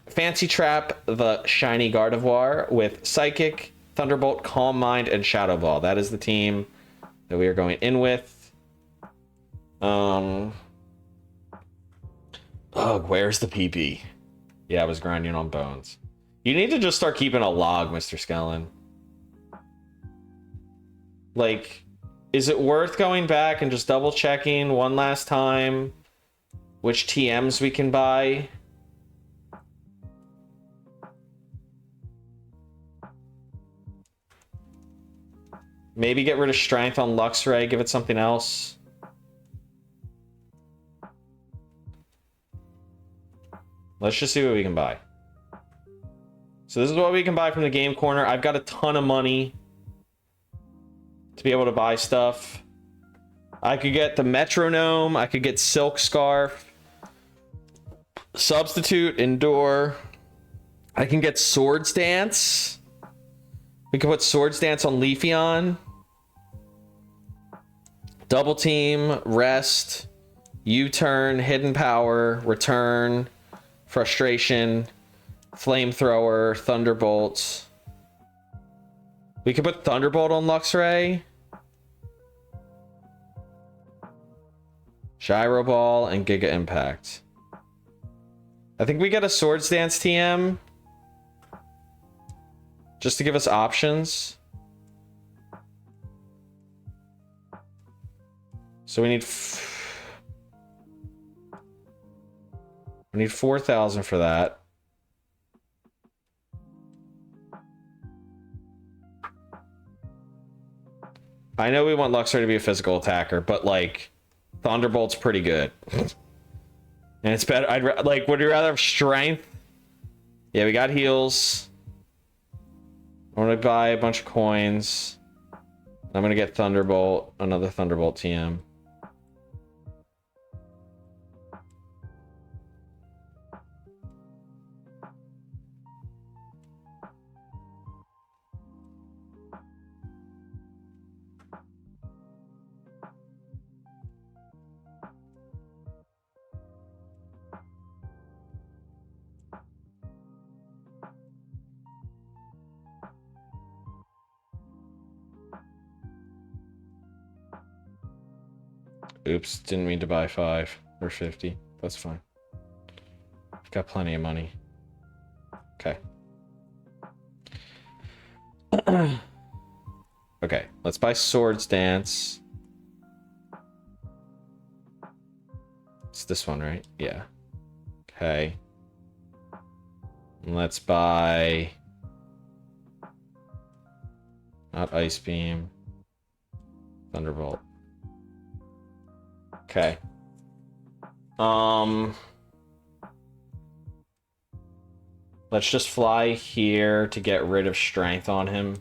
Fancy Trap, the Shiny Gardevoir with Psychic, Thunderbolt, Calm Mind, and Shadow Ball. That is the team that we are going in with. Oh, where's the PP? Yeah, I was grinding on Bones. You need to just start keeping a log, Mr. Skellen. Like, is it worth going back and just double checking one last time which TMs we can buy? Maybe get rid of Strength on Luxray, give it something else. Let's just see what we can buy. So this is what we can buy from the game corner. I've got a ton of money to be able to buy stuff. I could get the Metronome. I could get Silk Scarf. Substitute, Endure. I can get Swords Dance. We can put Swords Dance on Leafeon. Double Team, Rest, U-Turn, Hidden Power, Return, Frustration, Flamethrower, Thunderbolt. We could put Thunderbolt on Luxray. Gyro Ball and Giga Impact. I think we get a Swords Dance TM. Just to give us options. So we need 4,000 for that. I know we want Luxray to be a physical attacker, but like Thunderbolt's pretty good. And it's better. Would you rather have Strength? Yeah, we got heals. I'm gonna buy a bunch of coins. I'm gonna get Thunderbolt, another Thunderbolt TM. Oops, didn't mean to buy 5 or 50. That's fine. Got plenty of money. Okay. Okay, let's buy Swords Dance. It's this one, right? Yeah. Okay. Let's buy... Not Ice Beam. Thunderbolt. Okay. Let's just fly here to get rid of strength on him.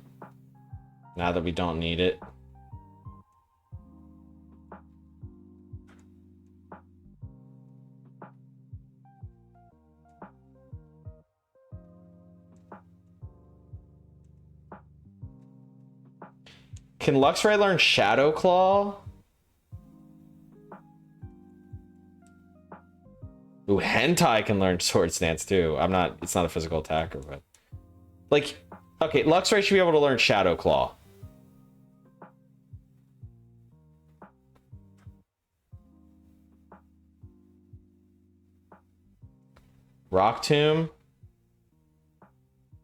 Now that we don't need it. Can Luxray learn Shadow Claw? Ooh, Hentai can learn Sword Stance too. It's not a physical attacker, but... Like, okay, Luxray should be able to learn Shadow Claw. Rock Tomb.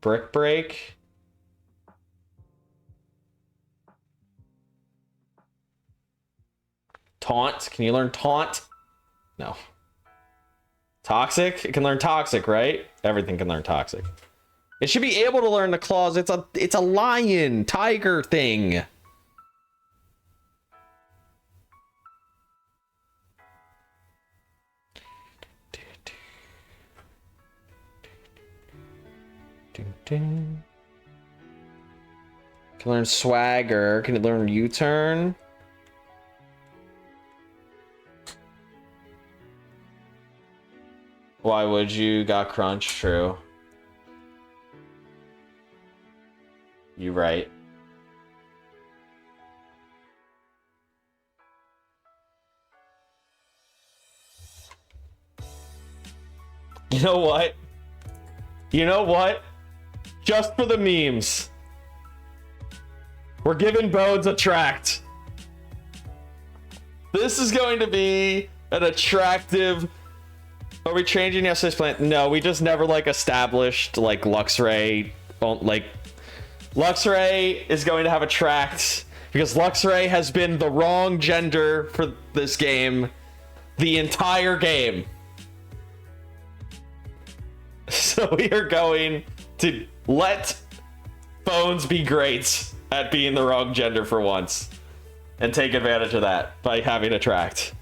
Brick Break. Taunt. Can you learn Taunt? No. Toxic? It can learn Toxic, right? Everything can learn Toxic. It should be able to learn the claws. It's a lion, tiger thing. Can learn Swagger. Can it learn U-turn? Why would you? Got Crunch, true. You right. You know what? You know what? Just for the memes. We're giving Bones Attract. This is going to be an attractive... Are we changing yesterday's plan? No, we just never like established like Luxray. Like Luxray is going to have Attract because Luxray has been the wrong gender for this game the entire game. So we are going to let Bones be great at being the wrong gender for once and take advantage of that by having Attract.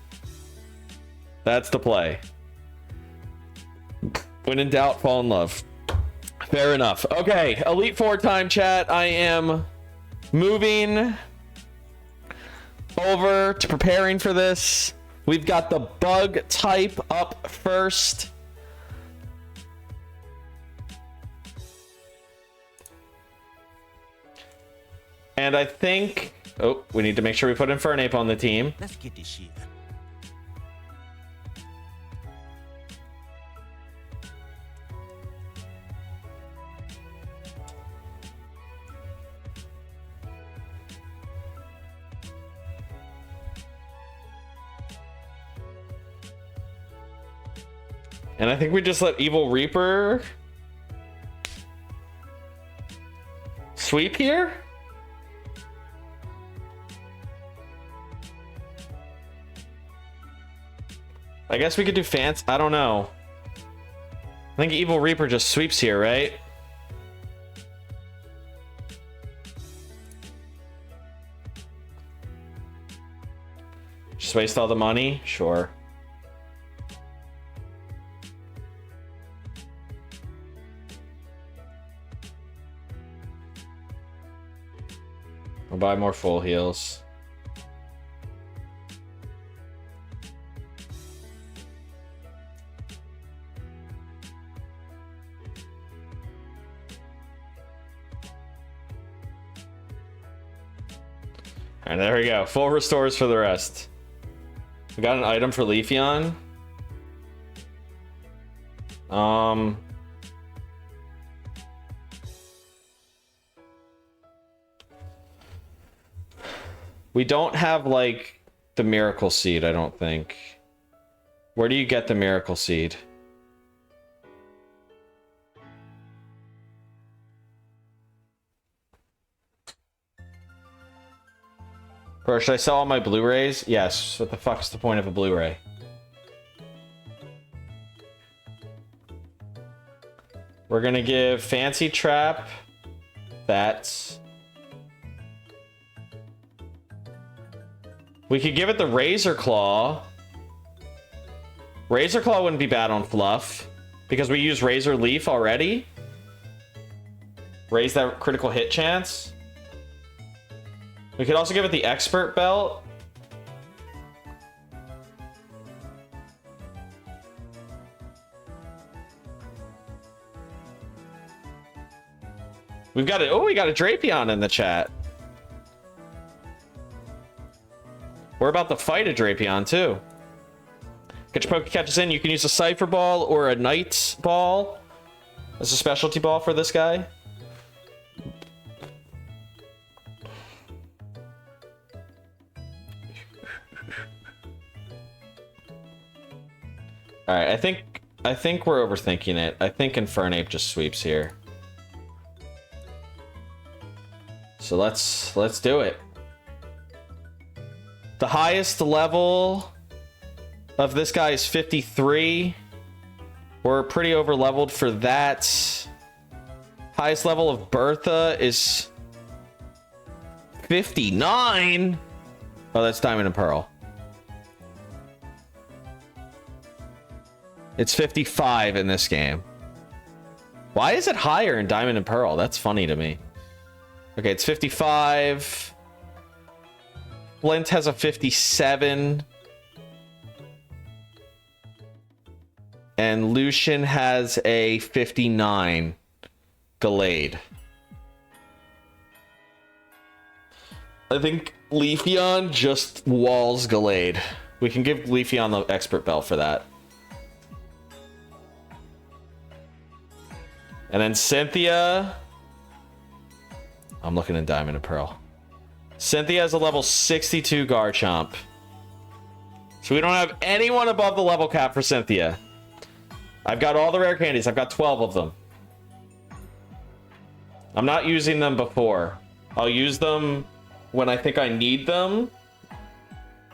That's the play. When in doubt, fall in love. Fair enough. Okay, Elite Four time, chat. I am moving over to preparing for this. We've got the bug type up first. And I think... Oh, we need to make sure we put Infernape on the team. Let's get this shit. And I think we just let Evil Reaper sweep here? I guess we could do Fance. I don't know. I think Evil Reaper just sweeps here, right? Just waste all the money? Sure. I'll buy more full heals. And there we go. Full restores for the rest. We got an item for Leafeon. We don't have, like, the Miracle Seed, I don't think. Where do you get the Miracle Seed? Or should I sell all my Blu-rays? Yes. What the fuck's the point of a Blu-ray? We're gonna give Fancy Trap that. We could give it the Razor Claw. Razor Claw wouldn't be bad on Fluff because we use Razor Leaf already. Raise that critical hit chance. We could also give it the Expert Belt. We've got it. Oh, we got a Drapion in the chat. We're about to fight a Drapion too. Get your Pokécatchers in. You can use a Cypher Ball or a Knight's Ball as a specialty ball for this guy. All right, I think we're overthinking it. I think Infernape just sweeps here. So let's do it. The highest level of this guy is 53. We're pretty over leveled for that. Highest level of Bertha is 59. Oh, that's Diamond and Pearl. It's 55 in this game. Why is it higher in Diamond and Pearl? That's funny to me. Okay, it's 55. Flint has a 57. And Lucian has a 59. Gallade. I think Leafeon just walls Gallade. We can give Leafeon the Expert Belt for that. And then Cynthia. I'm looking in Diamond and Pearl. Cynthia has a level 62 Garchomp. So we don't have anyone above the level cap for Cynthia. I've got all the rare candies. I've got 12 of them. I'm not using them before. I'll use them when I think I need them.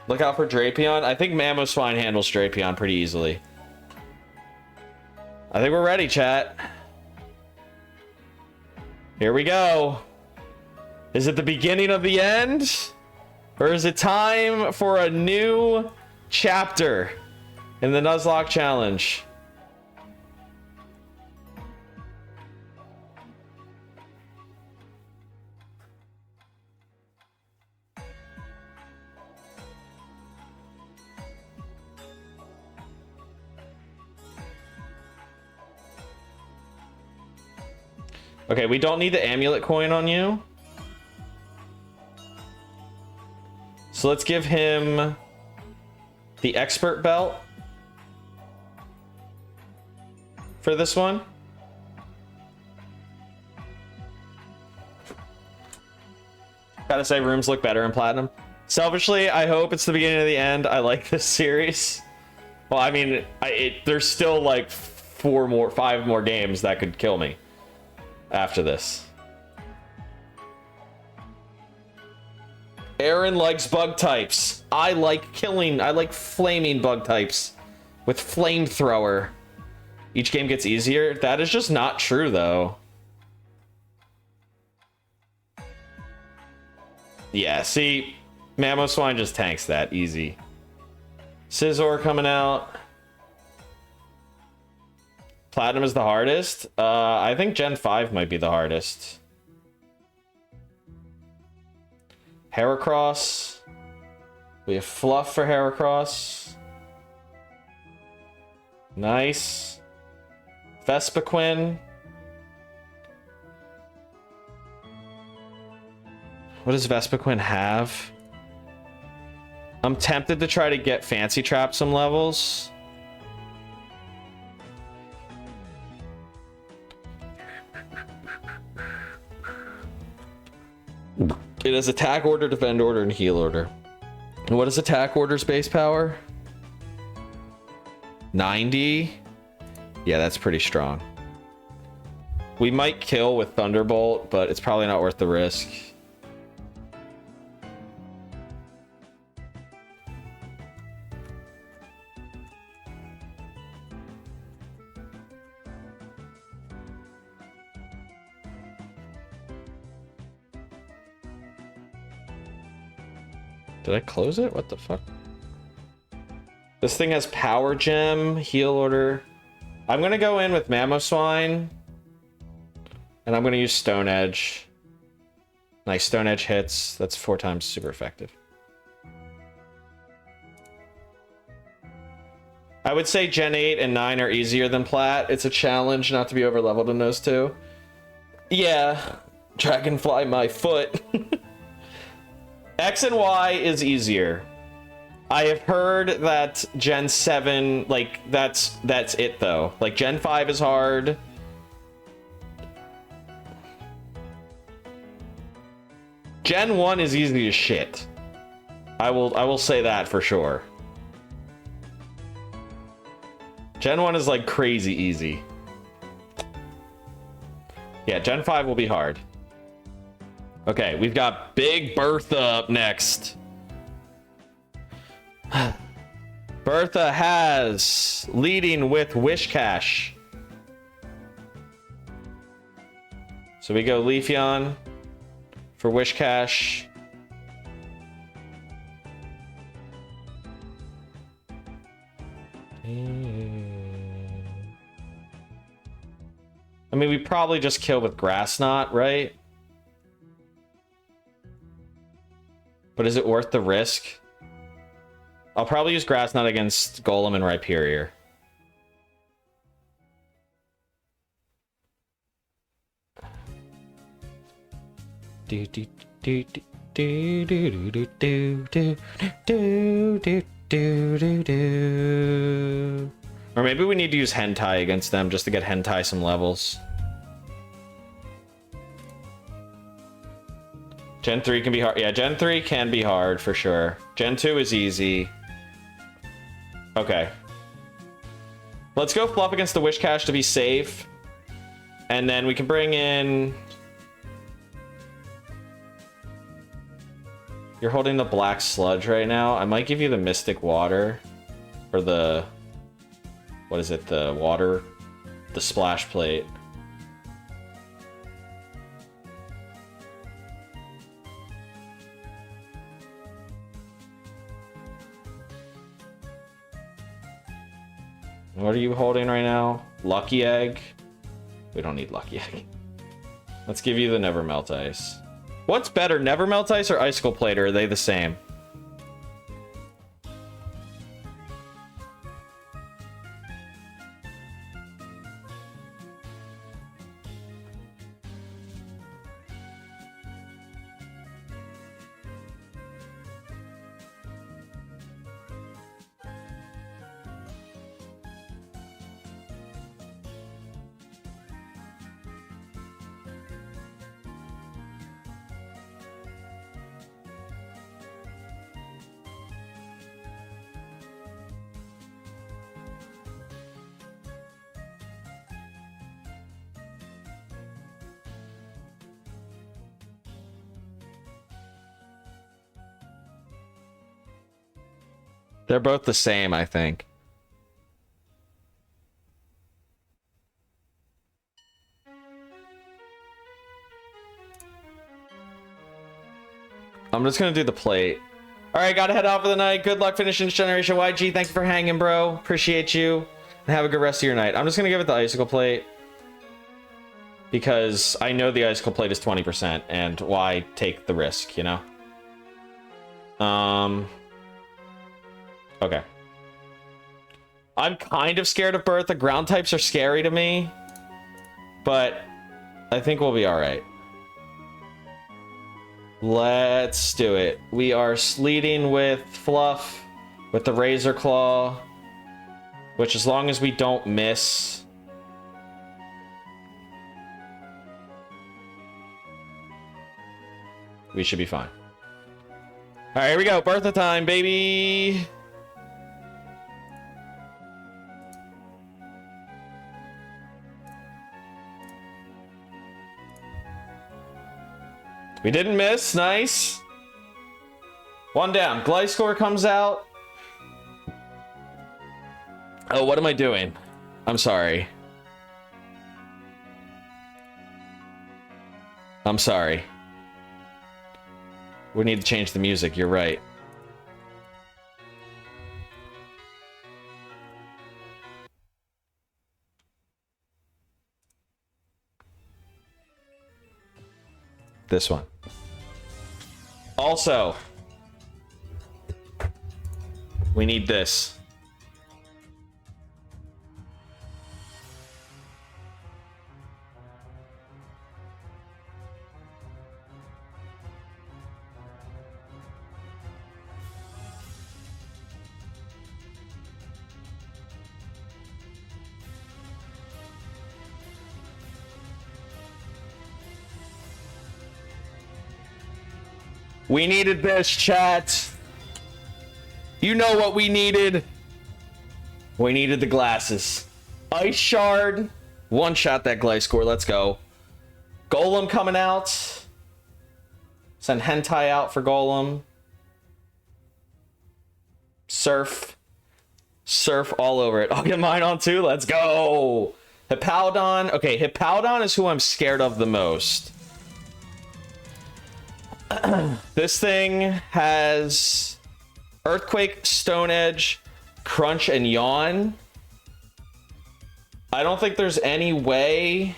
Look out for Drapion. I think Mamoswine handles Drapion pretty easily. I think we're ready, chat. Here we go. Is it the beginning of the end? Or is it time for a new chapter in the Nuzlocke challenge? Okay, we don't need the amulet coin on you. So let's give him the Expert Belt for this one. Gotta say, rooms look better in Platinum. Selfishly, I hope it's the beginning of the end. I like this series. Well, I mean, there's still like 5 more games that could kill me after this. Aaron likes bug types. I like flaming bug types with flamethrower. Each game gets easier. That is just not true, though. Yeah, see, Mamoswine just tanks that easy. Scizor coming out. Platinum is the hardest. I think Gen 5 might be the hardest. Heracross. We have Fluff for Heracross. Nice. Vespiquen. What does Vespiquen have? I'm tempted to try to get Fancy Trap some levels. It has Attack Order, Defend Order, and Heal Order. And what is Attack Order's base power? 90? Yeah, that's pretty strong. We might kill with Thunderbolt, but it's probably not worth the risk. Did I close it? What the fuck? This thing has power gem, heal order. I'm gonna go in with Mamoswine. And I'm gonna use Stone Edge. Nice, Stone Edge hits. That's 4 times super effective. I would say Gen 8 and 9 are easier than Plat. It's a challenge not to be over leveled in those two. Yeah, Dragonfly my foot. X and Y is easier. I have heard that Gen 7, like, that's it though. Like, Gen 5 is hard. Gen 1 is easy as shit. I will say that for sure. Gen 1 is like crazy easy. Yeah, Gen 5 will be hard. Okay, we've got Big Bertha up next. Bertha has leading with Wish Cash. So we go Leafeon for Wish Cash. I mean, we probably just kill with Grass Knot, right? But is it worth the risk? I'll probably use Grass Knot against Golem and Rhyperior. Do do do do do do do do do do do do. Or maybe we need to use Hentai against them just to get Hentai some levels. Gen 3 can be hard. Yeah, Gen 3 can be hard for sure. Gen 2 is easy. Okay. Let's go Fluff against the Wish Cash to be safe. And then we can bring in... You're holding the Black Sludge right now. I might give you the Mystic Water. Or the... What is it? The water... The Splash Plate. What are you holding right now? Lucky Egg? We don't need Lucky Egg. Let's give you the Never Melt Ice. What's better, Never Melt Ice or Icicle Plate, or are they the same? They're both the same, I think. I'm just gonna do the plate. Alright, gotta head out for the night. Good luck finishing Generation YG. Thank you for hanging, bro. Appreciate you. And have a good rest of your night. I'm just gonna give it the Icicle Plate. Because I know the Icicle Plate is 20%, and why take the risk, you know? Okay. I'm kind of scared of Bertha. Ground types are scary to me. But I think we'll be alright. Let's do it. We are leading with Fluff, with the Razor Claw, which as long as we don't miss... we should be fine. Alright, here we go. Bertha time, baby! We didn't miss. Nice. One down. Gliscor comes out. Oh, what am I doing? I'm sorry. I'm sorry. We need to change the music. You're right. This one. Also, we need this. We needed this, chat. You know what we needed. We needed the glasses. Ice Shard. One shot that Gliscor. Let's go. Golem coming out. Send Hentai out for Golem. Surf. Surf all over it. I'll get mine on too. Let's go. Hippowdon. Okay, Hippowdon is who I'm scared of the most. This thing has Earthquake, Stone Edge, Crunch, and Yawn. I don't think there's any way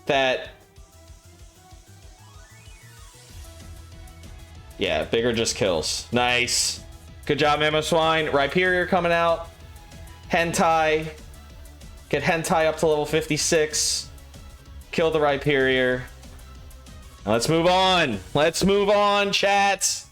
that... Yeah, bigger just kills. Nice. Good job, Mamoswine. Rhyperior coming out. Hentai. Get Hentai up to level 56. Kill the Rhyperior. Now let's move on. Let's move on, chat.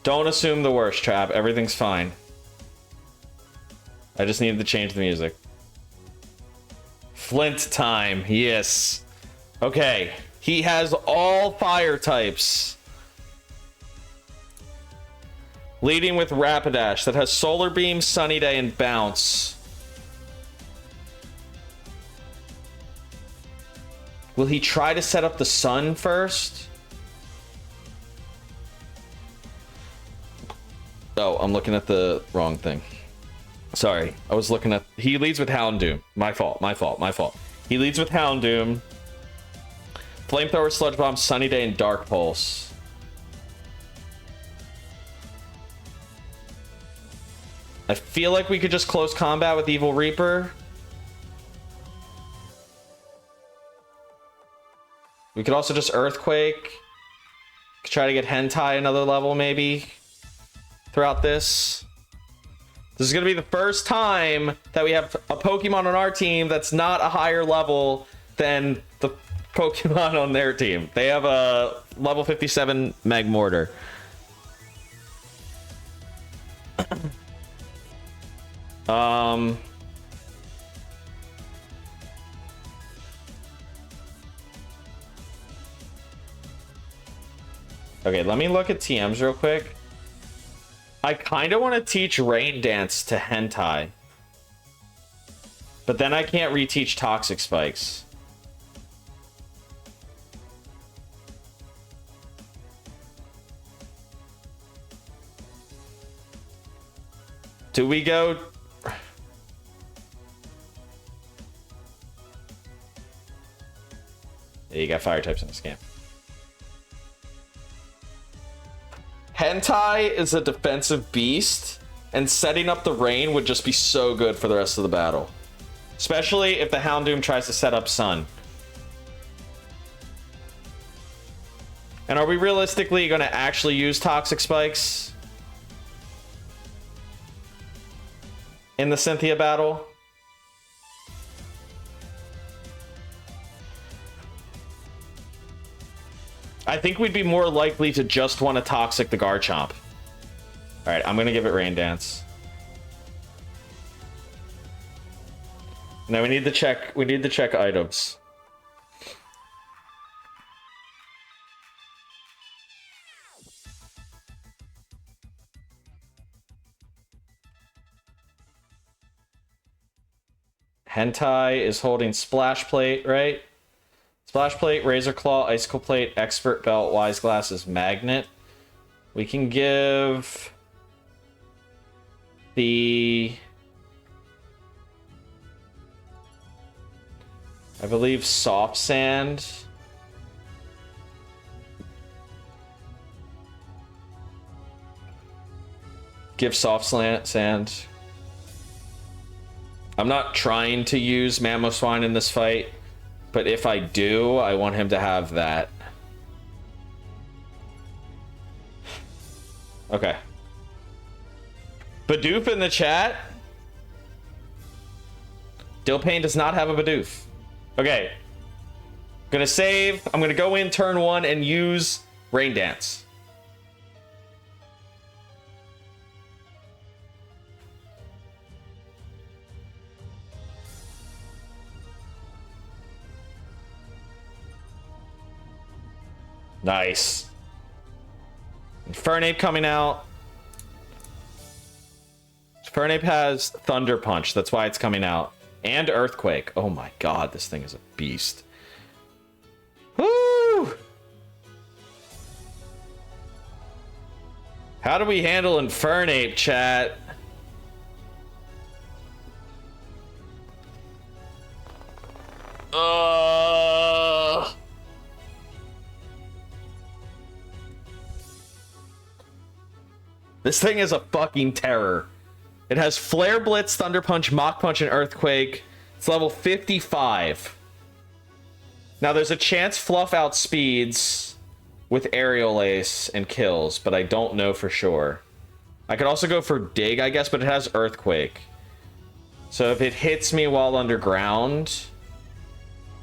Don't assume the worst, Trap. Everything's fine. I just needed to change the music. Flint time. Yes. Okay. He has all fire types. Leading with Rapidash that has Solar Beam, Sunny Day, and Bounce. Will he try to set up the sun first? Oh, I'm looking at the wrong thing. Sorry, I was looking at... He leads with Houndoom. My fault, my fault, my fault. He leads with Houndoom. Flamethrower, Sludge Bomb, Sunny Day, and Dark Pulse. I feel like we could just close combat with Evil Reaper. We could also just Earthquake. Could try to get Hentai another level, maybe, throughout this. This is going to be the first time that we have a Pokemon on our team that's not a higher level than the Pokemon on their team. They have a level 57 Magmortar. Okay, let me look at TMs real quick. I kind of want to teach Rain Dance to Hentai. But then I can't reteach Toxic Spikes. Do we go... Yeah, you got fire types in this game. Hentai is a defensive beast, and setting up the rain would just be so good for the rest of the battle. Especially if the Houndoom tries to set up Sun. And are we realistically going to actually use Toxic Spikes in the Cynthia battle? I think we'd be more likely to just want to Toxic the Garchomp. Alright, I'm going to give it Rain Dance. Now we need to check items. Hentai is holding Splash Plate, right? Splash Plate, Razor Claw, Icicle Plate, Expert Belt, Wise Glasses, Magnet. We can give the... I believe Soft Sand. Give soft sand. I'm not trying to use Mamoswine in this fight, but if I do, I want him to have that. Okay. Bidoof in the chat. Dilpain does not have a Bidoof. Okay. Gonna save. I'm gonna go in turn 1 and use Rain Dance. Nice. Infernape coming out. Infernape has Thunder Punch. That's why it's coming out. And Earthquake. Oh my god, this thing is a beast. Woo! How do we handle Infernape, chat? This thing is a fucking terror. It has Flare Blitz, Thunder Punch, Mach Punch, and Earthquake. It's level 55. Now there's a chance Fluff outspeeds with Aerial Ace and kills, but I don't know for sure. I could also go for Dig, I guess, but it has Earthquake. So if it hits me while underground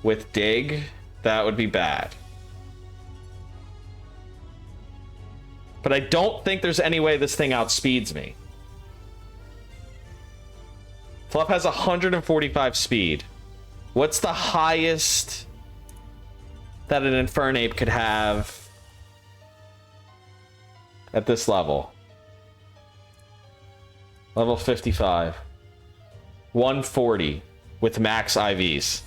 with Dig, that would be bad. But I don't think there's any way this thing outspeeds me. Fluff has 145 speed. What's the highest that an Infernape could have at this level? Level 55. 140 with max IVs.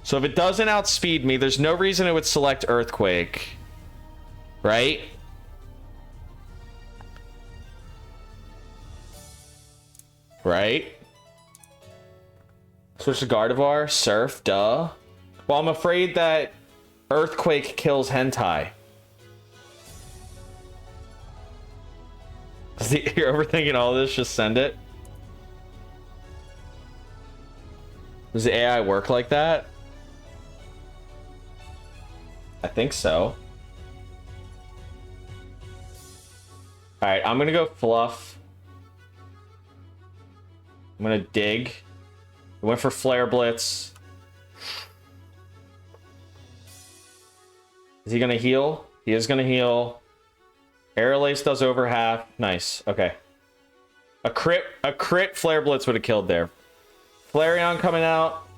So if it doesn't outspeed me, there's no reason it would select Earthquake. Right? Right? Switch to Gardevoir, Surf, duh. Well, I'm afraid that Earthquake kills Hentai. You're overthinking all this, just send it. Does the AI work like that? I think so. Alright, I'm gonna go Fluff. I'm gonna Dig. I went for Flare Blitz. Is he gonna heal? He is gonna heal. Aerial Ace does over half. Nice. Okay. A crit Flare Blitz would have killed there. Flareon coming out.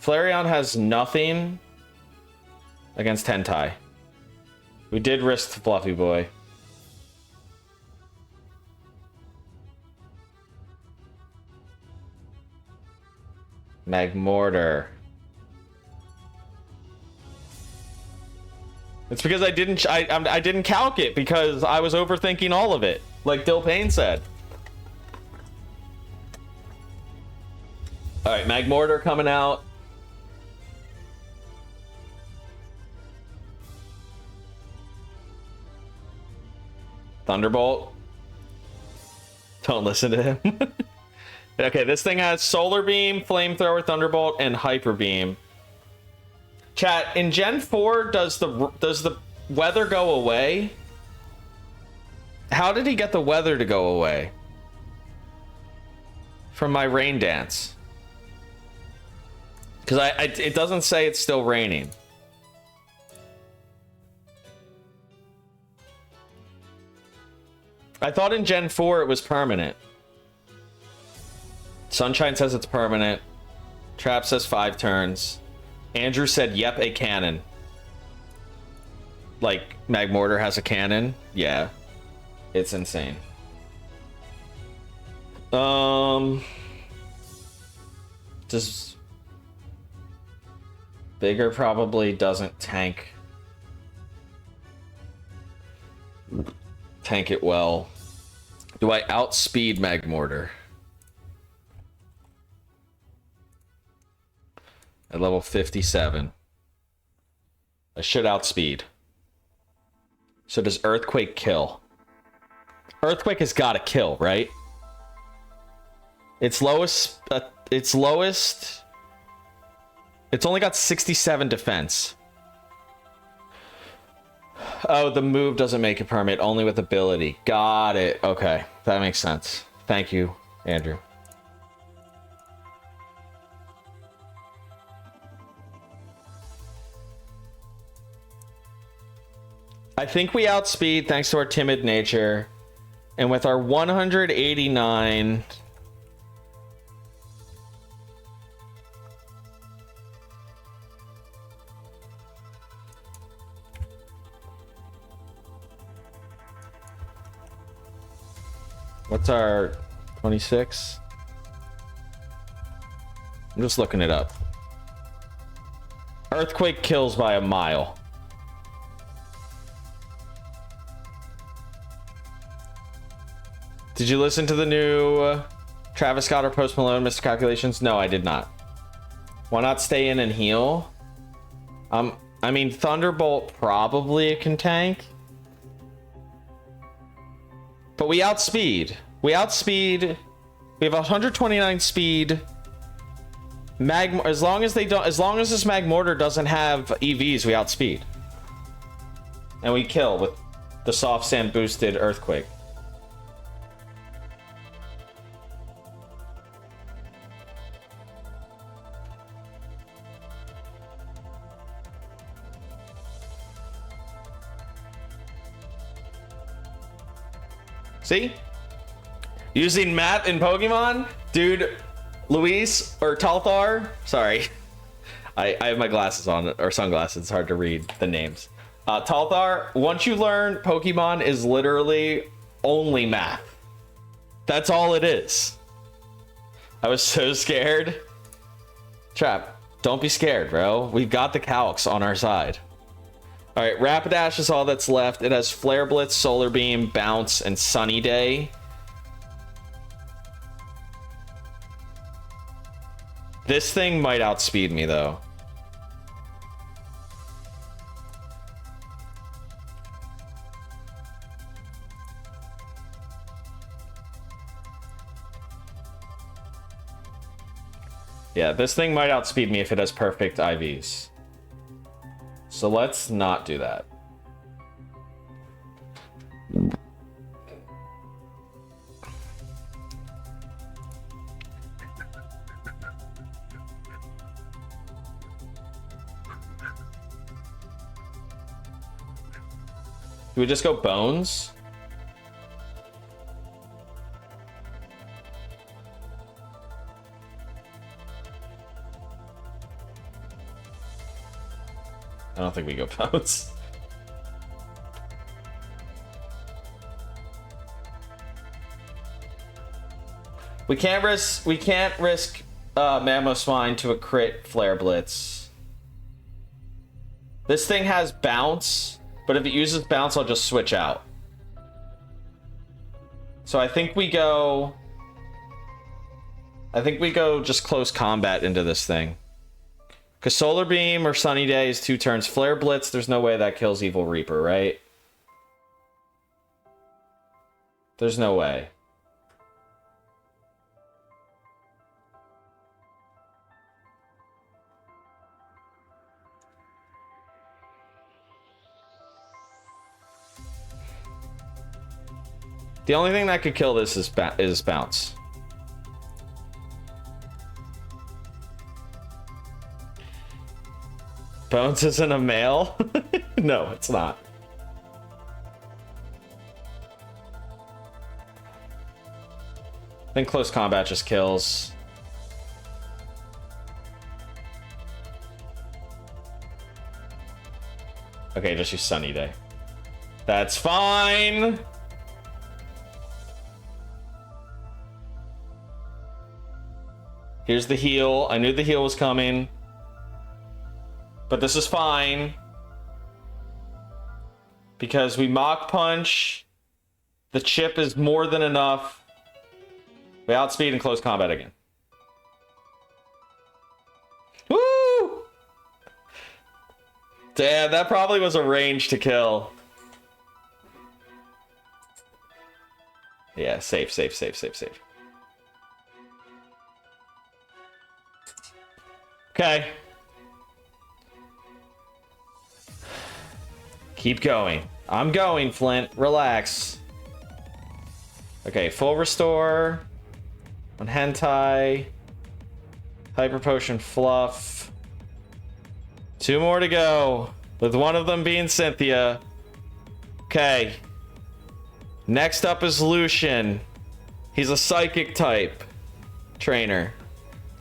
Flareon has nothing against Hentai. We did risk Fluffy Boy. Magmortar. It's because I didn't calc it because I was overthinking all of it, like Dilpain said. All right, Magmortar coming out. Thunderbolt. Don't listen to him. Okay, this thing has Solar Beam, Flamethrower, Thunderbolt, and Hyper Beam. Chat, in Gen 4, does the weather go away? How did he get the weather to go away? From my Rain Dance. Because it doesn't say it's still raining. I thought in Gen 4 it was permanent. Sunshine says it's permanent. Trap says 5 turns. Andrew said, yep, a cannon. Like, Magmortar has a cannon? Yeah. It's insane. Just... Bigger probably doesn't tank it well. Do I outspeed Magmortar? At level 57. I should outspeed. So does Earthquake kill? Earthquake has got to kill, right? Its lowest... It's only got 67 defense. Oh, the move doesn't make it permanent, only with ability. Got it. Okay, that makes sense. Thank you, Andrew. I think we outspeed thanks to our timid nature. And with our 189... What's our 26? I'm just looking it up. Earthquake kills by a mile. Did you listen to the new Travis Scott or Post Malone, Mr. Calculations? No, I did not. Why not stay in and heal? I mean, Thunderbolt probably can tank. But we outspeed. We outspeed. We have 129 speed. As long as this Magmortar doesn't have EVs, we outspeed. And we kill with the soft sand boosted Earthquake. See? Using math in Pokemon? Dude, Luis, or Talthar? Sorry. I have my glasses on, or sunglasses. It's hard to read the names. Talthar, once you learn Pokemon is literally only math. That's all it is. I was so scared. Trap, don't be scared, bro. We've got the Calcs on our side. All right, Rapidash is all that's left. It has Flare Blitz, Solar Beam, Bounce, and Sunny Day. This thing might outspeed me, though. Yeah, this thing might outspeed me if it has perfect IVs. So let's not do that. Do we just go Bones? I don't think we go Bones. We can't risk Mamoswine to a crit Flare Blitz. This thing has Bounce, but if it uses Bounce, I'll just switch out. So I think we go just close combat into this thing. Because Solar Beam or Sunny Day is 2 turns. Flare Blitz, there's no way that kills Evil Reaper, right? There's no way. The only thing that could kill this is Bounce. Bones isn't a male? No, it's not. I think close combat just kills. Okay, just use Sunny Day. That's fine. Here's the heal. I knew the heal was coming. But this is fine. Because we Mach Punch. The chip is more than enough. We outspeed and close combat again. Woo! Damn, that probably was a range to kill. Yeah, safe, safe, safe, safe, safe. Okay. Keep going. I'm going, Flint. Relax. Okay, full restore. On hentai. Hyper potion fluff. 2 more to go. With one of them being Cynthia. Okay. Next up is Lucian. He's a psychic type trainer.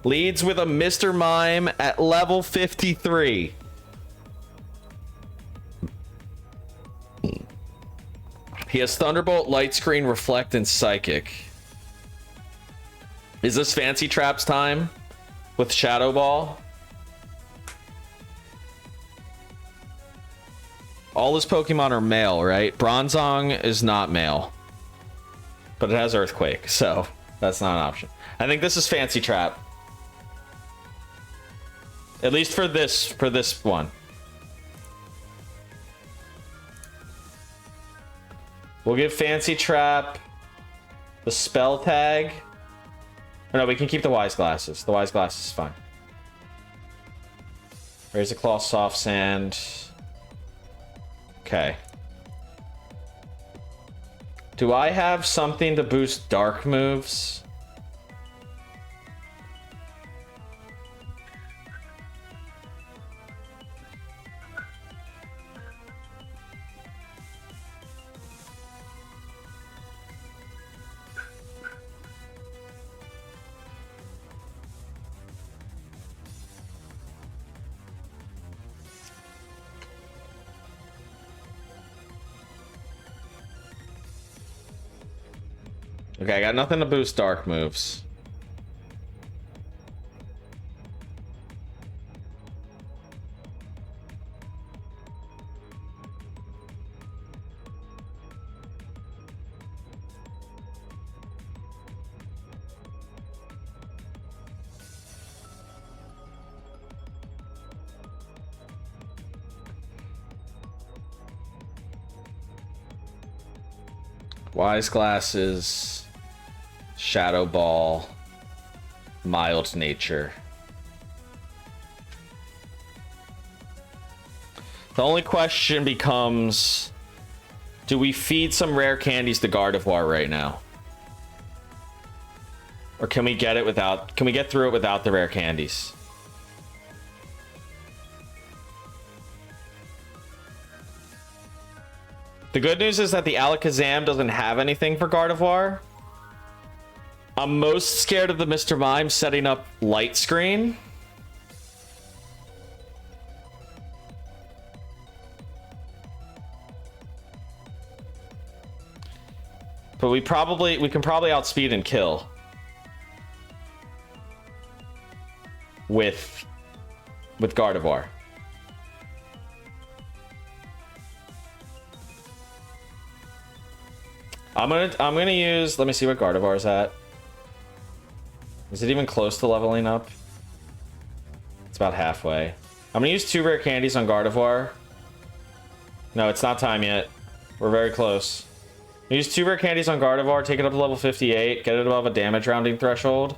Leads with a Mr. Mime at level 53. He has Thunderbolt, Light Screen, Reflect, and Psychic. Is this Fancy Traps time with Shadow Ball? All his Pokemon are male, right? Bronzong is not male. But it has Earthquake, so that's not an option. I think this is Fancy Trap. At least for this one. We'll give Fancy Trap the spell tag. Or no, we can keep the Wise Glasses. The Wise Glasses is fine. Raise a Claw, Soft Sand. Okay. Do I have something to boost dark moves? Okay, I got nothing to boost dark moves. Wise Glasses, Shadow Ball, Mild Nature. The only question becomes, do we feed some rare candies to Gardevoir right now? Or can we get through it without the rare candies? The good news is that the Alakazam doesn't have anything for Gardevoir. I'm most scared of the Mr. Mime setting up Light Screen. But we can probably outspeed and kill. With Gardevoir. I'm gonna use, let me see what Gardevoir's at. Is it even close to leveling up? It's about halfway. I'm gonna use 2 rare candies on Gardevoir. No, it's not time yet. We're very close. Use 2 rare candies on Gardevoir, take it up to level 58, get it above a damage rounding threshold.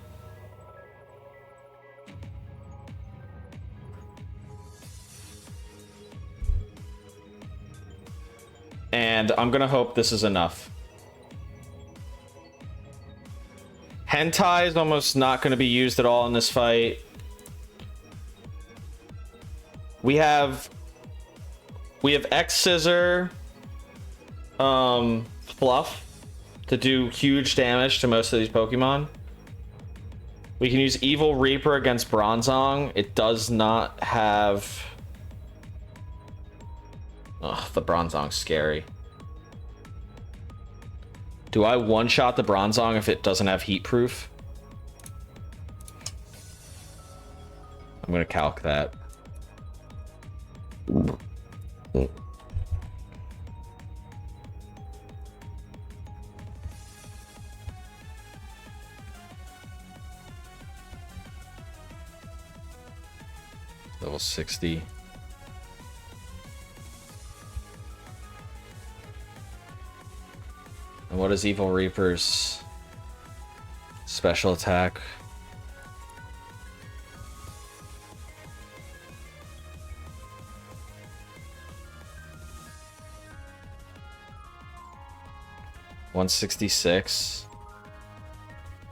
And I'm gonna hope this is enough. Hentai is almost not going to be used at all in this fight. We have X Scissor Fluff to do huge damage to most of these Pokemon. We can use Evil Reaper against Bronzong. It does not have... Ugh, the Bronzong's scary. Do I one-shot the Bronzong if it doesn't have heat proof? I'm gonna calc that. Level 60. And what is Evil Reaper's special attack? $166.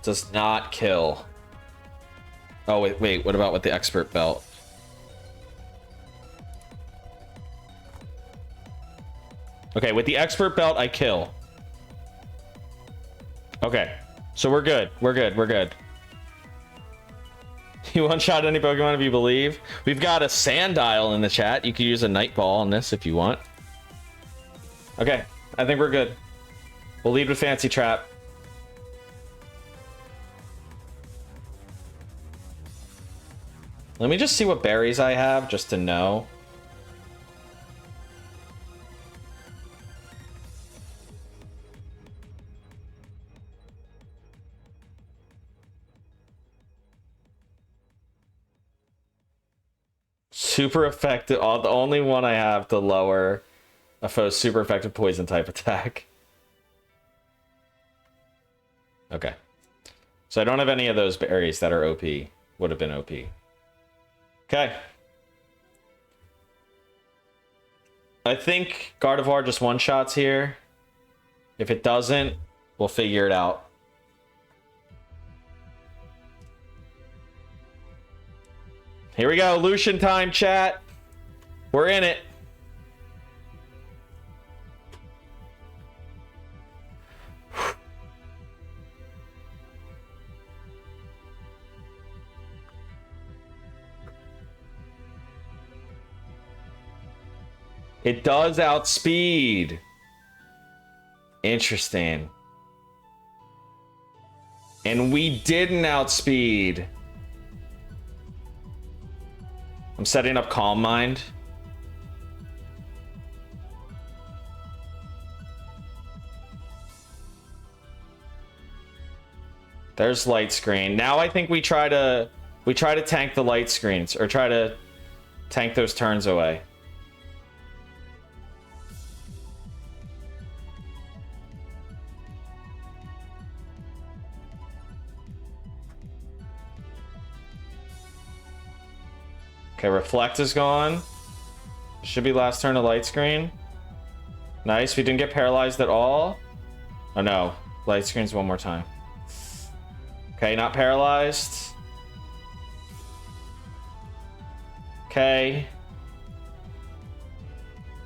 Does not kill. Oh, wait. What about with the expert belt? Okay, with the expert belt, I kill. Okay, so we're good. We're good. You one-shot any Pokemon if you believe. We've got a Sandile in the chat. You could use a Night Ball on this if you want. Okay, I think we're good. We'll lead with Fancy Trap. Let me just see what berries I have, just to know. Super effective. Oh, the only one I have to lower a foe's super effective poison type attack. Okay. So I don't have any of those berries that are OP. Would have been OP. Okay. I think Gardevoir just one-shots here. If it doesn't, we'll figure it out. Here we go, Lucian time, chat. We're in it. It does outspeed. Interesting. And we didn't outspeed. I'm setting up Calm Mind. There's Light Screen. Now I think we try to tank the light screens, or try to tank those turns away. Okay, Reflect is gone. Should be last turn of Light Screen. Nice, we didn't get paralyzed at all. Oh no, Light Screen's one more time. Okay, not paralyzed. Okay.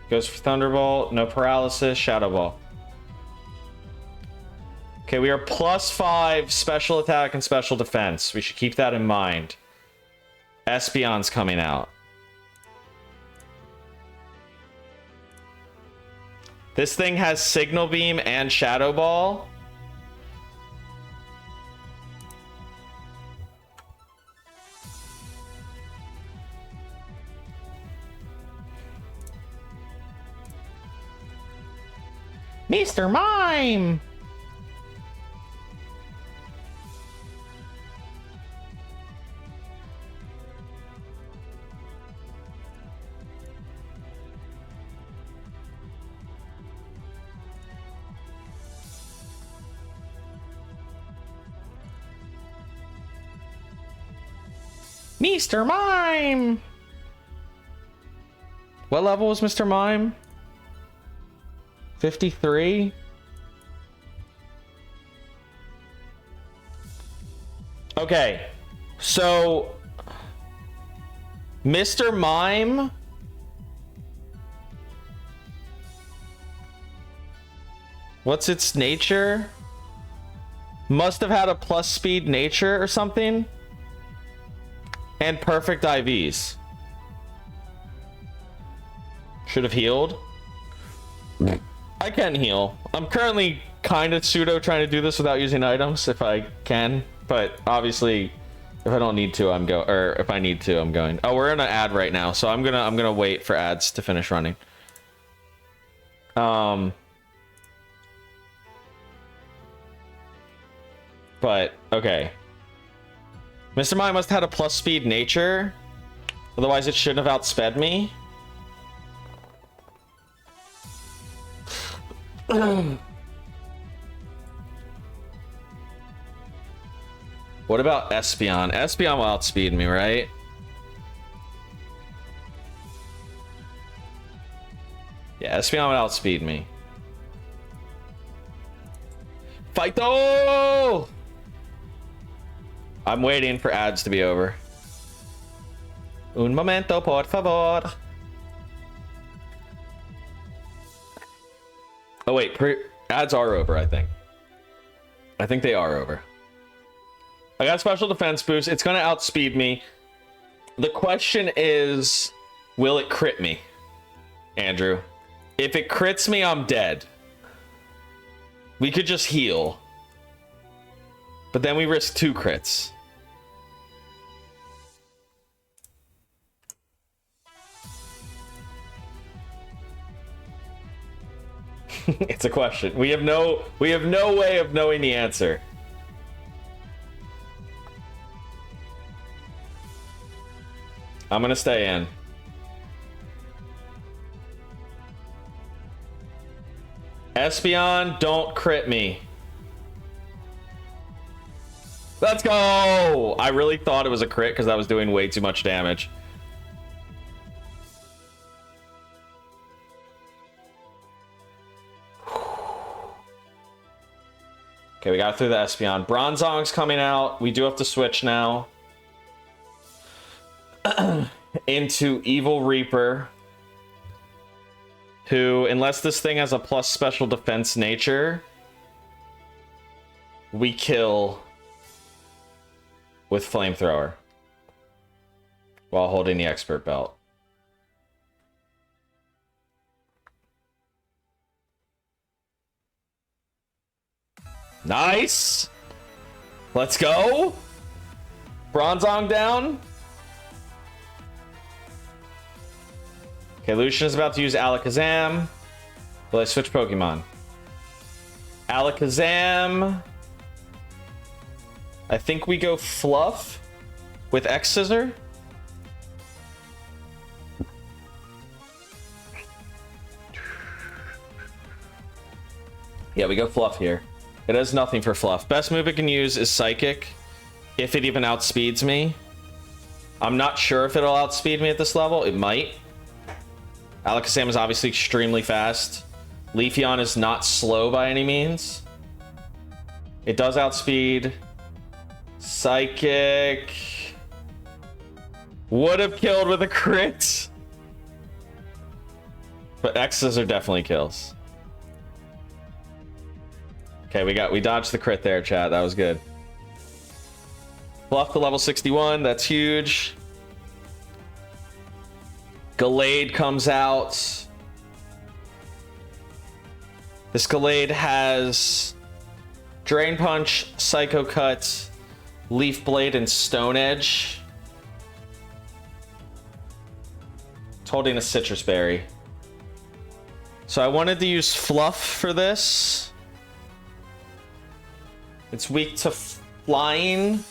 Goes for Thunderbolt, no paralysis, Shadow Ball. Okay, we are +5 special attack and special defense. We should keep that in mind. Espeon's coming out. This thing has Signal Beam and Shadow Ball. Mr. Mime! Mr. Mime! What level was Mr. Mime? 53? Okay, so Mr. Mime what's its nature? Must have had a plus speed nature or something. And perfect IVs. Should have healed. I can heal. I'm currently kind of pseudo trying to do this without using items if I can, but obviously if I don't need to, or if I need to, I'm going. Oh, we're in an ad right now, so I'm gonna wait for ads to finish running. But okay. Mr. Mime must have had a plus speed nature. Otherwise it shouldn't have outsped me. What about Espeon? Espeon will outspeed me, right? Yeah, Espeon would outspeed me. Fight though! I'm waiting for ads to be over. Un momento, por favor. Oh wait, ads are over, I think. I think they are over. I got special defense boost. It's gonna outspeed me. The question is, will it crit me, Andrew? If it crits me, I'm dead. We could just heal. But then we risk 2 crits. It's a question. We have no way of knowing the answer. I'm gonna stay in. Espeon, don't crit me. Let's go! I really thought it was a crit because I was doing way too much damage. Okay, we got through the Espeon. Bronzong's coming out. We do have to switch now into Evil Reaper, who, unless this thing has a plus special defense nature, we kill with Flamethrower while holding the Expert Belt. Nice! Let's go! Bronzong down. Okay, Lucian is about to use Alakazam. Will I switch Pokemon? Alakazam. I think we go Fluff with X-Scissor. Yeah, we go Fluff here. It has nothing for Fluff. Best move it can use is Psychic, if it even outspeeds me. I'm not sure if it'll outspeed me at this level. It might. Alakazam is obviously extremely fast. Leafeon is not slow by any means. It does outspeed. Psychic. Would have killed with a crit. But X's are definitely kills. Okay, we dodged the crit there, chat. That was good. Fluff to level 61. That's huge. Gallade comes out. This Gallade has Drain Punch, Psycho Cut, Leaf Blade, and Stone Edge. It's holding a Citrus Berry. So I wanted to use Fluff for this. It's weak to flying.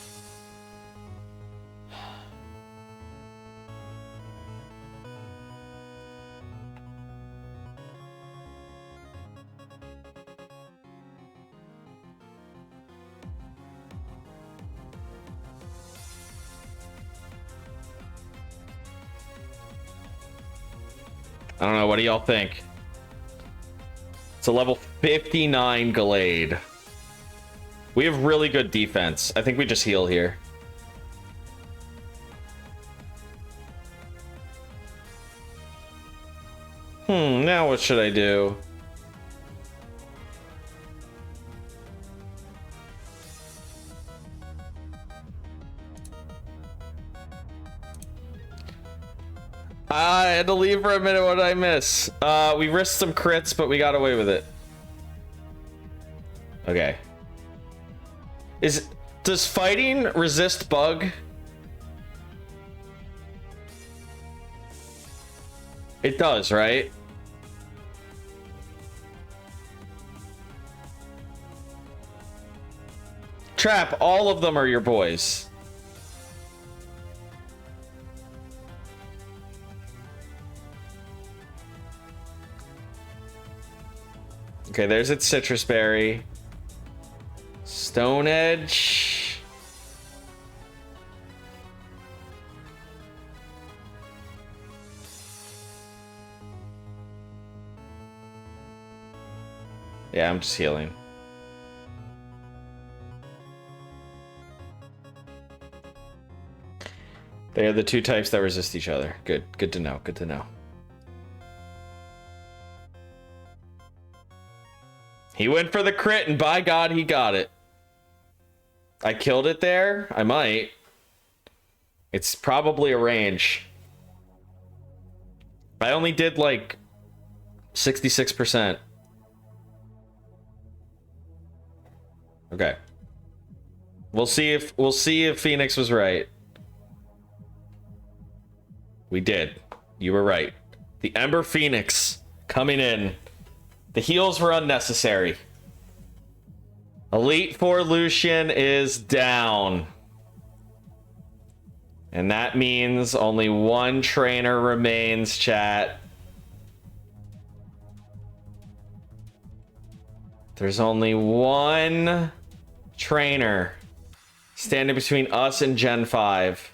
I don't know. What do y'all think? It's a level 59 Gallade. We have really good defense. I think we just heal here. Now what should I do? I had to leave for a minute. What did I miss? We risked some crits, but we got away with it. Okay. Does fighting resist bug? It does, right? Trap, all of them are your boys. Okay, there's its Citrus Berry. Stone Edge. Yeah, I'm just healing. They are the two types that resist each other. Good. Good to know. Good to know. He went for the crit, and by God, he got it. I killed it there? I might. It's probably a range. I only did like 66%. Okay. We'll see if Phoenix was right. We did. You were right. The Ember Phoenix coming in. The heals were unnecessary. Elite Four Lucian is down. And that means only one trainer remains, chat. There's only one trainer standing between us and Gen 5.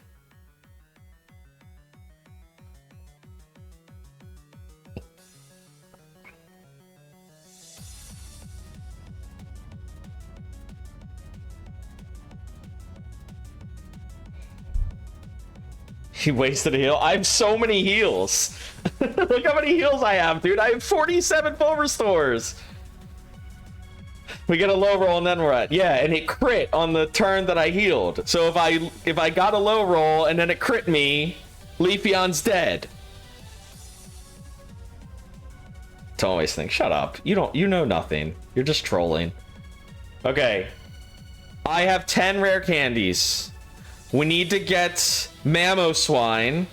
He wasted a heal. I have so many heals. Look how many heals I have, dude. I have 47 full restores. We get a low roll and then we're at. Yeah, and it crit on the turn that I healed. So if I got a low roll and then it crit me, Leafeon's dead. To always think, shut up. You know nothing. You're just trolling. Okay. I have 10 rare candies. We need to get Mamoswine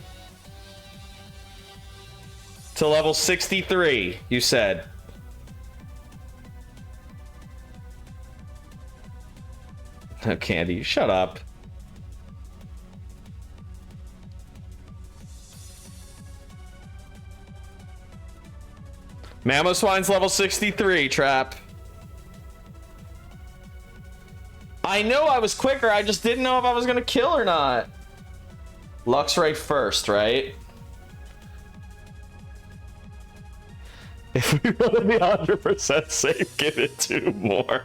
to level 63, you said. No candy, shut up. Mamoswine's level 63, Trap. I know I was quicker, I just didn't know if I was gonna kill or not. Luck's right first, right? If we want to be 100% safe, give it 2 more.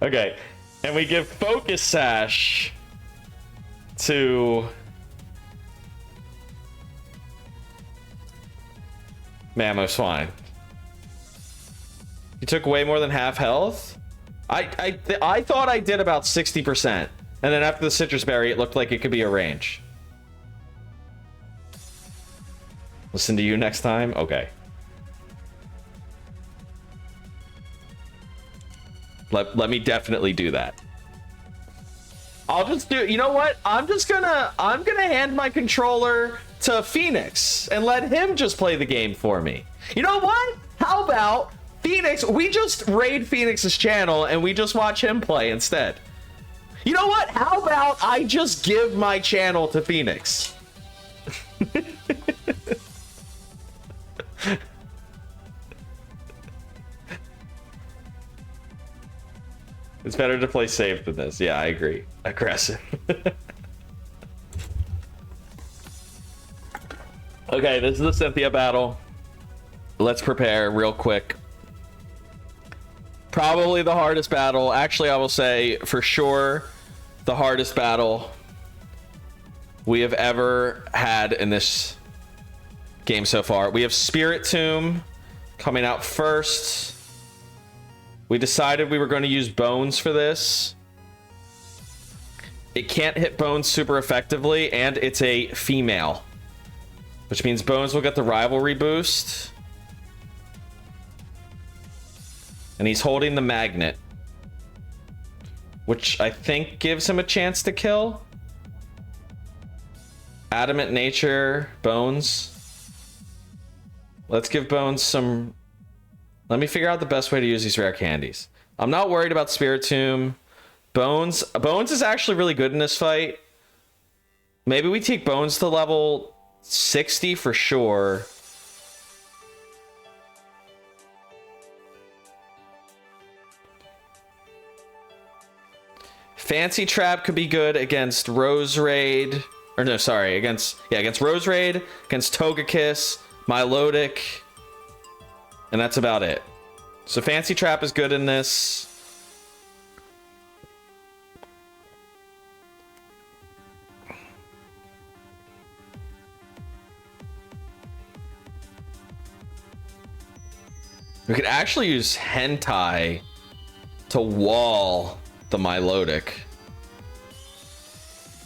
Okay, and we give Focus Sash to Mamoswine. You took way more than half health? I thought I did about 60%. And then after the citrus berry, it looked like it could be a range. Listen to you next time? Okay. Let me definitely do that. I'll just do, you know what? I'm gonna hand my controller to Phoenix and let him just play the game for me. You know what? How about Phoenix, we just raid Phoenix's channel and we just watch him play instead. You know what? How about I just give my channel to Phoenix? It's better to play safe than this. Yeah, I agree. Aggressive. Okay, this is the Cynthia battle. Let's prepare real quick. Probably the hardest battle. Actually, I will say for sure the hardest battle we have ever had in this game so far. We have Spirit Tomb coming out first. We decided we were going to use Bones for this. It can't hit Bones super effectively, and it's a female, which means Bones will get the rivalry boost. And he's holding the magnet, which I think gives him a chance to kill. Adamant Nature, Bones. Let's give Bones some... Let me figure out the best way to use these rare candies. I'm not worried about Spirit Tomb. Bones is actually really good in this fight. Maybe we take Bones to level 60 for sure. Fancy Trap could be good against Rose Raid. Or no, sorry, against Rose Raid, against Togekiss, Milotic. And that's about it. So Fancy Trap is good in this. We could actually use Hentai to wall the Milotic.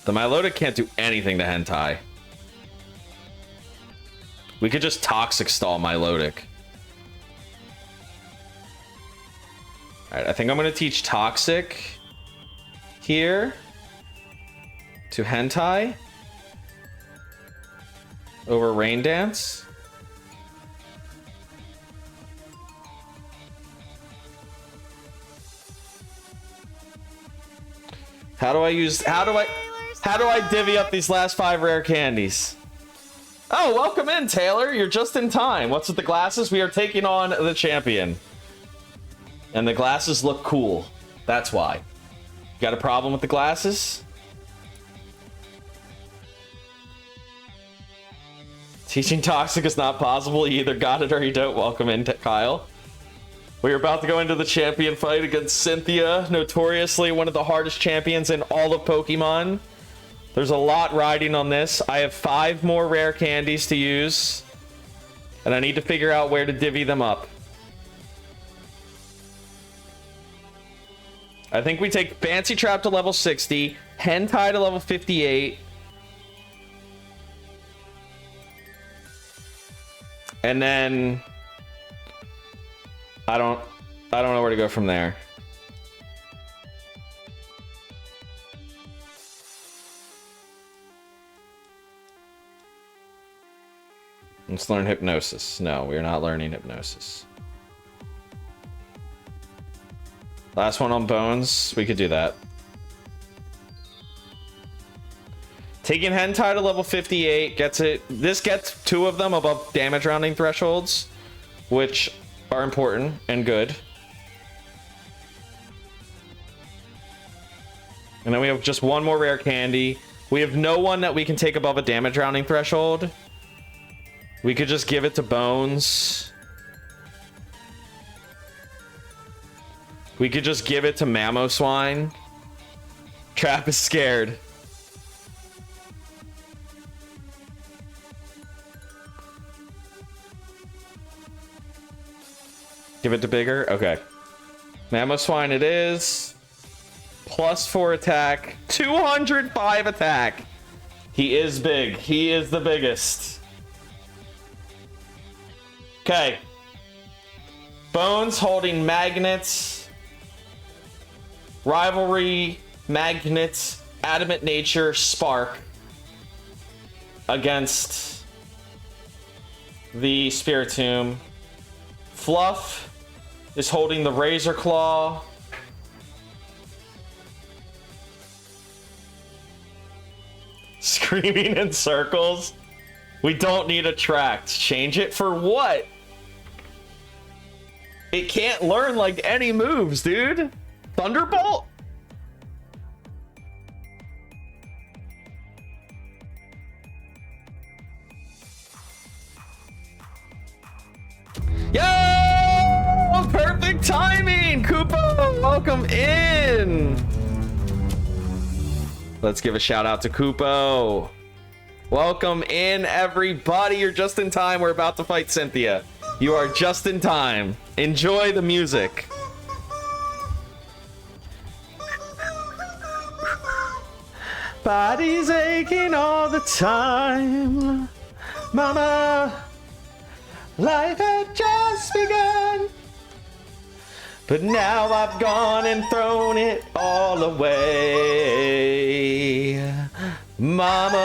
The Milotic can't do anything to Hentai. We could just Toxic Stall Milotic. Alright, I think I'm going to teach Toxic here to Hentai over Rain Dance. How do I divvy up these last 5 rare candies? Oh, welcome in, Taylor. You're just in time. What's with the glasses? We are taking on the champion. And the glasses look cool. That's why. Got a problem with the glasses? Teaching Toxic is not possible. You either got it or you don't. Welcome in, Kyle. We're about to go into the champion fight against Cynthia, notoriously one of the hardest champions in all of Pokemon. There's a lot riding on this. I have 5 more rare candies to use, and I need to figure out where to divvy them up. I think we take Fancy Trap to level 60, Hentai to level 58, and then I don't know where to go from there. Let's learn Hypnosis. No, we're not learning Hypnosis. Last one on Bones. We could do that. Taking Hentai to level 58 gets it. This gets 2 of them above damage rounding thresholds, which are important and good. And then we have just 1 more rare candy. We have no one that we can take above a damage rounding threshold. We could just give it to Bones. We could just give it to Mamoswine. Trap is scared. Give it to Bigger? Okay. Mamoswine it is. +4 attack. 205 attack. He is big. He is the biggest. Okay. Bones holding Magnets. Rivalry. Magnets. Adamant Nature. Spark. Against the Spiritomb. Fluff is holding the Razor Claw. Screaming in circles. We don't need Attract. Change it for what? It can't learn like any moves, dude. Thunderbolt? Yo! Perfect timing! Koopa, welcome in! Let's give a shout out to Koopo. Welcome in, everybody. You're just in time. We're about to fight Cynthia. You are just in time. Enjoy the music. Body's aching all the time. Mama, life had just begun. But now I've gone and thrown it all away. Mama,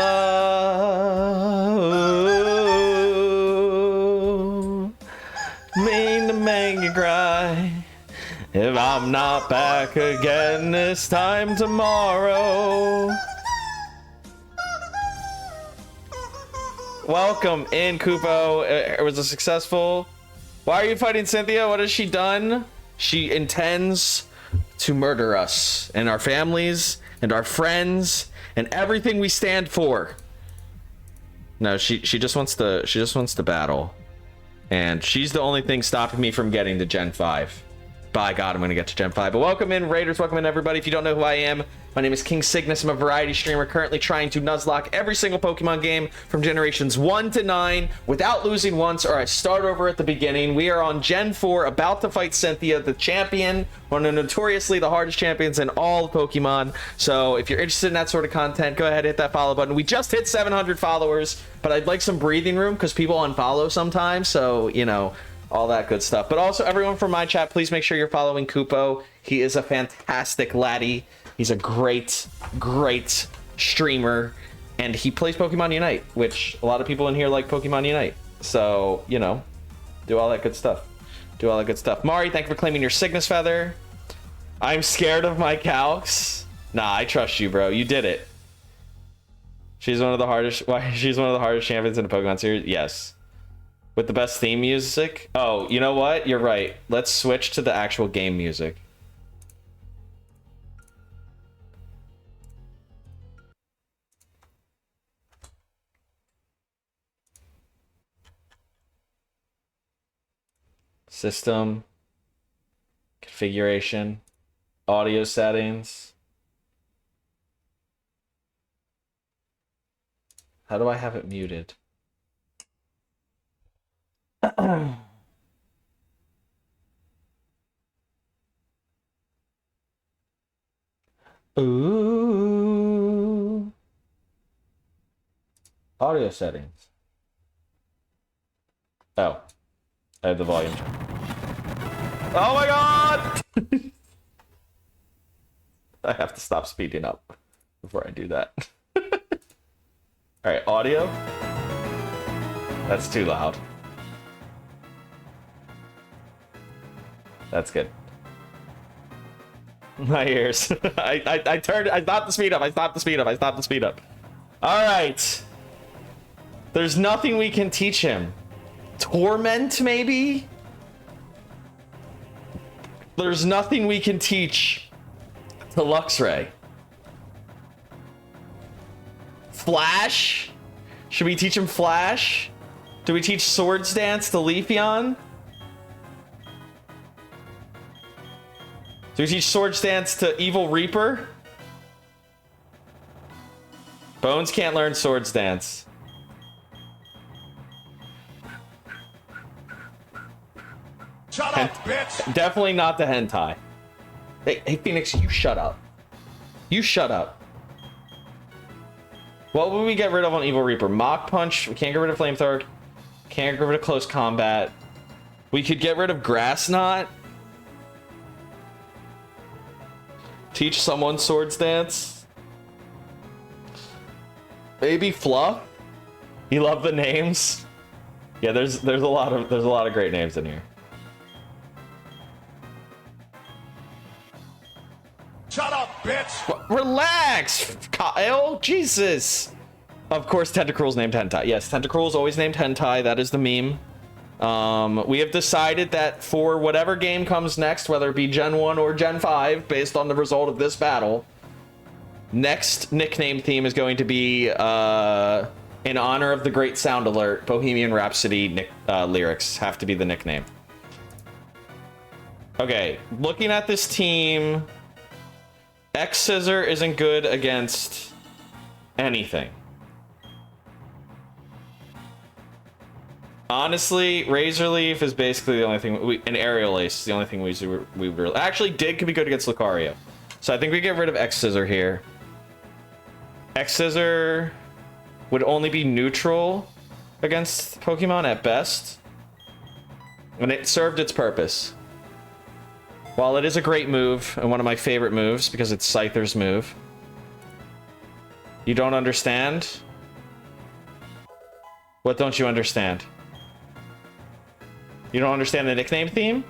mean to make you cry. If I'm not back again this time tomorrow. Welcome in, Kupo. It was a successful. Why are you fighting Cynthia? What has she done? She intends to murder us and our families and our friends and everything we stand for. No, she just wants to battle. And she's the only thing stopping me from getting to Gen 5. By God, I'm going to get to Gen 5. But welcome in, Raiders. Welcome in, everybody. If you don't know who I am, my name is King Cygnus. I'm a variety streamer currently trying to Nuzlocke every single Pokemon game from generations 1 to 9 without losing once, or I start over at the beginning. We are on Gen 4, about to fight Cynthia, the champion, one of notoriously the hardest champions in all of Pokemon. So if you're interested in that sort of content, go ahead and hit that follow button. We just hit 700 followers, but I'd like some breathing room because people unfollow sometimes. So, you know, all that good stuff. But also, everyone from my chat, please make sure you're following Kupo. He is a fantastic laddie. He's a great streamer, and he plays Pokemon Unite, which a lot of people in here like Pokemon Unite. So, you know, do all that good stuff. Do all that good stuff. Mari, thank you for claiming your Cygnus feather. I'm scared of my calcs. Nah, I trust you, bro. You did it. She's one of the hardest. Why? She's one of the hardest champions in the Pokemon series. Yes. With the best theme music. Oh, you know what? You're right. Let's switch to the actual game music. System. Configuration. Audio settings. How do I have it muted? Ooh. Audio settings. Oh. I have the volume. Oh my god! I have to stop speeding up before I do that. Alright, audio. That's too loud. That's good. My ears. I turned. I stopped the speed up. I stopped the speed up. I stopped the speed up. All right. There's nothing we can teach him. Torment, maybe? There's nothing we can teach to Luxray. Flash? Should we teach him Flash? Do we teach Swords Dance to Leafeon? Do we teach Swords Dance to Evil Reaper? Bones can't learn Swords Dance. Shut up, bitch! Definitely not the hentai. Hey, Phoenix, you shut up. You shut up. What would we get rid of on Evil Reaper? Mach Punch. We can't get rid of Flamethrower. Can't get rid of Close Combat. We could get rid of Grass Knot. Teach someone Swords Dance. Maybe Fluff. You love the names. Yeah, there's a lot of great names in here. Shut up, bitch! Relax, Kyle. Jesus. Of course, Tentacruel's named Hentai. Yes, Tentacruel's always named Hentai. That is the meme. We have decided that for whatever game comes next, whether it be Gen 1 or Gen 5, based on the result of this battle, next nickname theme is going to be in honor of the great sound alert. Bohemian Rhapsody lyrics have to be the nickname. Okay, looking at this team, X-Scissor isn't good against anything. Honestly, Razor Leaf is basically the only thing. And Aerial Ace is the only thing we really. Actually, Dig could be good against Lucario. So I think we get rid of X-Scissor here. X-Scissor would only be neutral against Pokemon at best. And it served its purpose. While it is a great move, and one of my favorite moves, because it's Scyther's move. You don't understand? What don't you understand? You don't understand the nickname theme?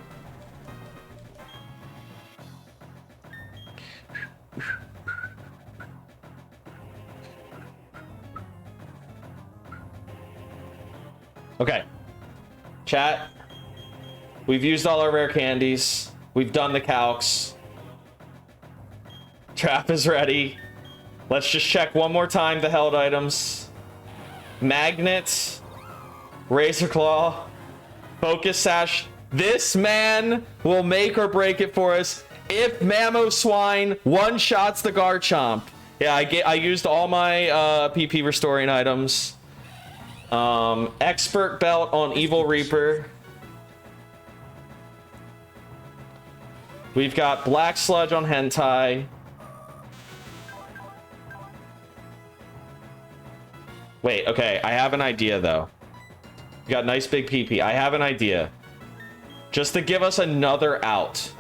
Okay. Chat. We've used all our rare candies. We've done the calcs. Trap is ready. Let's just check one more time the held items. Magnet. Razor Claw. Focus Sash. This man will make or break it for us. If Mamoswine one-shots the Garchomp. Yeah, I used all my PP restoring items. Expert Belt on Evil Reaper. We've got Black Sludge on Hentai. Wait, okay, I have an idea though. We got nice big PP. I have an idea. Just to give us another out.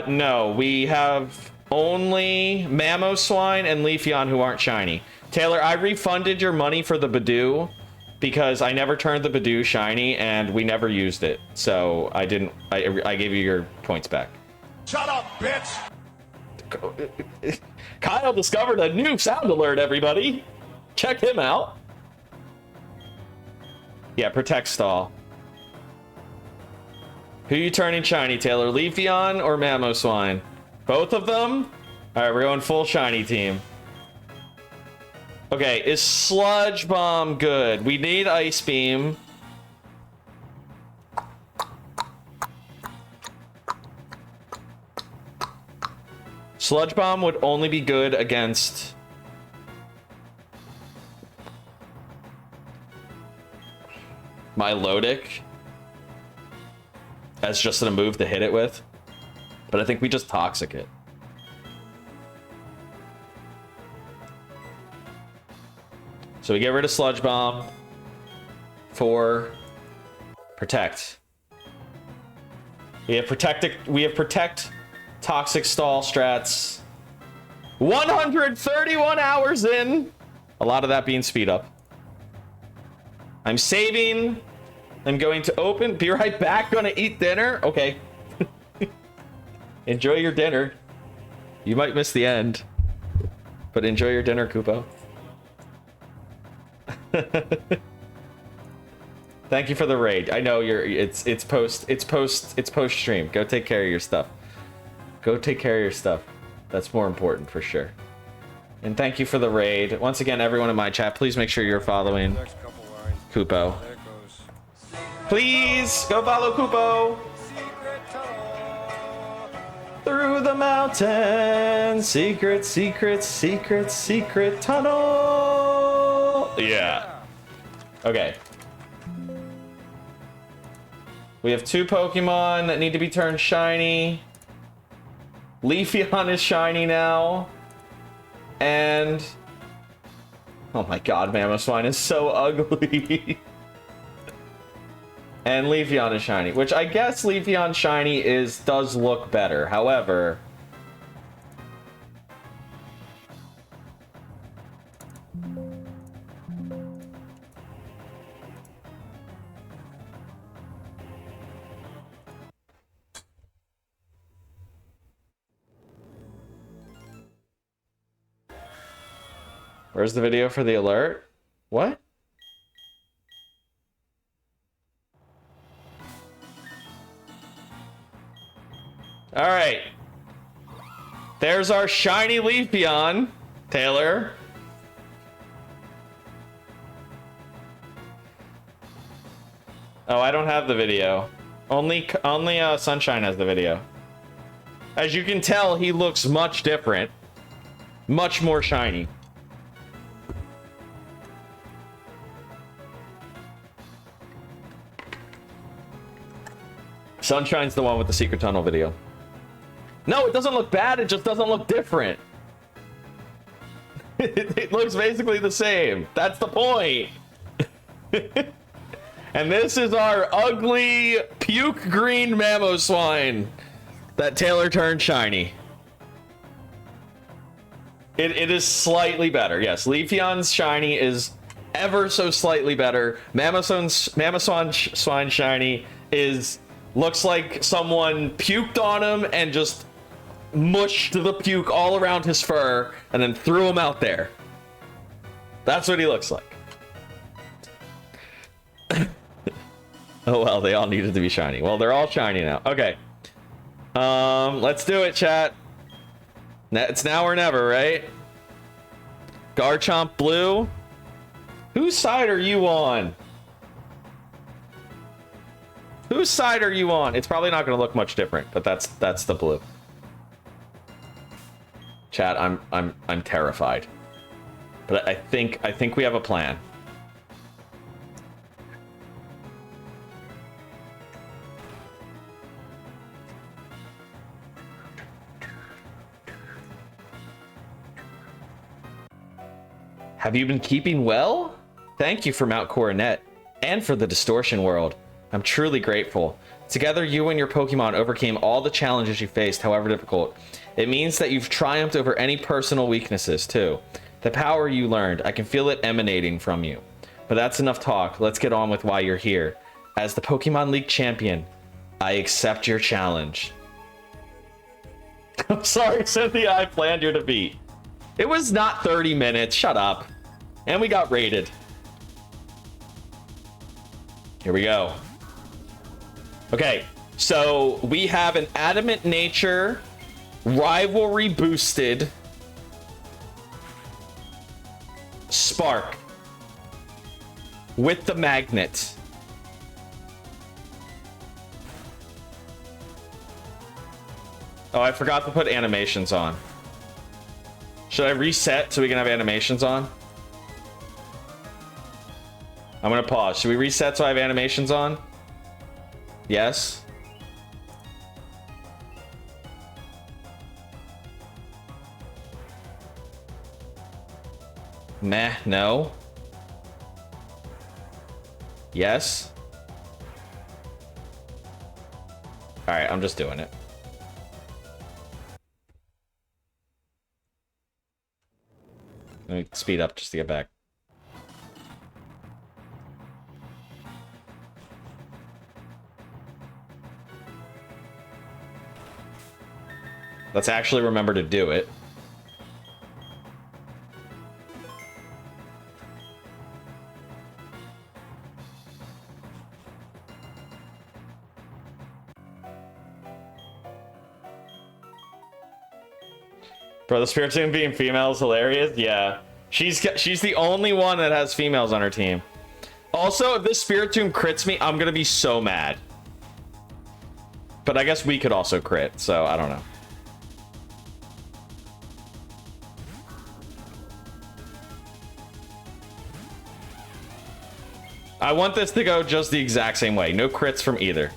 No, we have only Mamoswine and Leafeon who aren't shiny. Taylor, I refunded your money for the Badoo because I never turned the Badoo shiny and we never used it. So I didn't, I gave you your points back. Shut up, bitch! Kyle discovered a new sound alert, everybody. Check him out. Yeah, Protect Stall. Who you turning shiny, Taylor? Leafeon or Mamoswine? Both of them? Alright, we're going full shiny team. Okay, is Sludge Bomb good? We need Ice Beam. Sludge Bomb would only be good against... Milotic. As just a move to hit it with. But I think we just Toxic it. So we get rid of Sludge Bomb for Protect. We have Protect Toxic Stall strats. 131 hours in. A lot of that being speed up. I'm saving. I'm going to open. Be right back. Gonna eat dinner. Okay. Enjoy your dinner. You might miss the end. But enjoy your dinner, Kupo. Thank you for the raid. I know it's post stream. Go take care of your stuff. Go take care of your stuff. That's more important for sure. And thank you for the raid. Once again, everyone in my chat, please make sure you're following Kupo. Please go follow Kupo. Through the mountain, secret tunnel. Yeah. Okay. We have 2 Pokemon that need to be turned shiny. Leafeon is shiny now. And... oh my god, Mamoswine is so ugly. And Leafeon is shiny, which I guess Leafeon shiny does look better. However... where's the video for the alert? What? All right. There's our shiny Leafeon, Taylor. Oh, I don't have the video. Only Sunshine has the video. As you can tell, he looks much different. Much more shiny. Sunshine's the one with the secret tunnel video. No, it doesn't look bad, it just doesn't look different. It looks basically the same. That's the point. And this is our ugly puke green Mamoswine that Taylor turned shiny. It is slightly better. Yes, Leafeon's shiny is ever so slightly better. Mamoswine shiny looks like someone puked on him and just mushed the puke all around his fur and then threw him out there. That's what he looks like. Oh well, they all needed to be shiny. Well, they're all shiny now. Okay. Let's do it, chat. It's now or never, right? Garchomp blue. Whose side are you on? Whose side are you on? It's probably not going to look much different, but that's the blue. Chat, I'm terrified. But I think we have a plan. Have you been keeping well? Thank you for Mount Coronet and for the Distortion World. I'm truly grateful. Together, you and your Pokemon overcame all the challenges you faced, however difficult. It means that you've triumphed over any personal weaknesses, too. The power you learned, I can feel it emanating from you. But that's enough talk. Let's get on with why you're here. As the Pokemon League champion, I accept your challenge. I'm sorry, Cynthia, I planned your defeat. It was not 30 minutes. Shut up. And we got raided. Here we go. Okay, so we have an Adamant Nature, rivalry boosted Spark with the magnet. Oh, I forgot to put animations on. Should I reset so we can have animations on? I'm gonna pause. Should we reset so I have animations on? Yes. Meh, no. Yes. All right, I'm just doing it. Let me speed up just to get back. Let's actually remember to do it. Bro, the Spirit Team being female is hilarious. Yeah. She's the only one that has females on her team. Also, if this Spirit Tomb crits me, I'm gonna be so mad. But I guess we could also crit, so I don't know. I want this to go just the exact same way. No crits from either.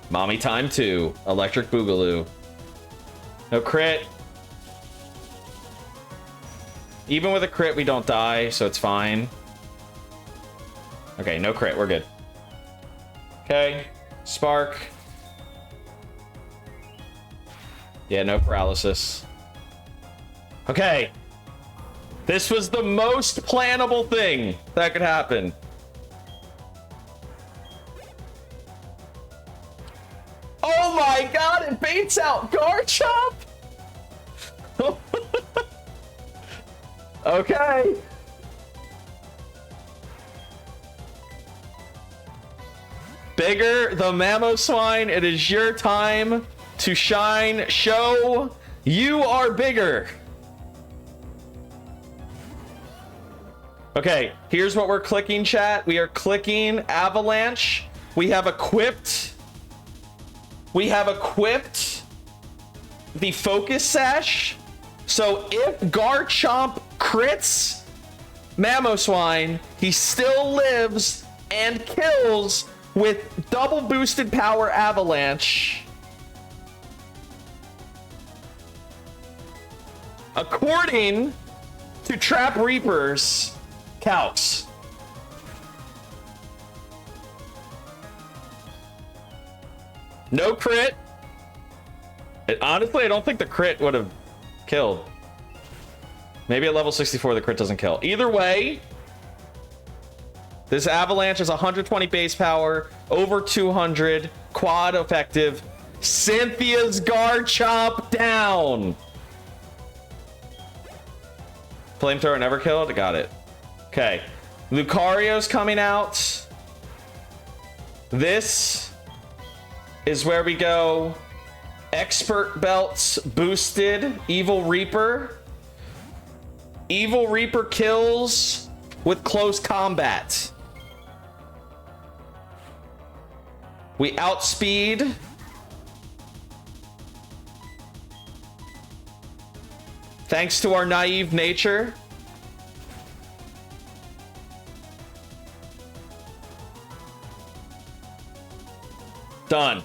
Mommy time 2. Electric Boogaloo. No crit. Even with a crit, we don't die, so it's fine. Okay, no crit. We're good. Okay. Spark. Yeah, no paralysis. Okay. This was the most plannable thing that could happen. Oh my god, it baits out Garchomp! Okay. Bigger, the Mamoswine, it is your time to shine. Show you are bigger. Okay, here's what we're clicking, chat. We are clicking Avalanche. We have equipped the Focus Sash. So if Garchomp crits Mamoswine, he still lives and kills with double boosted power Avalanche. According to Trap Reaper's calcs. No crit. Honestly, I don't think the crit would have killed. Maybe at level 64, the crit doesn't kill. Either way, this Avalanche is 120 base power, over 200, quad effective. Cynthia's Garchomp down. Flamethrower never killed? Got it. Okay. Lucario's coming out. This is where we go. Expert belts boosted. Evil Reaper. Evil Reaper kills with close combat. We outspeed. Thanks to our naive nature. Done.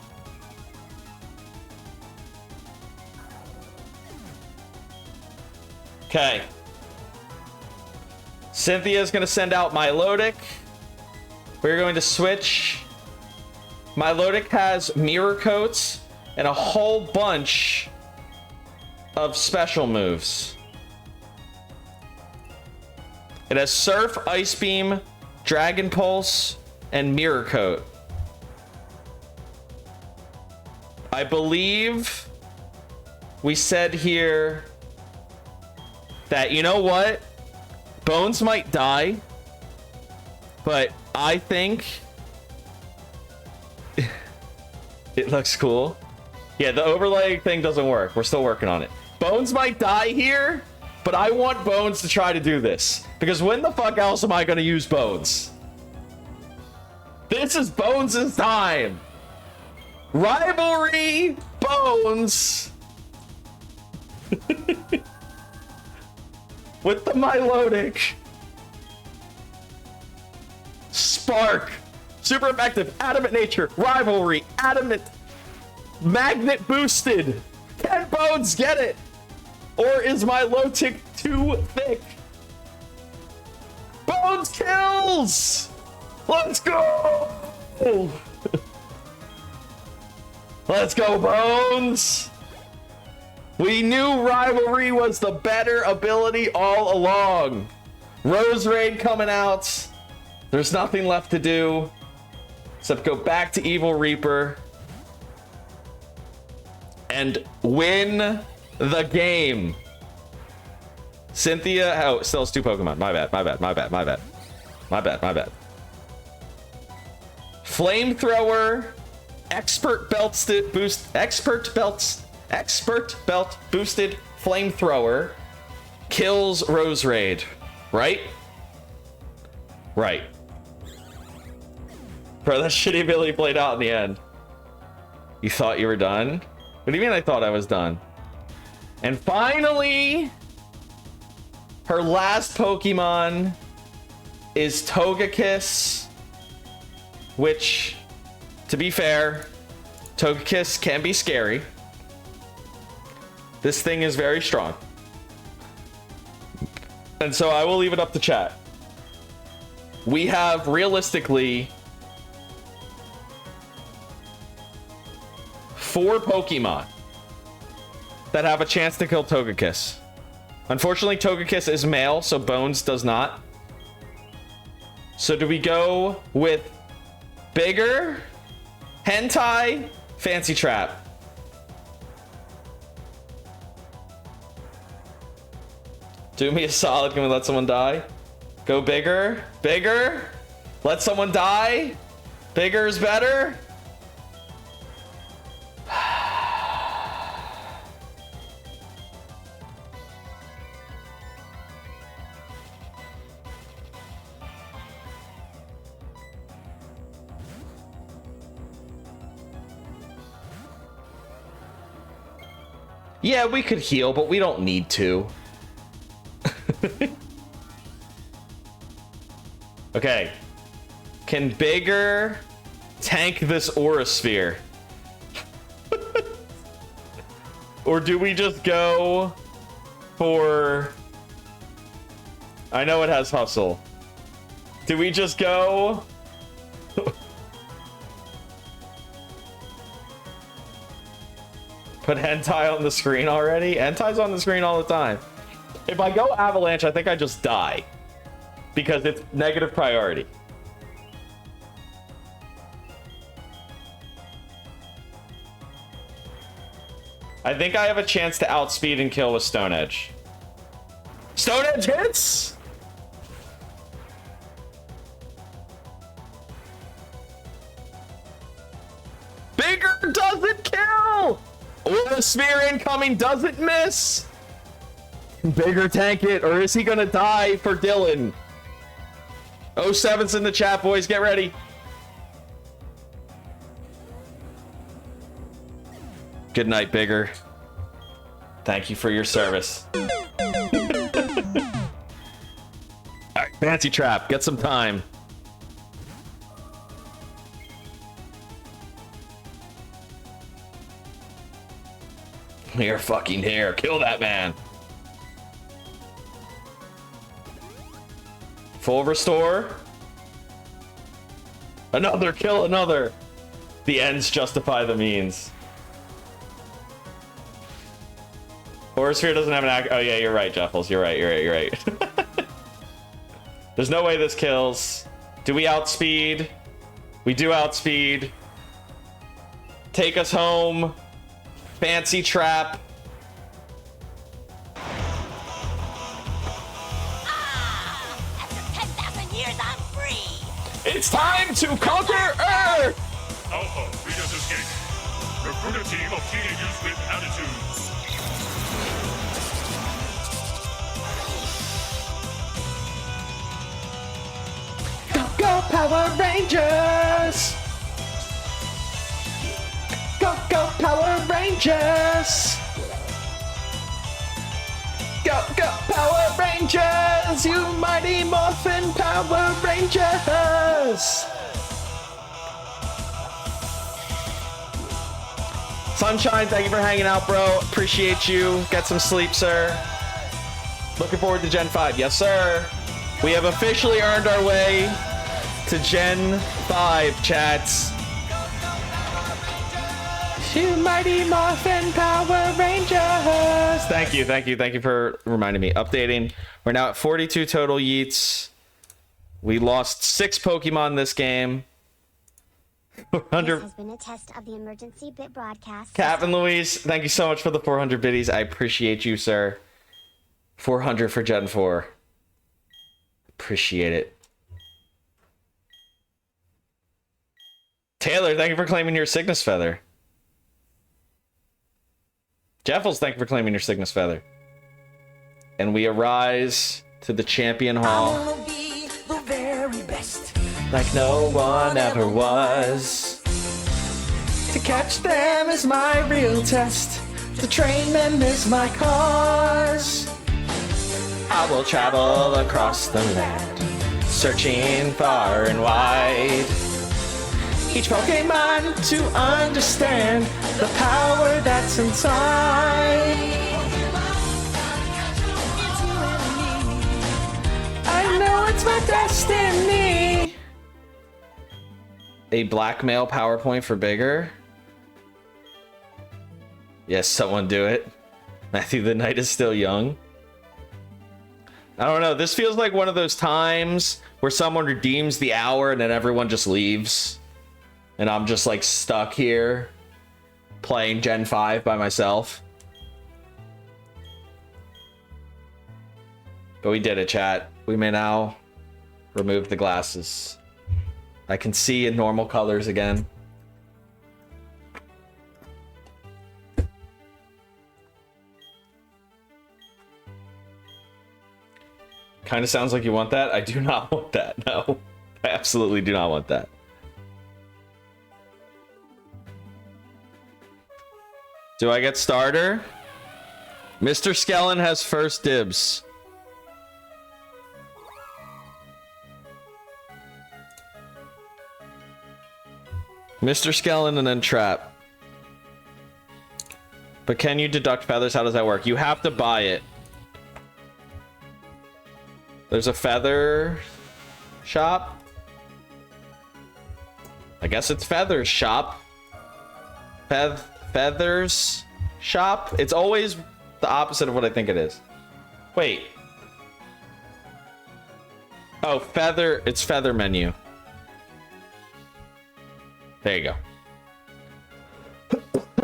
Okay. Cynthia's going to send out Milotic. We're going to switch. Milotic has mirror coats and a whole bunch of special moves. It has Surf, Ice Beam, Dragon Pulse, and Mirror Coat. I believe we said here that, you know what? Bones might die, but I think it looks cool. Yeah, the overlay thing doesn't work. We're still working on it. Bones might die here, but I want Bones to try to do this. Because when the fuck else am I going to use Bones? This is Bones' time. Rivalry Bones. With the Milotic. Spark. Super effective. Adamant nature. Rivalry. Adamant. Magnet boosted. Can Bones get it? Or is Milotic too thick? Bones kills! Let's go! Let's go, Bones! We knew Rivalry was the better ability all along. Rose Raid coming out. There's nothing left to do except go back to Evil Reaper and win the game. Cynthia, oh, still has 2 Pokemon. My bad. Flamethrower, expert belt boosted flamethrower kills Rose Raid, right? Right. Bro, that shitty ability played out in the end. You thought you were done? What do you mean I thought I was done? And finally, her last Pokemon is Togekiss, which, to be fair, Togekiss can be scary. This thing is very strong. And so I will leave it up to chat. We have, realistically, 4 Pokemon that have a chance to kill Togekiss. Unfortunately, Togekiss is male, so Bones does not. So do we go with Bigger, Hentai, Fancy Trap? Do me a solid. Can we let someone die? Go Bigger. Bigger. Let someone die. Bigger is better. Yeah, we could heal, but we don't need to. Okay. Can Bigger tank this Aura Sphere? Or do we just go for... I know it has Hustle. Do we just go... Put Hentai on the screen already? Hentai's on the screen all the time. If I go Avalanche, I think I just die. Because it's negative priority. I think I have a chance to outspeed and kill with Stone Edge. Stone Edge hits! Oh, the sphere incoming doesn't miss. Bigger tank it, or is he gonna die for Dylan? 07's in the chat, boys. Get ready. Good night, Bigger. Thank you for your service. Alright, fancy trap. Get some time. You're fucking here. Kill that man. Full restore. Another kill, another. The ends justify the means. Horror Sphere doesn't have an act. Oh yeah, you're right, Jeffels. You're right. You're right. There's no way this kills. Do we outspeed? We do outspeed. Take us home. Fancy trap. After 10,000 years, I'm free. It's time to conquer Earth! Alpha, Reader's Escape. Recruit a team of teenagers with attitudes. Go, go, Power Rangers! Go, go, Power Rangers! Go, go, Power Rangers! You mighty morphin' Power Rangers! Sunshine, thank you for hanging out, bro. Appreciate you. Get some sleep, sir. Looking forward to Gen 5. Yes, sir. We have officially earned our way to Gen 5, chats. You mighty Morphin Power Rangers. Thank you, thank you, thank you for reminding me. Updating. We're now at 42 total yeets. We lost 6 Pokemon this game. 400. This has been a test of the emergency bit broadcast. Captain Louise, thank you so much for the 400 biddies. I appreciate you, sir. 400 for Gen 4. Appreciate it. Taylor, thank you for claiming your Cygnus Feather. Jeffels, thank you for claiming your Cygnus Feather. And we arise to the Champion I Hall wanna be the very best. like no one ever was. To catch them is my real test. To train them is my cause. I will travel across the land, searching far and wide. Each Pokemon to understand the power that's inside. I know it's my destiny. A blackmail PowerPoint for Bigger. Yes, someone do it. Matthew, the night is still young. I don't know. This feels like one of those times where someone redeems the hour and then everyone just leaves. And I'm just like stuck here playing Gen 5 by myself. But we did it, chat. We may now remove the glasses. I can see in normal colors again. Kind of sounds like you want that. I do not want that. No, I absolutely do not want that. Do I get starter? Mr. Skellen has first dibs. Mr. Skellen and then Trap. But can you deduct feathers? How does that work? You have to buy it. There's a feather shop. I guess it's feathers shop. Feathers shop. It's always the opposite of what I think it is. Wait. Oh, feather. It's feather menu. There you go.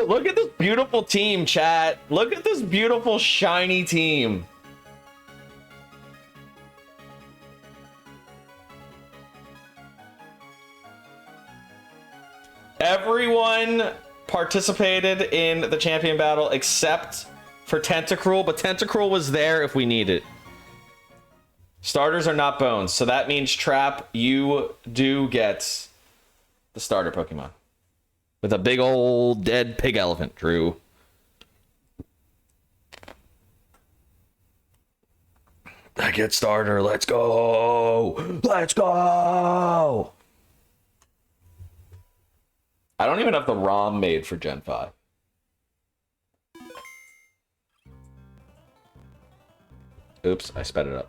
Look at this beautiful team, chat. Look at this beautiful shiny team. Everyone participated in the champion battle except for Tentacruel, but Tentacruel was there if we need it. Starters are not bones, so that means Trap, you do get the starter Pokemon. With a big old dead pig elephant, Drew. I get starter, let's go! Let's go! I don't even have the ROM made for Gen 5. Oops, I sped it up.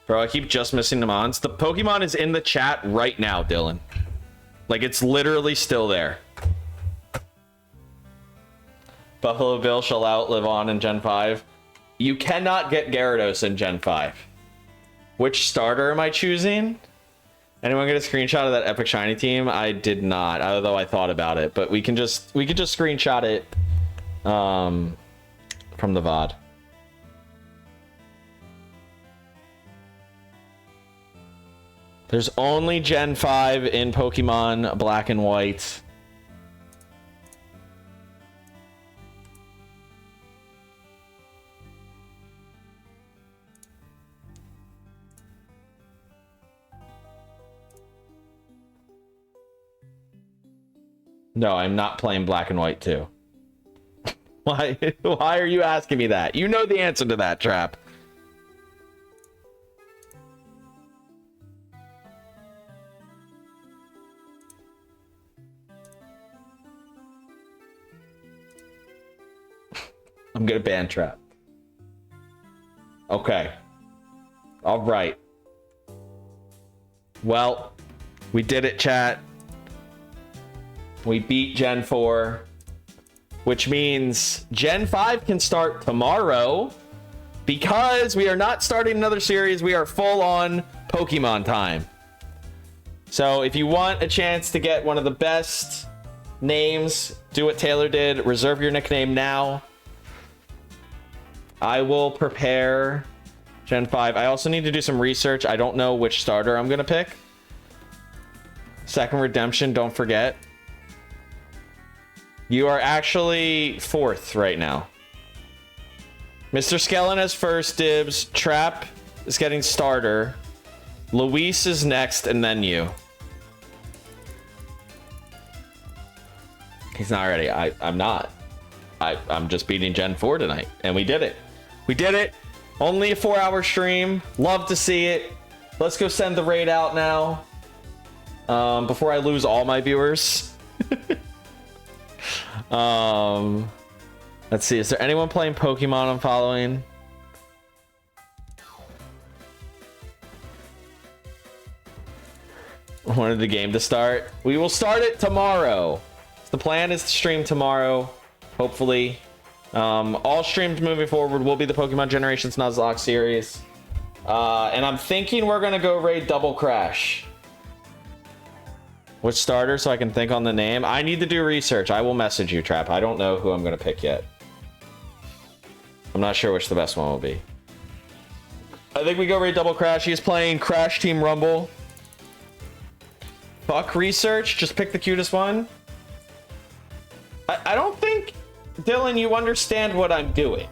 Bro, I keep just missing the mons. The Pokemon is in the chat right now, Dylan. Like, it's literally still there. Buffalo Bill shall outlive on in Gen 5. You cannot get Gyarados in Gen 5. Which starter am I choosing? Anyone get a screenshot of that epic shiny team? I did not, although I thought about it. But we could just screenshot it from the VOD. There's only Gen 5 in Pokemon Black and White. No, I'm not playing Black and White 2. Why are you asking me that? You know the answer to that, Trap. I'm gonna ban Trap. Okay. All right. Well, we did it, chat. We beat Gen 4, which means Gen 5 can start tomorrow because we are not starting another series. We are full on Pokemon time. So if you want a chance to get one of the best names, do what Taylor did. Reserve your nickname now. I will prepare Gen 5. I also need to do some research. I don't know which starter I'm going to pick. Second Redemption, don't forget. You are actually fourth right now. Mr. Skellen has first dibs. Trap is getting starter. Luis is next, and then you. He's not ready. I'm not. I'm just beating Gen 4 tonight, and we did it. We did it. Only a 4-hour stream. Love to see it. Let's go send the raid out now. Before I lose all my viewers. Let's see. Is there anyone playing Pokemon I'm following? Wanted the game to start. We will start it tomorrow. The plan is to stream tomorrow, hopefully. All streams moving forward will be the Pokemon Generations Nuzlocke series. And I'm thinking we're going to go raid Double Crash. Which starter, so I can think on the name? I need to do research. I will message you, Trap. I don't know who I'm going to pick yet. I'm not sure which the best one will be. I think we go raid Double Crash. He's playing Crash Team Rumble. Fuck research. Just pick the cutest one. I don't think, Dylan, you understand what I'm doing.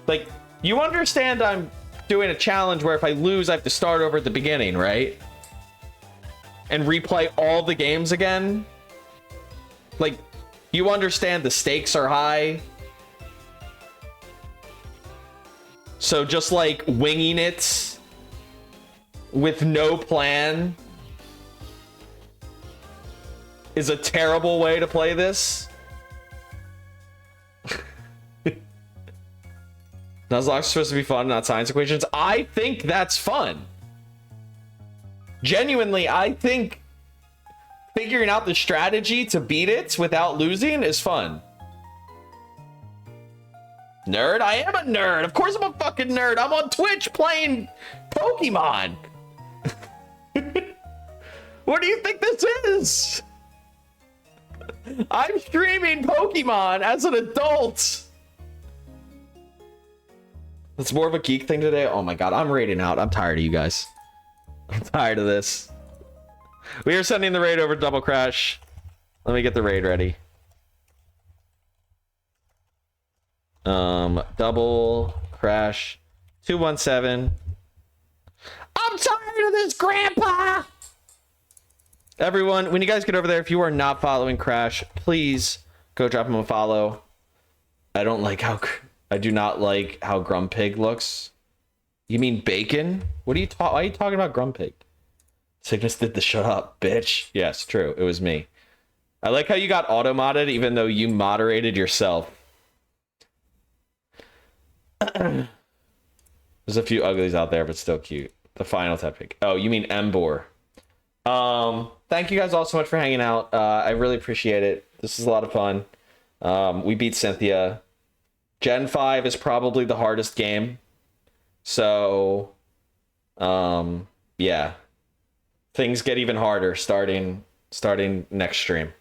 Like, you understand I'm doing a challenge where if I lose, I have to start over at the beginning, right? And replay all the games again? Like, you understand the stakes are high? So just, like, winging it with no plan is a terrible way to play this. Nuzlocke's supposed to be fun, not science equations. I think that's fun. Genuinely, I think figuring out the strategy to beat it without losing is fun. Nerd? I am a nerd. Of course I'm a fucking nerd. I'm on Twitch playing Pokemon. What do you think this is? I'm streaming Pokemon as an adult. It's more of a geek thing today. Oh my god, I'm raiding out. I'm tired of you guys. I'm tired of this. We are sending the raid over to Double Crash. Let me get the raid ready. Double Crash 217. I'm tired of this, Grandpa! Everyone, when you guys get over there, if you are not following Crash, please go drop him a follow. I do not like how Grumpig looks. You mean bacon? What are you why are you talking about Grumpig? Cygnus did the shut up, bitch. Yes, true. It was me. I like how you got auto-modded even though you moderated yourself. There's a few uglies out there, but still cute. The final type pick. Oh, you mean Embor. Thank you guys all so much for hanging out. I really appreciate it. This is a lot of fun. We beat Cynthia. Gen 5 is probably the hardest game. So, yeah. Things get even harder starting next stream.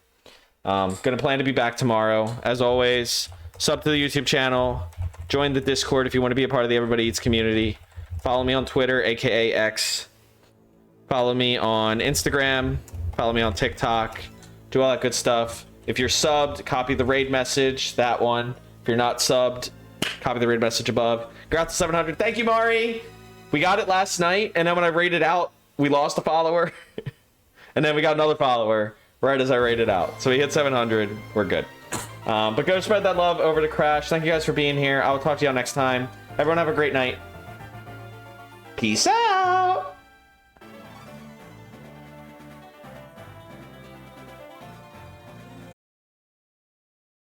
Gonna plan to be back tomorrow. As always, sub to the YouTube channel. Join the Discord if you want to be a part of the Everybody Eats community. Follow me on Twitter, aka X. Follow me on Instagram. Follow me on TikTok. Do all that good stuff. If you're subbed, copy the raid message, that one. If you're not subbed, copy the raid message above. Congrats to 700. Thank you, Mari. We got it last night, and then when I raided out, we lost a follower. And then we got another follower right as I raided out. So we hit 700. We're good. But go spread that love over to Crash. Thank you guys for being here. I will talk to y'all next time. Everyone have a great night. Peace out.